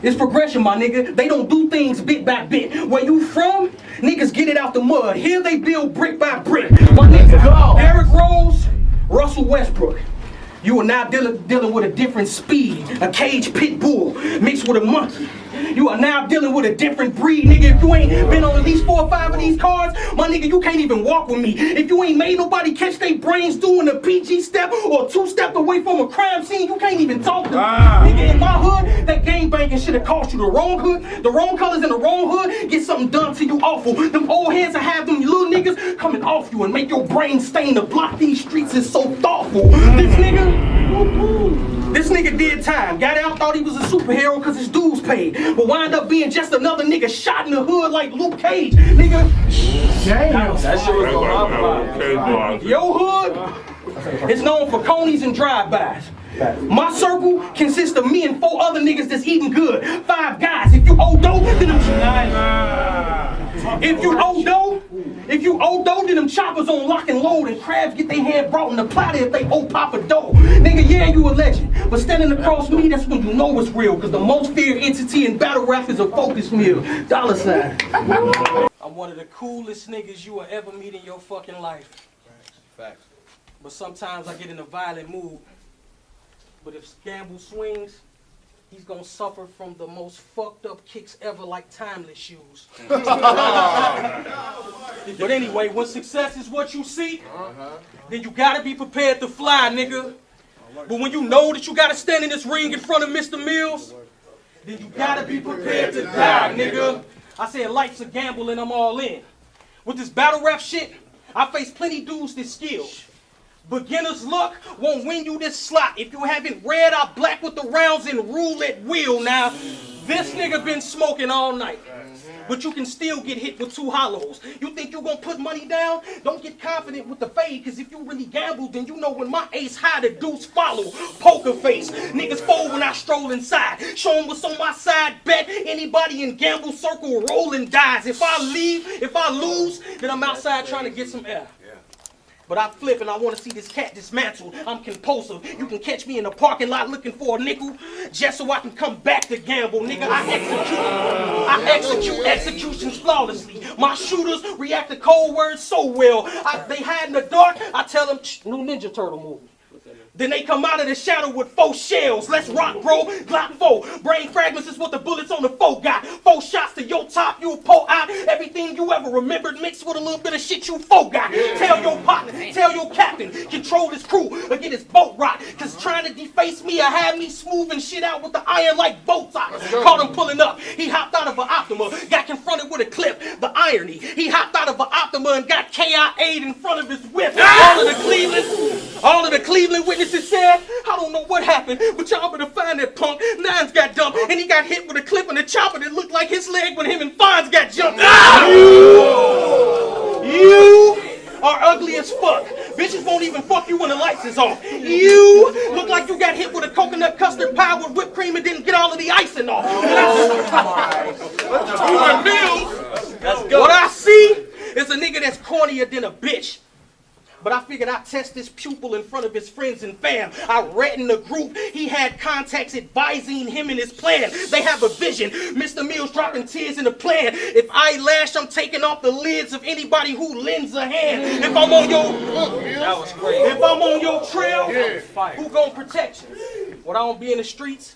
It's progression, my nigga. They don't do things bit by bit. Where you from, niggas get it out the mud. Here they build brick by brick. My nigga, Derrick Rose, Russell Westbrook. You are now dealing with a different speed. A caged pit bull mixed with a monkey. You are now dealing with a different breed, nigga. If you ain't been on at least 4 or 5 of these cars, my nigga, you can't even walk with me. If you ain't made nobody catch their brains doing a PG step or 2 steps away from a crime scene, you can't even talk to me. Nigga, in my hood, that gang banging shit have cost you the wrong hood, the wrong colors in the wrong hood, get something done to you awful. Them old heads will have them little niggas coming off you and make your brain stain to block these streets is so thoughtful. This nigga did time. Got out, thought he was a superhero because his dues paid. But wind up being just another nigga shot in the hood like Luke Cage. Nigga. Damn. That shit was on my Your hood is known for conies and drive-bys. My circle consists of me and 4 other niggas that's eating good. 5 guys. If you owe dough, then If you owe dough, then them choppers on lock and load, and crabs get their head brought in the platter if they owe Papa dough. Nigga, yeah, you a legend, but standing across me, that's when you know it's real, because the most feared entity in battle rap is a focus meal. $. I'm one of the coolest niggas you will ever meet in your fucking life. Facts. But sometimes I get in a violent mood. But if Gamble swings, he's gonna suffer from the most fucked up kicks ever, like timeless shoes. But anyway, when success is what you seek, then you gotta be prepared to fly, nigga. But when you know that you gotta stand in this ring in front of Mr. Mills, then you gotta be prepared to die, nigga. I said life's a gamble and I'm all in. With this battle rap shit, I face plenty dudes that skill. Beginner's luck won't win you this slot. If you haven't read out black with the rounds and roulette wheel. Now, this nigga been smoking all night. But you can still get hit with 2 hollows. You think you gonna put money down? Don't get confident with the fade, cause if you really gamble, then you know when my ace high, the deuce follow. Poker face. Niggas fold when I stroll inside. Show them what's on my side, bet anybody in gamble circle rolling dies. If I lose, then I'm outside trying to get some air. But I flip and I want to see this cat dismantled. I'm compulsive. You can catch me in the parking lot looking for a nickel just so I can come back to gamble, nigga. I execute executions flawlessly. My shooters react to cold words so well. They hide in the dark. I tell them, new Ninja Turtle movie. Then they come out of the shadow with 4 shells. Let's rock, bro. Glock 4. Brain fragments is what the bullets on the 4 got. 4 shots to your top, you'll pull out everything you ever remembered mixed with a little bit of shit you forgot. Tell your partner, tell your captain, control his crew or get his boat rocked. Cause trying to deface me or have me smoothing shit out with the iron like Botox. Caught him pulling up. He hopped out of an Optima, got confronted with a clip. The irony. He hopped out of an Optima and got KIA'd in front of his whip. All of the Cleveland witnesses said, I don't know what happened, but y'all better find that punk. Nines got dumped, and he got hit with a clip in the chopper that looked like his leg when him and Fonz got jumped. You are ugly as fuck. Bitches won't even fuck you when the lights is off. You look like you got hit with a coconut custard pie with whipped cream and didn't get all of the icing off. What I see is a nigga that's cornier than a bitch. But I figured I'd test this pupil in front of his friends and fam. I read in the group, he had contacts advising him in his plan. They have a vision. Mr. Mills dropping tears in the plan. If I lash, I'm taking off the lids of anybody who lends a hand. If I'm on your If I'm on your trail, who gonna protect you? When I don't be in the streets,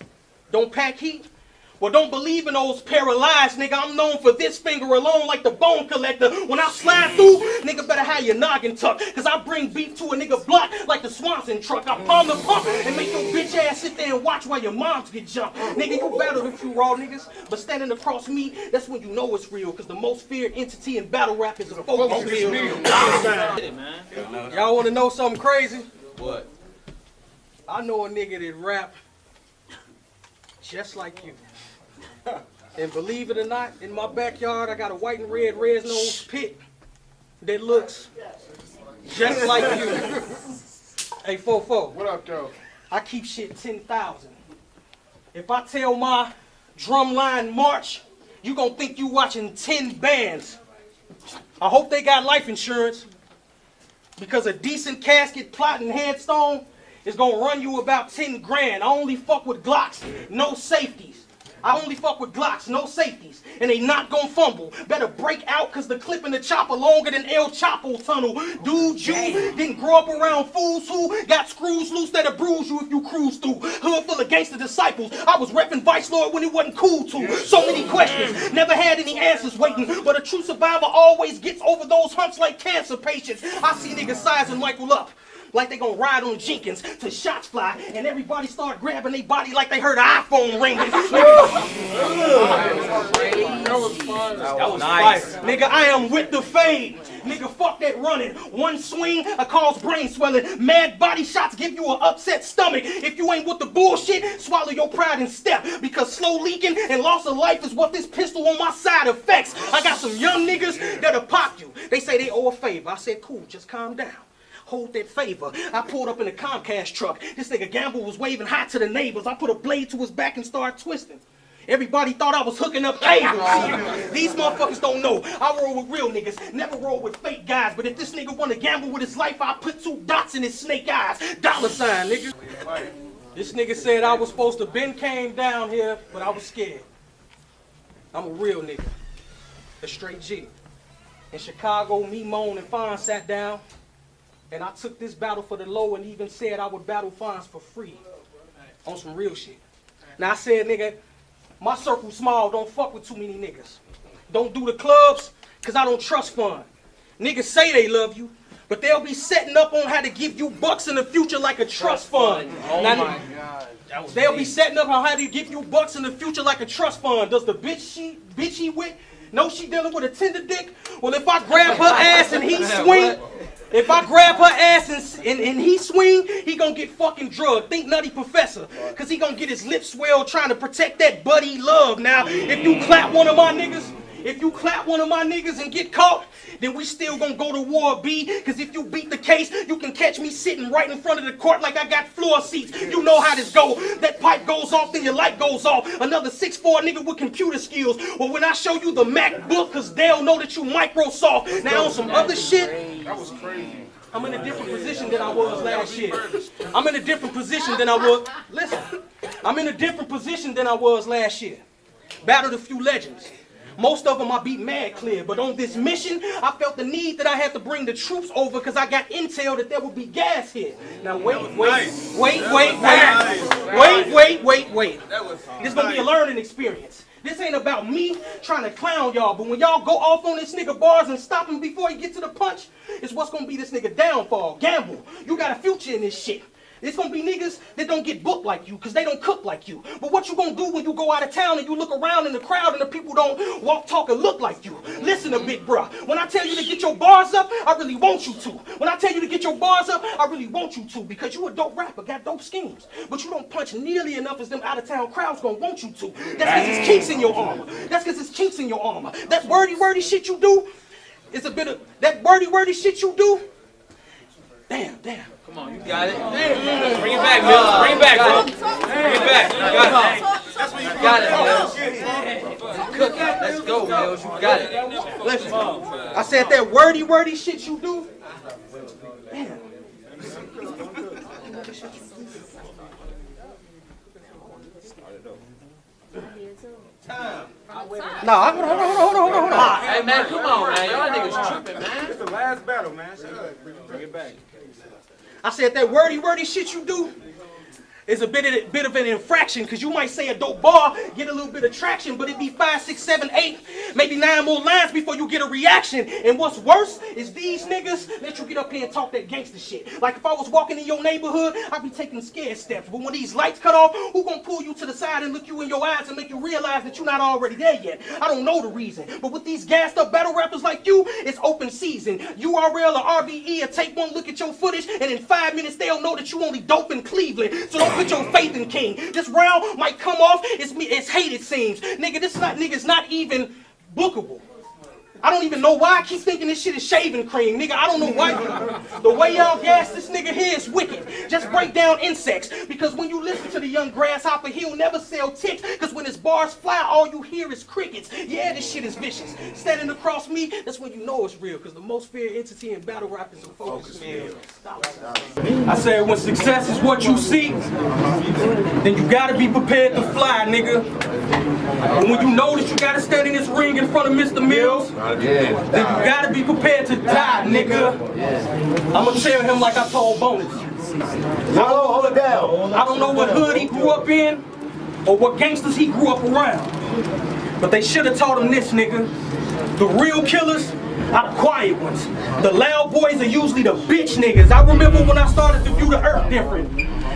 don't pack heat. Well, don't believe in those paralyzed, nigga. I'm known for this finger alone like the bone collector. When I slide through, nigga better have your noggin tucked. Cause I bring beef to a nigga block like the Swanson truck. I palm the pump and make your bitch ass sit there and watch while your moms get jumped. Nigga, you battle if you raw niggas. But standing across me, that's when you know it's real. Cause the most feared entity in battle rap is a focus meal. Y'all wanna know something crazy? What? I know a nigga that rap just like you. And believe it or not, in my backyard, I got a white and red red-nosed pit that looks just like you. Hey, Fofo. What up, though? I keep shit 10,000. If I tell my drumline march, you gonna think you watching 10 bands. I hope they got life insurance, because a decent casket, plot, and headstone is gonna run you about 10 grand. I only fuck with Glocks, no safeties. I only fuck with Glocks, no safeties, and they not gon' fumble. Better break out, cause the clip in the chopper longer than El Chapo tunnel. Dude, you didn't grow up around fools who got screws loose that'll bruise you if you cruise through. Hood full of gangster disciples. I was repping Vice Lord when it wasn't cool to. So many questions, never had any answers waiting. But a true survivor always gets over those humps like cancer patients. I see niggas sizing Michael up like they gonna ride on Jenkins till shots fly and everybody start grabbing their body like they heard an iPhone ringing. That was nice. Fire. Nigga, I am with the fade. Nigga, fuck that running. One swing, I cause brain swelling. Mad body shots give you an upset stomach. If you ain't with the bullshit, swallow your pride and step. Because slow leaking and loss of life is what this pistol on my side affects. I got some young niggas that'll pop you. They say they owe a favor. I said, cool, just calm down. Hold that favor. I pulled up in a Comcast truck. This nigga Gamble was waving hot to the neighbors. I put a blade to his back and started twisting. Everybody thought I was hooking up cables. These motherfuckers don't know. I roll with real niggas, never roll with fake guys. But if this nigga wanna gamble with his life, I'll put 2 dots in his snake eyes. Dollarsign, nigga. This nigga said I was supposed to been came down here, but I was scared. I'm a real nigga. A straight G. In Chicago, me, Moan, and Fawn sat down. And I took this battle for the low and even said I would battle fines for free. On some real shit. Now I said, nigga, my circle small, don't fuck with too many niggas. Don't do the clubs, cause I don't trust fun. Niggas say they love you, but they'll be setting up on how to give you bucks in the future like a trust fund. Oh now, my God. They'll be setting up on how to give you bucks in the future like a trust fund. Does the bitch he with know she dealing with a tender dick? Well, if I grab her ass and he swing, if I grab her ass and he swing, he gonna get fucking drugged. Think Nutty Professor, cause he gonna get his lips swelled trying to protect that buddy love. Now, if you clap one of my niggas, and get caught, then we still gonna go to war, B. Cause if you beat the case, you can catch me sitting right in front of the court like I got floor seats. You know how this go. That pipe goes off, then your light goes off. Another 6'4" nigga with computer skills. Well, when I show you the MacBook, cause they'll know that you Microsoft. Now on some other shit, That was crazy. I'm in a different position than I was last year. I'm in a different position than I was. Listen, I'm in a different position than I was last year. Battled a few legends. Most of them I beat mad clear, but on this mission, I felt the need that I had to bring the troops over because I got intel that there would be gas here. Now wait. This is gonna be a learning experience. This ain't about me trying to clown y'all, but when y'all go off on this nigga bars and stop him before he get to the punch, it's what's gonna be this nigga downfall. Gamble. You got a future in this shit. It's gonna be niggas that don't get booked like you because they don't cook like you. But what you gonna do when you go out of town and you look around in the crowd and the people don't walk, talk, or look like you? Listen a bit, bruh. When I tell you to get your bars up, I really want you to. When I tell you to get your bars up, I really want you to because you a dope rapper, got dope schemes. But you don't punch nearly enough as them out-of-town crowds gonna want you to. That's because it's kinks in your armor. That wordy shit you do is a bit of... That wordy shit you do... Damn. Come on, you got it. Bring it back, Mills. Bring it back, bro. Bring it back. You got it, Mills. Cook it. Let's go, Mills. You got it. Listen, I said that wordy shit you do. Damn. Nah, hold on. Hey, man, come on, man. Y'all niggas tripping, man. It's the last battle, man. Bring it back. I said that wordy shit you do is a bit of an infraction because you might say a dope bar, get a little bit of traction, but it be 5, 6, 7, 8, maybe 9 more lines before you get a reaction. And what's worse is these niggas let you get up here and talk that gangster shit. Like if I was walking in your neighborhood, I'd be taking scared steps. But when these lights cut off, who gonna pull you to the side and look you in your eyes and make you realize that you're not already there yet? I don't know the reason. But with these gassed up battle rappers like you, it's open season. URL or RBE or take one look at your footage and in 5 minutes they'll know that you only dope in Cleveland. So don't put your faith in King. This round might come off, it's hate it seems. Nigga, this nigga's not even bookable. I don't even know why I keep thinking this shit is shaving cream, nigga. I don't know why. The way y'all gas this nigga here is wicked. Just break down insects. Because when you listen to the young grasshopper, he'll never sell ticks. Because when his bars fly, all you hear is crickets. Yeah, this shit is vicious. Standing across me, that's when you know it's real. Because the most feared entity in battle rap is a focus man. I said when success is what you see, then you gotta be prepared to fly, nigga. And when you know that you gotta stand in this ring in front of Mr. Mills, then you gotta be prepared to die, nigga. I'ma tell him like I told Bonus. Hold it down. I don't know what hood he grew up in or what gangsters he grew up around, but they should have taught him this, nigga. The real killers are the quiet ones. The loud boys are usually the bitch niggas. I remember when I started to view the earth different.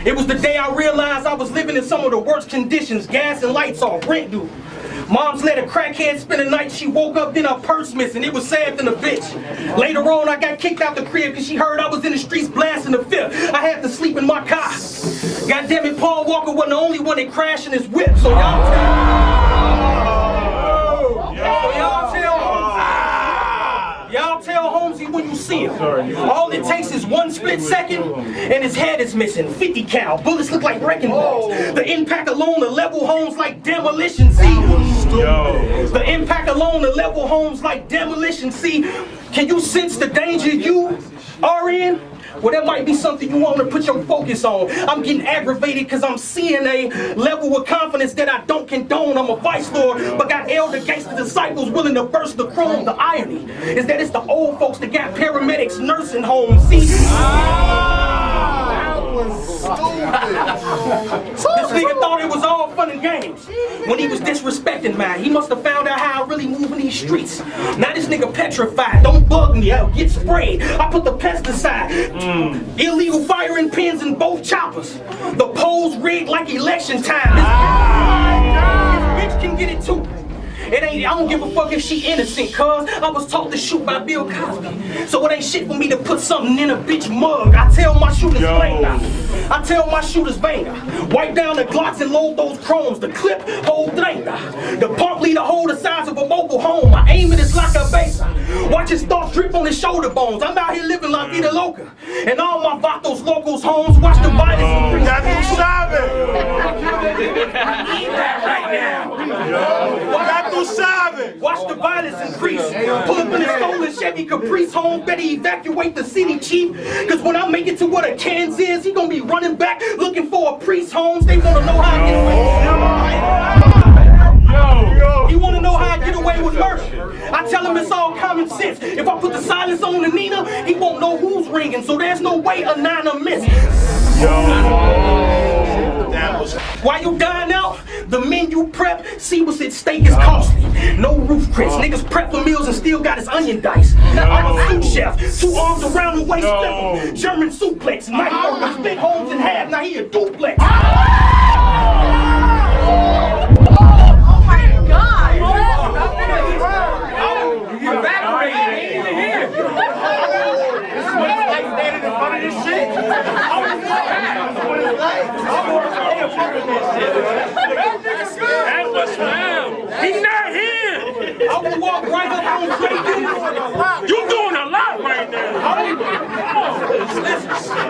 It was the day I realized I was living in some of the worst conditions. Gas and lights off, rent due. Mom's let a crackhead spend the night. She woke up, then her purse missing. It was sad than a bitch. Later on, I got kicked out the crib because she heard I was in the streets blasting the fifth. I had to sleep in my car. God damn it, Paul Walker wasn't the only one that crashed in his whip. So y'all tell Holmesy when you see him. All it takes is one split second, and his head is missing. 50 cal. Bullets look like wrecking balls. The impact alone to level homes like demolition. See, the impact alone to level homes like demolition. See, can you sense the danger you are in? Well, that might be something you want to put your focus on. I'm getting aggravated because I'm seeing a level of confidence that I don't condone. I'm a vice lord, but got elder gangster disciples willing to burst the chrome. The irony is that it's the old folks that got paramedics, nursing homes. See? This nigga thought it was all fun and games when he was disrespecting mine. He must have found out how I really move in these streets. Now this nigga petrified. Don't bug me, I'll get sprayed. I put the pesticide. Illegal firing pins in both choppers. The polls rigged like election time. This bitch can get it too. I don't give a fuck if she innocent, cuz I was taught to shoot by Bill Cosby. So it ain't shit for me to put something in a bitch mug. I tell my shooters banger. I tell my shooters banger. Wipe down the Glocks and load those chromes. The clip hold 30. The pump leader hold the size of a mobile home. I aim it, it's like a base. Watch his thoughts drip on his shoulder bones. I'm out here living La Vida Loca. And all my vatos locals homes watch the violence increase. Eat that right now. Watch the violence increase. Pull up in a stolen Chevy Caprice home, better evacuate the city, chief. Cause when I make it to what a Kansas is, he gonna be running back looking for a priest homes. They wanna know how I get away. He wanna know how I get away with murder. I tell him it's all common sense. If I put the silence on the Nina, he won't know who's ringing. So there's no way a niner misses. While you dine out, the menu prep, see what's at stake is costly. No roof Chris, niggas prep for meals and still got his onion dice. I'm a sous chef, 2 arms around the waist, German suplex, knife worker, split homes in half, now he a duplex. Oh my God! Evaporated here. This is what it's like standing in front of this shit. That was found. He's not here. I will walk right up on Trey Dennis. You're doing a lot right now.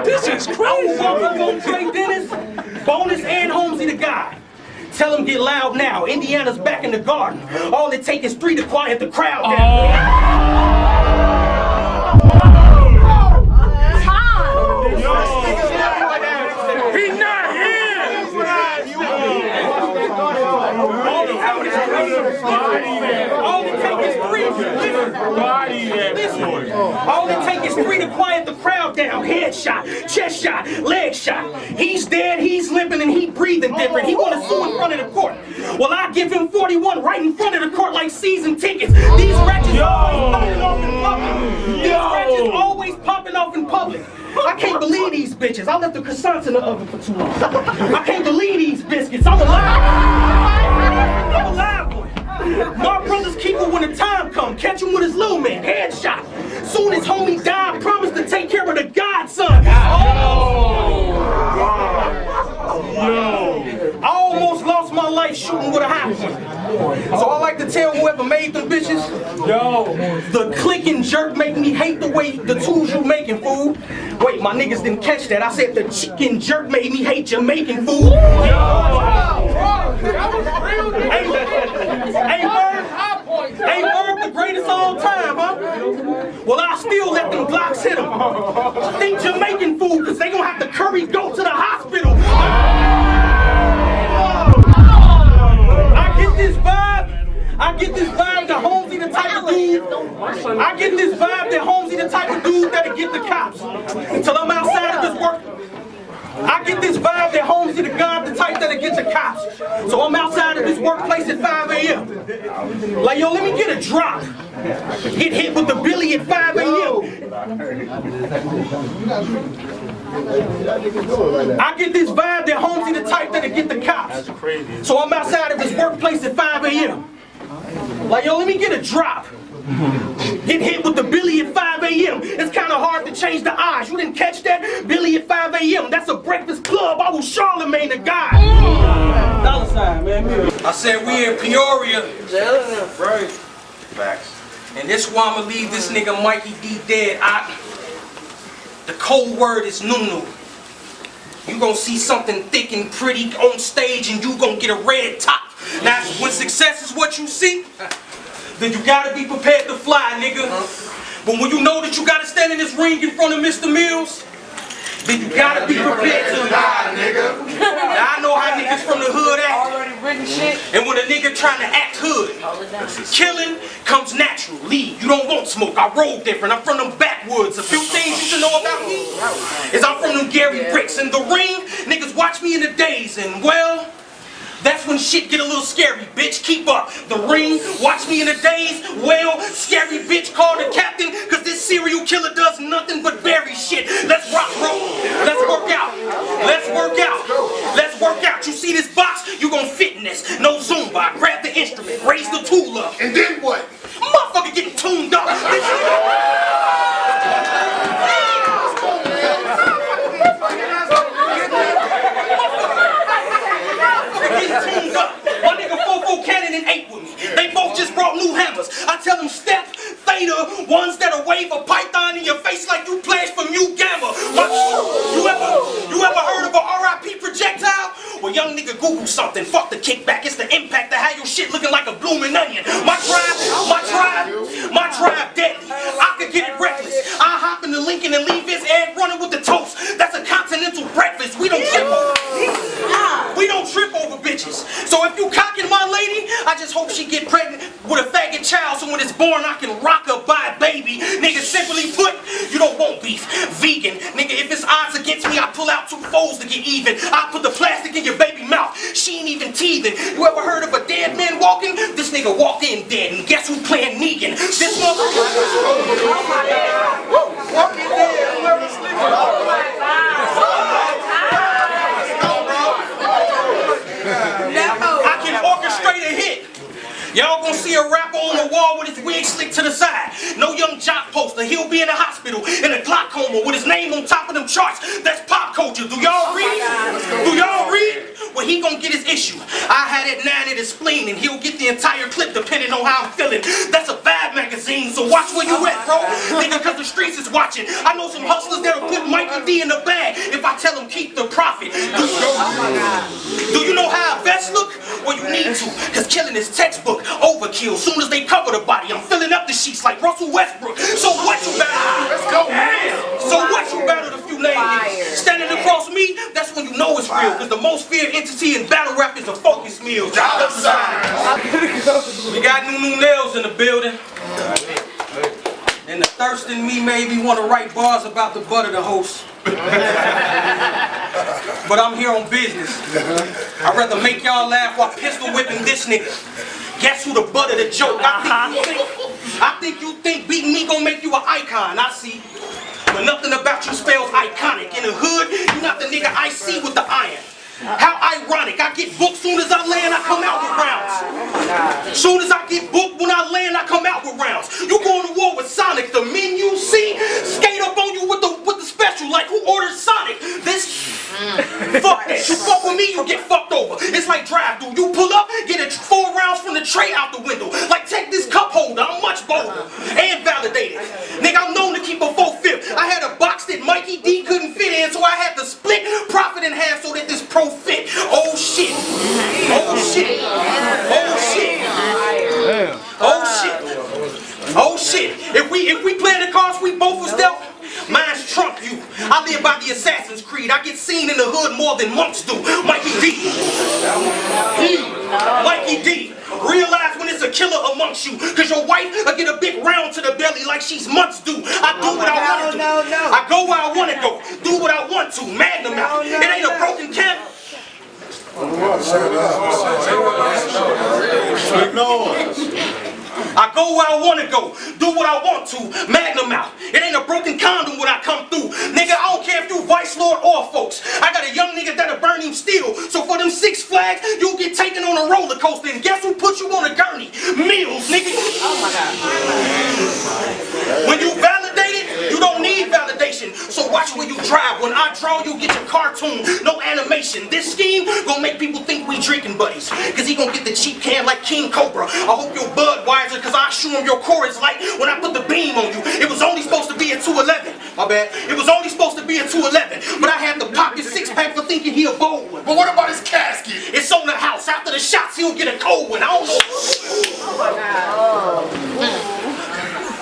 This is crazy. I will walk up on Trey Dennis, Bonus, and Holmesy the guy. Tell him get loud now. Indiana's back in the garden. All it takes is 3 to quiet the crowd down. He's not here. All it takes is 3. Listen. All it takes is 3 to quiet the crowd down. Headshot, chest shot, leg shot. He's dead, he's limping, and he breathing different. He wanna sue in front of the court. Well, I give him 41 right in front of the court like season tickets. These ratchets always popping off in public. These ratchets always popping off in public. I can't believe these bitches. I left the croissants in the oven for too long. I can't believe these biscuits. I'm alive. I'm alive, boy. My brother's keeper when the time come. Catch him with his little man. Headshot. Soon as homie died, promised to take care of the godson. I almost lost my life shooting with a hot one. So I like to tell whoever made them bitches, yo, the click and jerk make me hate the way the tools you making, fool. Wait, my niggas didn't catch that. I said the chicken jerk made me hate your making, fool. Hey, Bird, the greatest of all time, huh? Well, I still let them Glocks hit them. Think Jamaican food, because they gonna have to curry go to the hospital. I get this vibe that Holmesy the type of dude. I get this vibe that Holmesy the type of dude that'll get the cops. Until I'm outside of this work. I get this vibe that Holmesy the guy the type that'll get the cops. So I'm outside of this workplace at 5 a.m. Like, yo, let me get a drop. Get hit with the Billy at 5 a.m. I get this vibe that Holmesy the type that'll get the cops. So I'm outside of this workplace at 5 a.m. Like, yo, let me get a drop. Get hit with the Billy at 5 a.m. It's kind of hard to change the eyes. You didn't catch that? Billy at 5 a.m. That's a breakfast club. I was Charlemagne the guy. Dollarsign, man. I said we in Peoria. Right. Facts. And this why I'm gonna leave this nigga Mikey D dead. The code word is Nunu. You gonna see something thick and pretty on stage and you gonna get a red top. Now, when success is what you see, then you gotta be prepared to fly, nigga. But when you know that you gotta stand in this ring in front of Mr. Mills, then you gotta be prepared to die, nigga. Now, I know how niggas from the hood act. And when a nigga trying to act hood, killing comes natural. Leave. You don't want smoke. I roll different. I'm from them backwoods. A few things you should know about me is I'm from them Gary Bricks. In the ring, niggas watch me in the days, and well, that's when shit get a little scary, bitch. Keep up. The ring, watch me in the days. Well, scary bitch, call the captain, cause this serial killer does nothing but bury shit. Let's rock, bro. Let's work out. Let's work out. Let's work out. You see this box? You gon' fit in this. No Zumba. Grab the instrument. Raise the tool up. And then what? Motherfucker getting tuned up. Tuned up. My nigga Fofo Cannon and 8 with me. They both just brought new hammers. I tell them step, theta, ones that'll wave a python in your face like you pledged from Mu Gamma. You ever heard of a RIP projectile? Well, young nigga Google something. Fuck the kickback. It's the impact to have your shit looking like a blooming onion. My drive deadly. I could get it reckless. I hop in the Lincoln and leave his egg running with the toast. That's a continental breakfast. We don't trip over. We don't trip over bitches. So if you cocking my lady, I just hope she get pregnant with a faggot child so when it's born I can rock her by a baby. Nigga, simply put, you don't want beef. Vegan. Nigga, if it's odds against me, I pull out 2 foes to get even. I put the plastic in your baby mouth. She ain't even teething. You ever heard of a dead man walking? This nigga walked in dead, and guess who playing Negan? This motherfucker. Oh my God. Walking dead. Whoever sleeping. Oh my God. I can orchestrate a hit. Y'all gonna see a rapper on the wall with his wig slicked to the side. No young jock poster. He'll be in a hospital in a glaucoma with his name on top of them charts. That's pop culture. Do y'all read? Do y'all read? Well, he gonna get his issue. I had it 9 in his spleen, and he'll get the entire clip depending on how I'm feeling. That's a bad magazine, so watch where you at, bro. Nigga, cause the streets is watching. I know some hustlers that'll put Mikey D in the bag if I tell them keep the profit. Do you know how a vest look? Well, you need to, cause killing is textbook. Overkill. Soon as they cover the body, I'm filling up the sheets like Russell Westbrook. So what you battle? Let's go. So what you battled a few lame niggas? Standing across me, that's when you know it's real. Cause the most feared entity in battle rap is a focus meal. We got new nails in the building. And the thirst in me made me want to write bars about the butt of the host. But I'm here on business. I'd rather make y'all laugh while pistol whipping this nigga. Guess who the butt of the joke? I think you think beating me gonna make you an icon. I see. But nothing about you spells iconic. In the hood, you not the nigga I see with the iron. How ironic. I get booked soon as I land, I come out with rounds. Soon as I get booked, when I land, I come out with rounds. You going to war with Sonic. The men you see skate up on you with the special. Like, who ordered Sonic? This... Fuck that. You fuck with me, you get fucked over. It's like drive-thru. You pull up, get it 4 rounds from the tray out the window. Like, take this cup holder, I'm much bolder and validated. Nigga, I'm known to keep a 4/5. I had a box that Mikey D couldn't fit in, so I had to split profit in half so that this pro fit. Oh shit. Oh shit. Oh shit. Oh shit. Oh shit. If we play the cards we both was dealt, mine's trump you. I live by the Assassin's Creed. I get seen in the hood more than monks do. Mikey D. Mikey D. Realize when it's a killer amongst you, cause your wife will get a big round to the belly like she's months do. I do what I want to do. I go where I want to go. Do what I want to. Magnum out. It ain't a broken camp. I go where I want to go, do what I want to, magnum out. It ain't a broken condom when I come through. Nigga, I don't care if you vice lord or folks. I got a young nigga that'll burn him steel. So for them 6 Flags, you'll get taken on a roller coaster. And guess who put you on a gurney? Meals, nigga. Oh my God. When you validated, you don't need validation. So watch where you drive. When I draw, you'll get your cartoon, no animation. This scheme gonna make people think we drinking buddies. Cause he gonna get the cheap can like King Cobra. I hope your Budweiser, cause I assure him your core is light when I put the beam on you. It was only supposed to be a 211. My bad. It was only supposed to be a 211. But I had to pop his 6-pack for thinking he a bold one. But what about his casket? It's on the house. After the shots, he'll get a cold one. I don't know. Oh my God.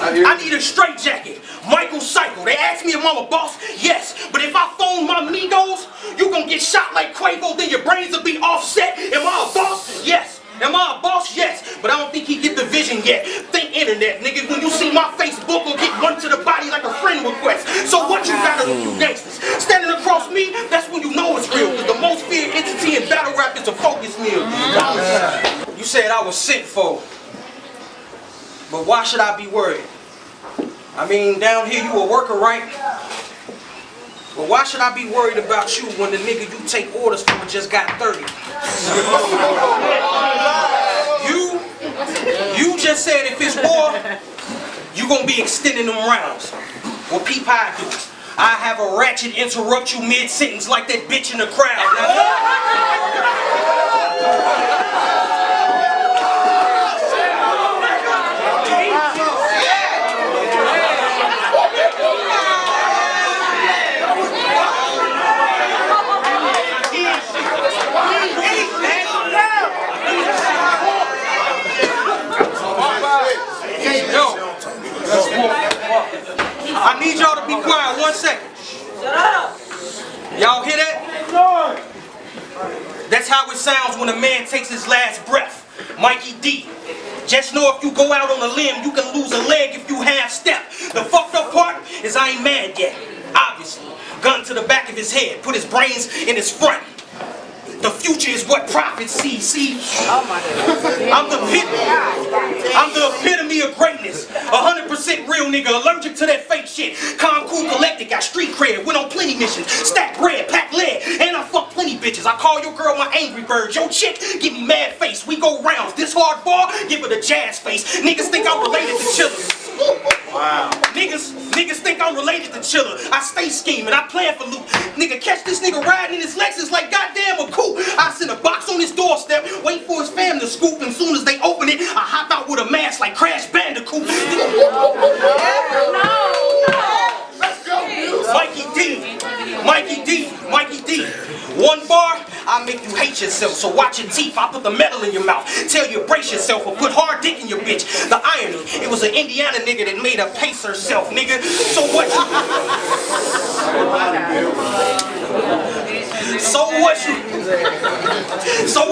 I need a straight jacket. Michael Cycle. They asked me if I'm a boss. Yes. But if I phone my Migos, you gonna get shot like Quavo, then your brains will be offset. Am I a boss? Yes. Am I a boss? Yes. But I don't think he get the vision yet. Think internet, nigga. When you see my Facebook, will get one to the body like a friend request. So what you got to you gangsters? Standing across me, that's when you know it's real. Cause the most feared entity in battle rap is a focus meal. You said I was sent for. But why should I be worried? I mean, down here you a worker, right? But why should I be worried about you when the nigga you take orders from just got 30? You just said if it's war, you gonna be extending them rounds. Well, peep how I do. I have a ratchet interrupt you mid-sentence like that bitch in the crowd. I need y'all to be quiet 1 second. Shut up. Y'all hear that? That's how it sounds when a man takes his last breath. Mikey D. Just know if you go out on a limb, you can lose a leg if you half-step. The fucked up part is I ain't mad yet. Obviously. Gun to the back of his head. Put his brains in his front. The future is what prophets see. Oh my God. I'm the epitome of greatness. 100% real nigga, allergic to that fake shit. Calm, cool, collected, got street cred, went on plenty missions, stack bread, pack lead, and I fuck plenty bitches. I call your girl my angry bird. Your chick, give me mad face. We go rounds. This hard ball, give her the jazz face. Niggas think I'm related to Chiller. Wow. Niggas think I'm related to Chiller. I stay scheming, I plan for loot. Nigga, catch this nigga riding in his Lexus like goddamn a coupe. I send a box on his doorstep, wait for his fam to scoop, and soon as they open it, I hop out with a mask like Crash Bandicoot. Let's go, Mikey D. 1 bar, I'll make you hate yourself. So watch your teeth, I'll put the metal in your mouth. Tell you brace yourself or put hard dick in your bitch. The irony, it was an Indiana nigga that made her pace herself, nigga. So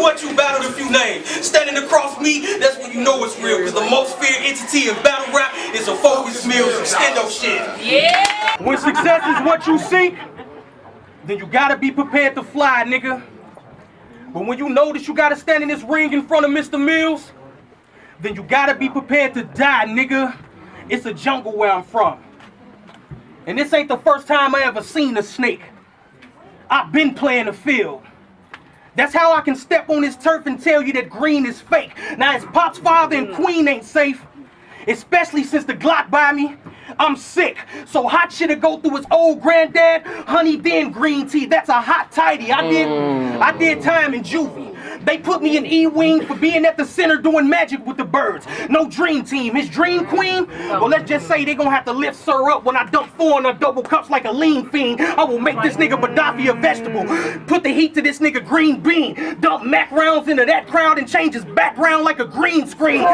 what you battled a few names. Standing across me, that's when you know it's real. Cause the most feared entity in battle rap is a focus meals extendo shit. Yeah. When success is what you seek, then you gotta be prepared to fly, nigga. But when you know that you gotta stand in this ring in front of Mr. Mills, then you gotta be prepared to die, nigga. It's a jungle where I'm from. And this ain't the first time I ever seen a snake. I've been playing the field. That's how I can step on this turf and tell you that green is fake. Now his pop's father and queen ain't safe. Especially since the Glock by me, I'm sick. So hot shit'll go through his old granddad, honey then green tea. That's a hot tidy. I did time in juvie. They put me in E-Wing for being at the center doing magic with the birds. No dream team. His dream queen? Well, let's just say they gonna have to lift Sir up when I dunk 4 in a double cups like a lean fiend. I will make this nigga Gaddafi a vegetable. Put the heat to this nigga green bean. Dump Mac rounds into that crowd and change his background like a green screen.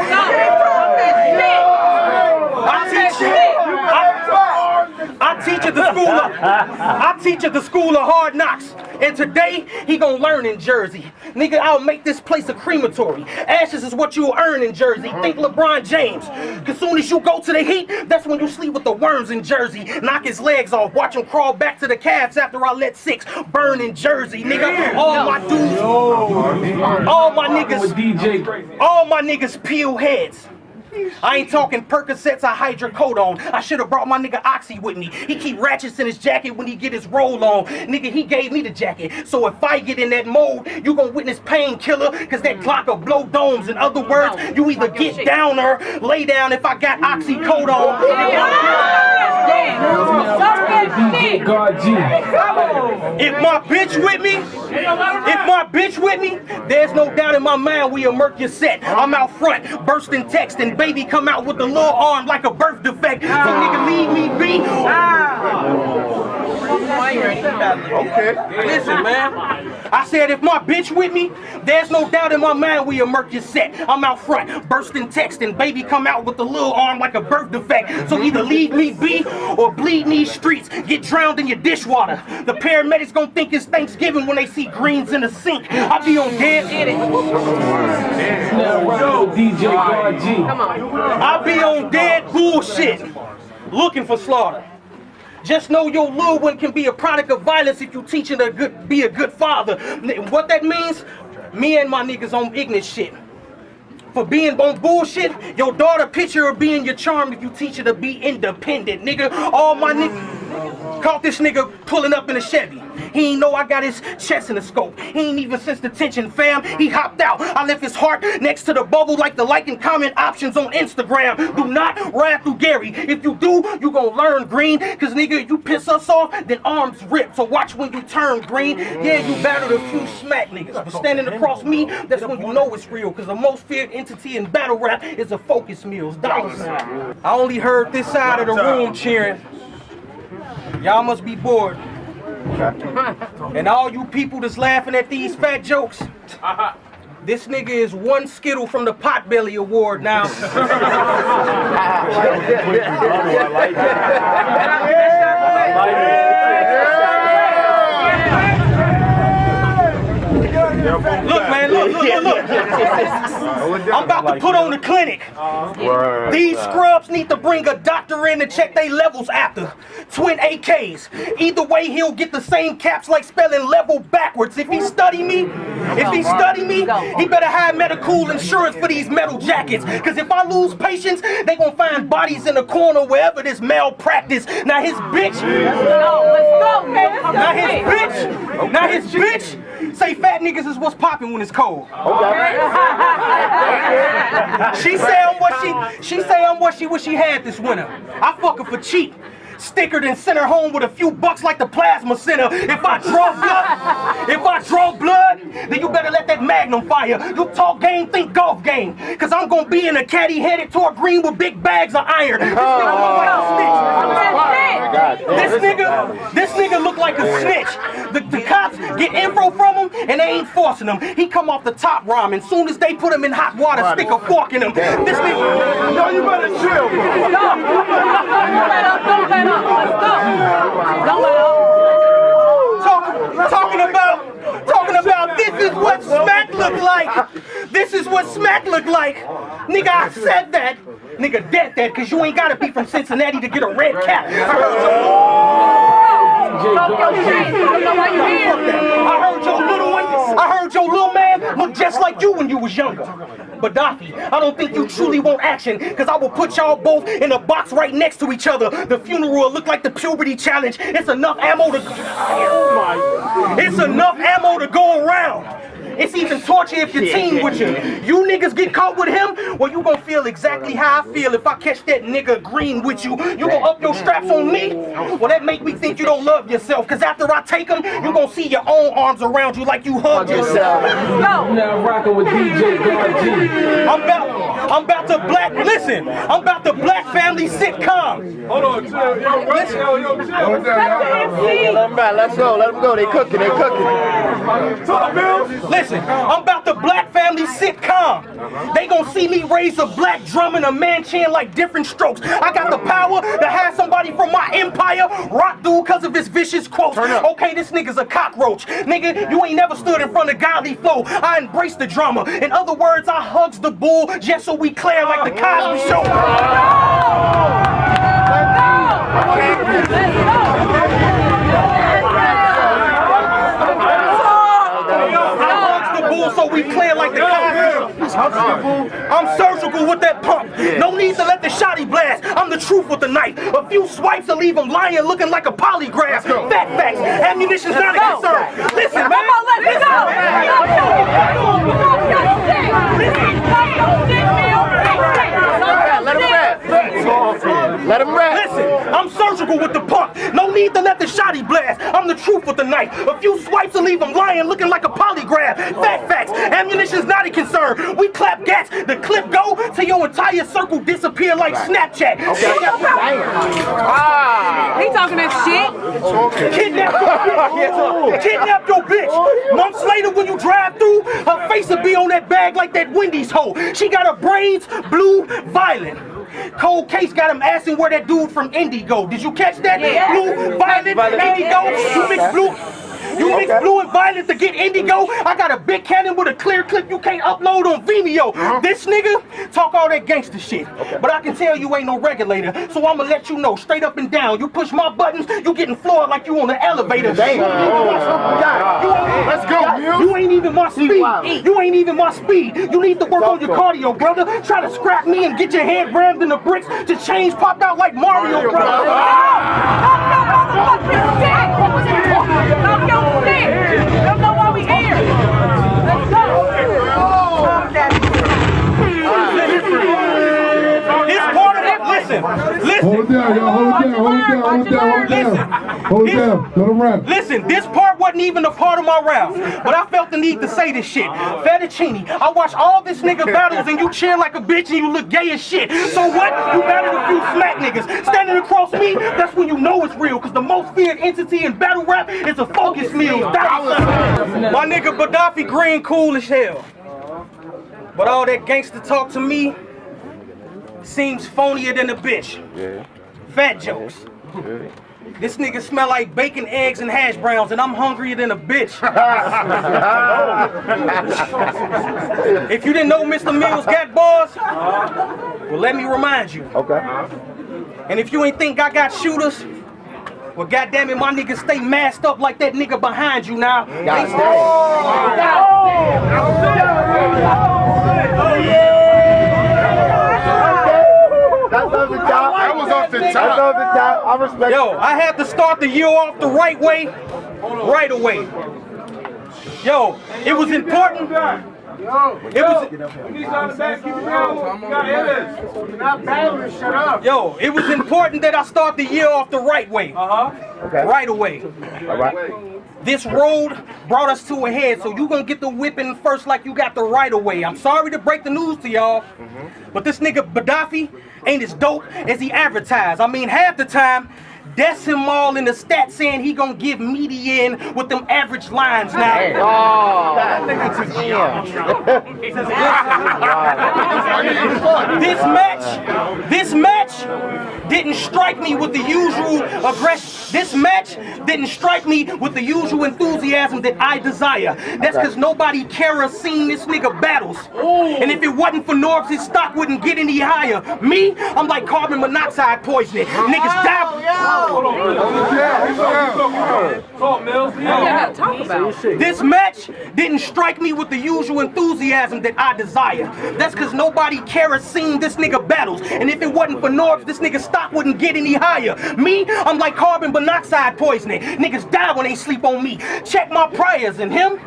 I teach at the school of hard knocks, and today he gonna learn in Jersey. Nigga, I'll make this place a crematory. Ashes is what you'll earn in Jersey. Think LeBron James. Cause soon as you go to the Heat, that's when you sleep with the worms in Jersey. Knock his legs off, watch him crawl back to the Cavs after I let 6 burn in Jersey. Nigga, all my dudes, all my niggas peel heads. I ain't talking Percocets or hydrocodone. I should have brought my nigga Oxy with me. He keep ratchets in his jacket when he get his roll on. Nigga, he gave me the jacket. So if I get in that mode, you gon' witness painkiller, cause that Glock will blow domes. In other words, you either get down or lay down if I got oxycodone. If my bitch with me, there's no doubt in my mind we a murk your set. I'm out front, bursting text, and baby come out with a little arm like a birth defect. So nigga leave me be. Okay. Listen, man. I said if my bitch with me, there's no doubt in my mind we a murk your set. I'm out front, bursting text, and baby come out with a little arm like a birth defect. So either leave me be or bleed in these streets, get drowned in your dishwater. The paramedics gon' think it's Thanksgiving when they see greens in the sink. I be on dead. I be on dead bullshit, looking for slaughter. Just know your little one can be a product of violence if you teach her to be a good father. What that means? Me and my niggas on ignorant shit. For being on bullshit, your daughter picture of being your charm if you teach her to be independent, nigga. All my niggas caught this nigga pulling up in a Chevy. He ain't know I got his chest in the scope. He ain't even sensed the tension, fam. He hopped out. I left his heart next to the bubble like the like and comment options on Instagram. Do not ride through Gary. If you do, you gon' learn green. Cause nigga, if you piss us off, then arms rip. So watch when you turn green. Yeah, you battled a few smack niggas. But standing across me, that's when you know it's real. Cause the most feared entity in battle rap is a focus meals. Dollarsign. I only heard this side of the room cheering. Y'all must be bored. And all you people that's laughing at these fat jokes, this nigga is one Skittle from the Potbelly Award now. Look, man, look. I'm about to put on the clinic. These scrubs need to bring a doctor in to check their levels after. Twin AKs. Either way, he'll get the same caps like spelling level backwards. If he study me, he better have medical insurance for these metal jackets. Cause if I lose patience, they gonna find bodies in the corner wherever this malpractice. Now his bitch say fat niggas is what's popping when it's cold. She say I'm what she wish she had this winter. I fuck her for cheap. Sticker then send her home with a few bucks like the plasma center. If I draw blood, then you better let that magnum fire. You talk game, think golf game. Cause I'm gonna be in a caddy headed toward green with big bags of iron. This nigga look like a snitch. The cops get info from him and they ain't forcing him. He come off the top ramen. Soon as they put him in hot water, stick a fork in him. This nigga. Yo, you better chill. Talking about this is what smack look like. This is what smack look like. Nigga, I said that. Nigga, dead that, cause you ain't gotta be from Cincinnati to get a red cap. I heard your little one. I heard your little man look just like you when you was younger. Gaddafi, I don't think you truly want action, cause I will put y'all both in a box right next to each other. The funeral will look like the puberty challenge. It's enough ammo to go around. It's even torture if your team with you. You niggas get caught with him, well, you gonna feel exactly how I feel if I catch that nigga green with you. You gonna up your straps on me? Well, that make me think you don't love yourself, cause after I take him, you gonna see your own arms around you like you hugged yourself. Yo. Now rocking with DJ God G. I'm about to black family sitcom. Hold on, chill. Yo, chill. Let them go. They cooking. Talk, Bill. Listen, I'm about to black family sitcom. They gonna see me raise a black drum and a man chin like different strokes. I got the power to have somebody from my empire rock dude because of his vicious quotes. Okay, this nigga's a cockroach. Nigga, you ain't never stood in front of godly flow. I embrace the drama. In other words, I hugs the bull just so we clear like the Cosby Show. So we clear like the I'm surgical with that pump. No need to let the shotty blast. I'm the truth with the knife. A few swipes will leave him lying looking like a polygraph. Fat facts. Ammunition's not a concern. Listen, man. Let him rap. Listen, I'm surgical with the pump. No need to let the shotty blast. I'm the truth with the knife. A few swipes will leave him lying looking like a polygraph. Fat facts. Ammunition's not a concern. We clap gats. The clip go till your entire circle disappear like Snapchat. Okay. He talking that shit. Kidnap your bitch. Months later when you drive through, her face will be on that bag like that Wendy's hoe. She got her braids blue violet. Cold case got him asking where that dude from Indigo. Did you catch that? Yeah. Blue, violet, Indigo. You mix blue. You mix blue and violet to get indigo. I got a big cannon with a clear clip you can't upload on Vimeo. This nigga talk all that gangster shit. But I can tell you ain't no regulator. So I'ma let you know straight up and down. You push my buttons, you getting floored like you on the elevator. Let's go, You ain't even my speed. You ain't even my speed. You need to work on your cardio, brother. Try to scrap me and get your head rammed in the bricks to change pop out like Mario, brother. Don't know why we here. Let's go. This part of it, listen. Hold it down, y'all. Hold it down. Let him rap. Listen, this part wasn't even a part of my rap, but I felt the need to say this shit. Fettuccine, I watch all this nigga battles and you cheer like a bitch and you look gay as shit. So what? You battled a few smack niggas. Standing across me, that's when you know it's real, because the most feared entity in battle rap is a focus meal. My nigga Gaddafi Green cool as hell. But all that gangster talk to me seems phonier than a bitch. Fat jokes. This nigga smell like bacon, eggs, and hash browns, and I'm hungrier than a bitch. If you didn't know Mr. Mills got bars, well, let me remind you. Okay. And if you ain't think I got shooters, well, goddammit, my niggas stay masked up like that nigga behind you now. That was off the top. I respect. Yo, I had to start the year off the right way, right away. Yo, it was important. Yo, it was important that I start the year off the right way. Right away. All right. This road brought us to a head, so you gonna get the whipping first like you got the right of way. I'm sorry to break the news to y'all, but this nigga Gaddafi ain't as dope as he advertised. I mean, half the time, that's him all in the stats saying he gonna give median with them average lines now. This match didn't strike me with the usual aggression. This match didn't strike me with the usual enthusiasm that I desire. That's because nobody kerosene this nigga battles. And if it wasn't for Norbs, his stock wouldn't get any higher. Me, I'm like carbon monoxide poisoning. Niggas die. This match didn't strike me with the usual enthusiasm that I desire. That's because nobody kerosene this nigga battles. And if it wasn't for Norbs, this nigga stock wouldn't get any higher. Me, I'm like carbon monoxide poisoning. Niggas die when they sleep on me. Check my priors, and him,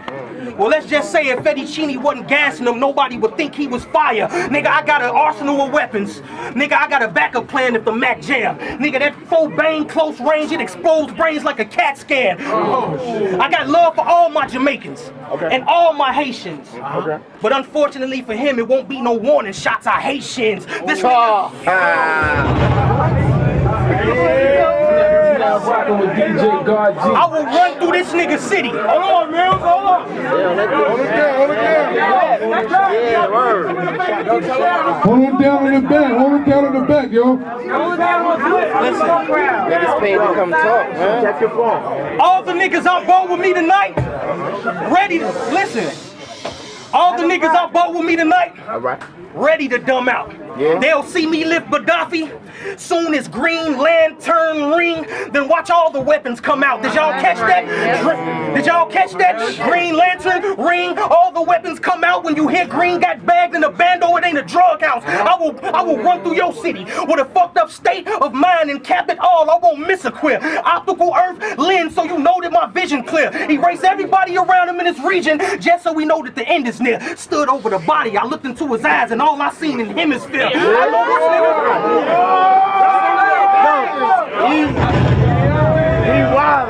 Well, let's just say if Fettuccine wasn't gassing him, nobody would think he was fire. Nigga, I got an arsenal of weapons. Nigga, I got a backup plan if the Mac jam. Nigga, that 4 bang close range, it explodes brains like a CAT scan. I got love for all my Jamaicans and all my Haitians. But unfortunately for him, it won't be no warning shots. I Haitians. This Rocking with DJ God G. I will run through this nigga city. Hold on, man. Hold on. Hold him down on the back. Hold him down on the back, yo. Niggas paid to come talk, man. Check your phone. All the niggas on board with me tonight, ready to listen. All the niggas on board with me tonight, ready to dumb out. They'll see me lift Gaddafi. Soon as Green Lantern ring, then watch all the weapons come out. Did y'all catch that? Did y'all catch that? Green Lantern ring, all the weapons come out. When you hear Green got bagged in a bando, it ain't a drug house. I will run through your city with a fucked up state of mind and cap it all. I won't miss a queer. Optical earth lens, so you know that my vision clear. Erase everybody around him in this region, just so we know that the end is near. Stood over the body, I looked into his eyes, and all I seen in hemisphere. I know this nigga. He wild.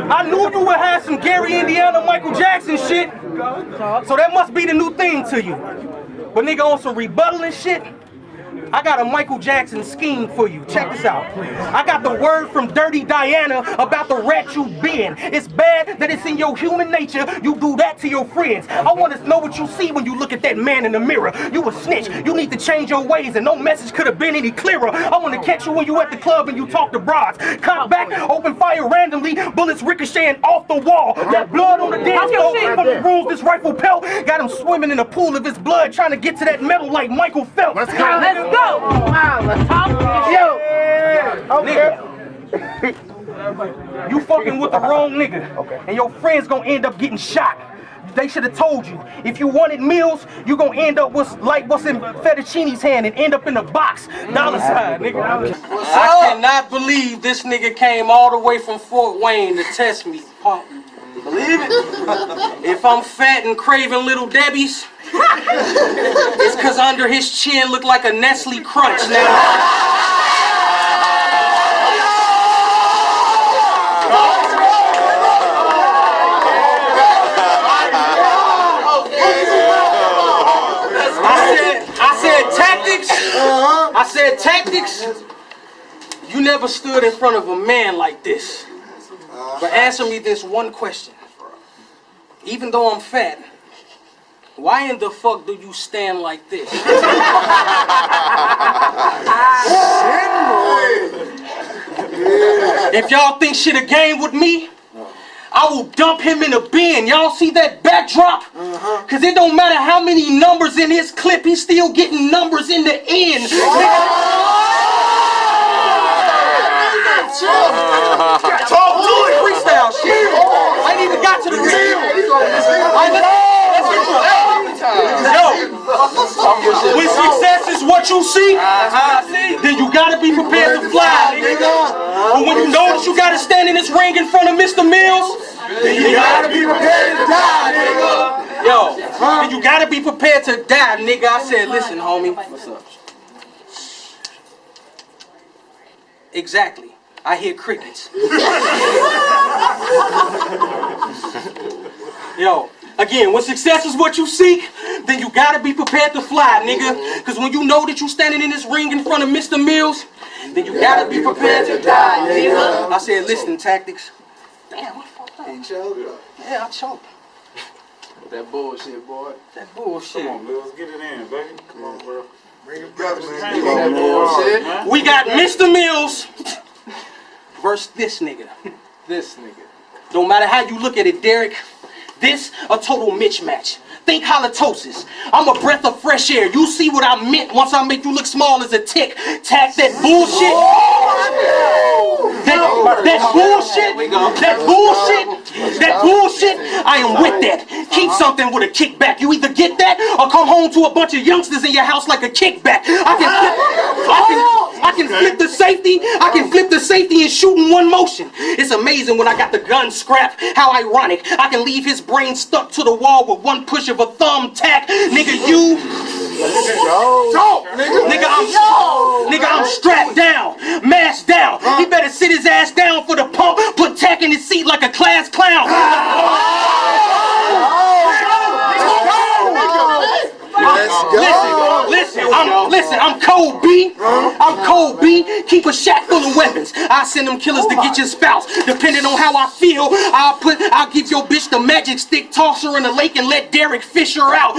I knew you would have some Gary Indiana Michael Jackson shit, so that must be the new thing to you. But nigga, on some rebuttal and shit, I got a Michael Jackson scheme for you. Check this out. I got the word from Dirty Diana about the rat you been. It's bad that it's in your human nature. You do that to your friends. I want to know what you see when you look at that man in the mirror. You a snitch. You need to change your ways, and no message could have been any clearer. I want to catch you when you at the club and you talk to broads. Cock back, open fire randomly, bullets ricocheting off the wall. That blood on the dance floor from the rules. This rifle pelt got him swimming in a pool of his blood, trying to get to that metal like Michael Phelps. Let's go. Let's go. Yo. Okay. You fucking with the wrong nigga, and your friends gonna end up getting shot. They should have told you. If you wanted meals, you gonna end up with like what's in Fettuccine's hand and end up in a box. Dollarsign, nigga. I cannot believe this nigga came all the way from Fort Wayne to test me, punk. Believe it? If I'm fat and craving Little Debbie's, it's cause under his chin look like a Nestle Crunch now. I said tactics. You never stood in front of a man like this. But answer me this one question. Even though I'm fat, why in the fuck do you stand like this? If y'all think shit a game with me, I will dump him in a bin. Y'all see that backdrop? Cause it don't matter how many numbers in his clip, he's still getting numbers in the end. Talk to it, freestyle shit. I ain't even got to the Yo, when success is what you see, then you gotta be prepared to fly, nigga. But when you know that you gotta stand in this ring in front of Mr. Mills, then you gotta be prepared to die, nigga. Yo, then you gotta be prepared to die, nigga. I said, listen, homie. What's up? Exactly. I hear crickets. Yo, again, when success is what you seek, then you gotta be prepared to fly, nigga. Cause when you know that you standing in this ring in front of Mr. Mills, then you gotta be prepared to die, nigga. I said, listen, tactics. Damn, I fucked up. You choked? Yeah, I choked. That bullshit, boy. That bullshit. Come on, Mills, get it in, baby. Come on, bro. Bring it back, man. We got Mr. Mills versus this nigga. This nigga. No matter how you look at it, Derek, this a total mismatch. Think halitosis. I'm a breath of fresh air. You see what I meant once I make you look small as a tick. Tack that bullshit. That bullshit, I am with that. Keep something with a kickback. You either get that or come home to a bunch of youngsters in your house like a kickback. I can flip the safety, I can flip the safety and shoot in one motion. It's amazing when I got the gun scrapped, how ironic. I can leave his brain stuck to the wall with one push of a thumbtack. Nigga, you... Nigga, I'm strapped down, masked down. He better sit his ass down for the pump, put tack in his seat like a class clown. Listen, I'm cold B. I'm cold B. Keep a shack full of weapons. I send them killers to get your spouse. Depending on how I feel, I'll give your bitch the magic stick, toss her in the lake and let Derek fish her out.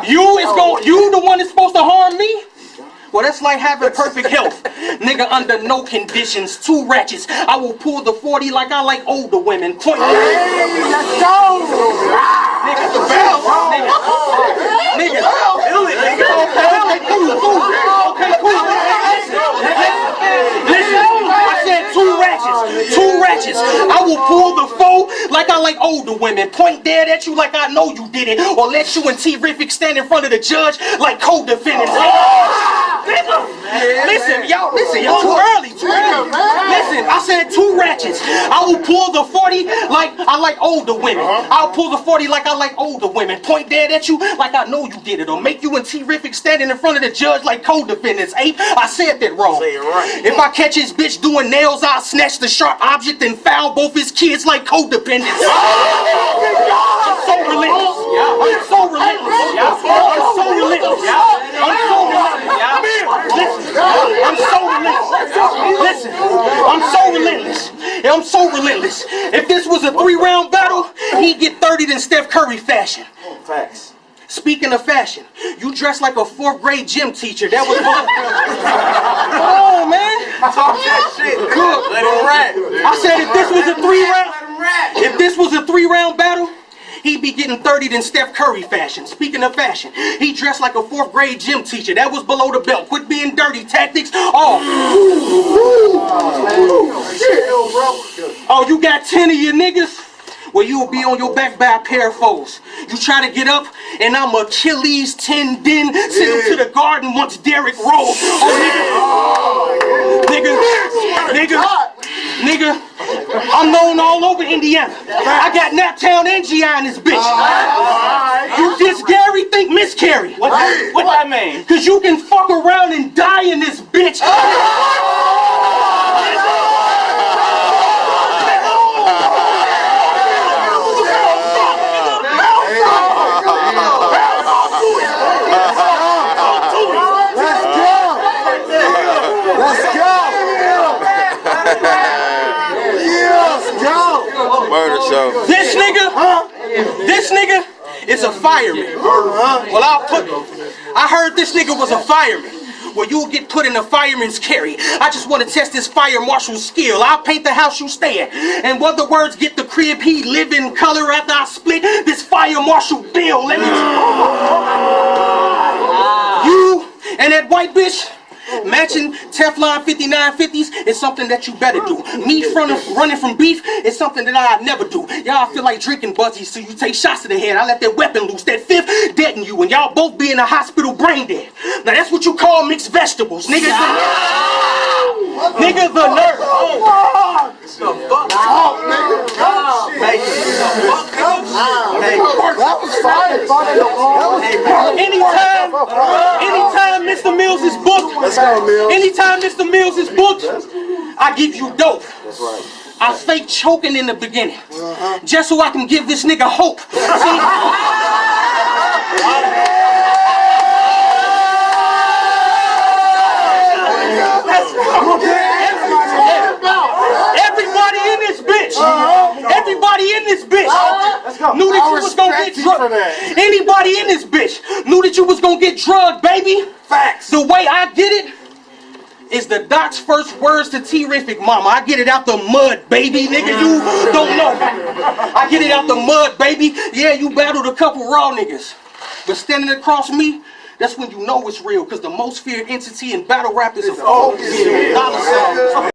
You the one that's supposed to harm me? Well, that's like having perfect health. Nigga, under no conditions, 2 ratchets. I will pull the 40 like I like older women. Point. Let's go! Nigga, the bell. Nigga. Okay, cool. Listen, I said 2 ratchets. 2 ratchets. I will pull the 4 like I like older women. Point dead at you like I know you did it. Or let you and T-Riffic stand in front of the judge like co-defendants. Listen, y'all, too early. Listen, I said 2 ratchets. I will pull the 40 like I like older women. I'll pull the 40 like I like older women. Point dead at you like I know you did it. Or make you and T-Riffic standing in front of the judge like co-defendants. Ape, I said that wrong. Say it right. If I catch his bitch doing nails, I'll snatch the sharp object and foul both his kids like co-defendants. I'm so relentless. I'm so relentless. I'm so relentless. Listen, I'm so relentless. I'm so relentless. If this was a 3-round battle, he'd get 30 in Steph Curry fashion. Facts. Speaking of fashion, you dress like a 4th grade gym teacher. That was fun. Oh man. Talk that shit. Good. Let him rap. I said if this was a 3-round battle, he'd be getting 30 in Steph Curry fashion. Speaking of fashion, he dressed like a 4th grade gym teacher. That was below the belt. Quit being dirty. Tactics. Oh, you got 10 of your niggas? Well, you'll be on your back by a pair of foes. You try to get up, and I'm Achilles tendon. Send him to the garden once Derek rolls. Nigga, I'm known all over Indiana. I got Naptown and GI in this bitch. You just Gary think miscarry. What that mean? Cause you can fuck around and die in this bitch. This nigga is a fireman. Well, I heard this nigga was a fireman. Well, you'll get put in a fireman's carry. I just want to test this fire marshal's skill. I'll paint the house you stay at. And whether words get the crib he live in color after I split this fire marshal bill. Let me you and that white bitch matching Teflon 5950s is something that you better do. Me running from beef is something that I never do. Y'all feel like drinking buzzies, so you take shots to the head. I let that weapon loose, that 5th deaden you, and y'all both be in the hospital brain dead. Now that's what you call mixed vegetables. Nigga, the nerve. That was fire. Anytime Mr. Mills is booked, anytime Mr. Mills is booked, I give you dope. That's right. I fake choking in the beginning, just so I can give this nigga hope. Everybody in this bitch knew that you was gonna get drugged. Anybody in this bitch knew that you was gonna get drugged, baby. Facts. The way I get it is the doc's first words to T-Riffic mama. I get it out the mud, baby. Nigga, you don't know. I get it out the mud, baby. Yeah, you battled a couple raw niggas, but standing across me, that's when you know it's real, because the most feared entity in battle rap is a Dollarsign.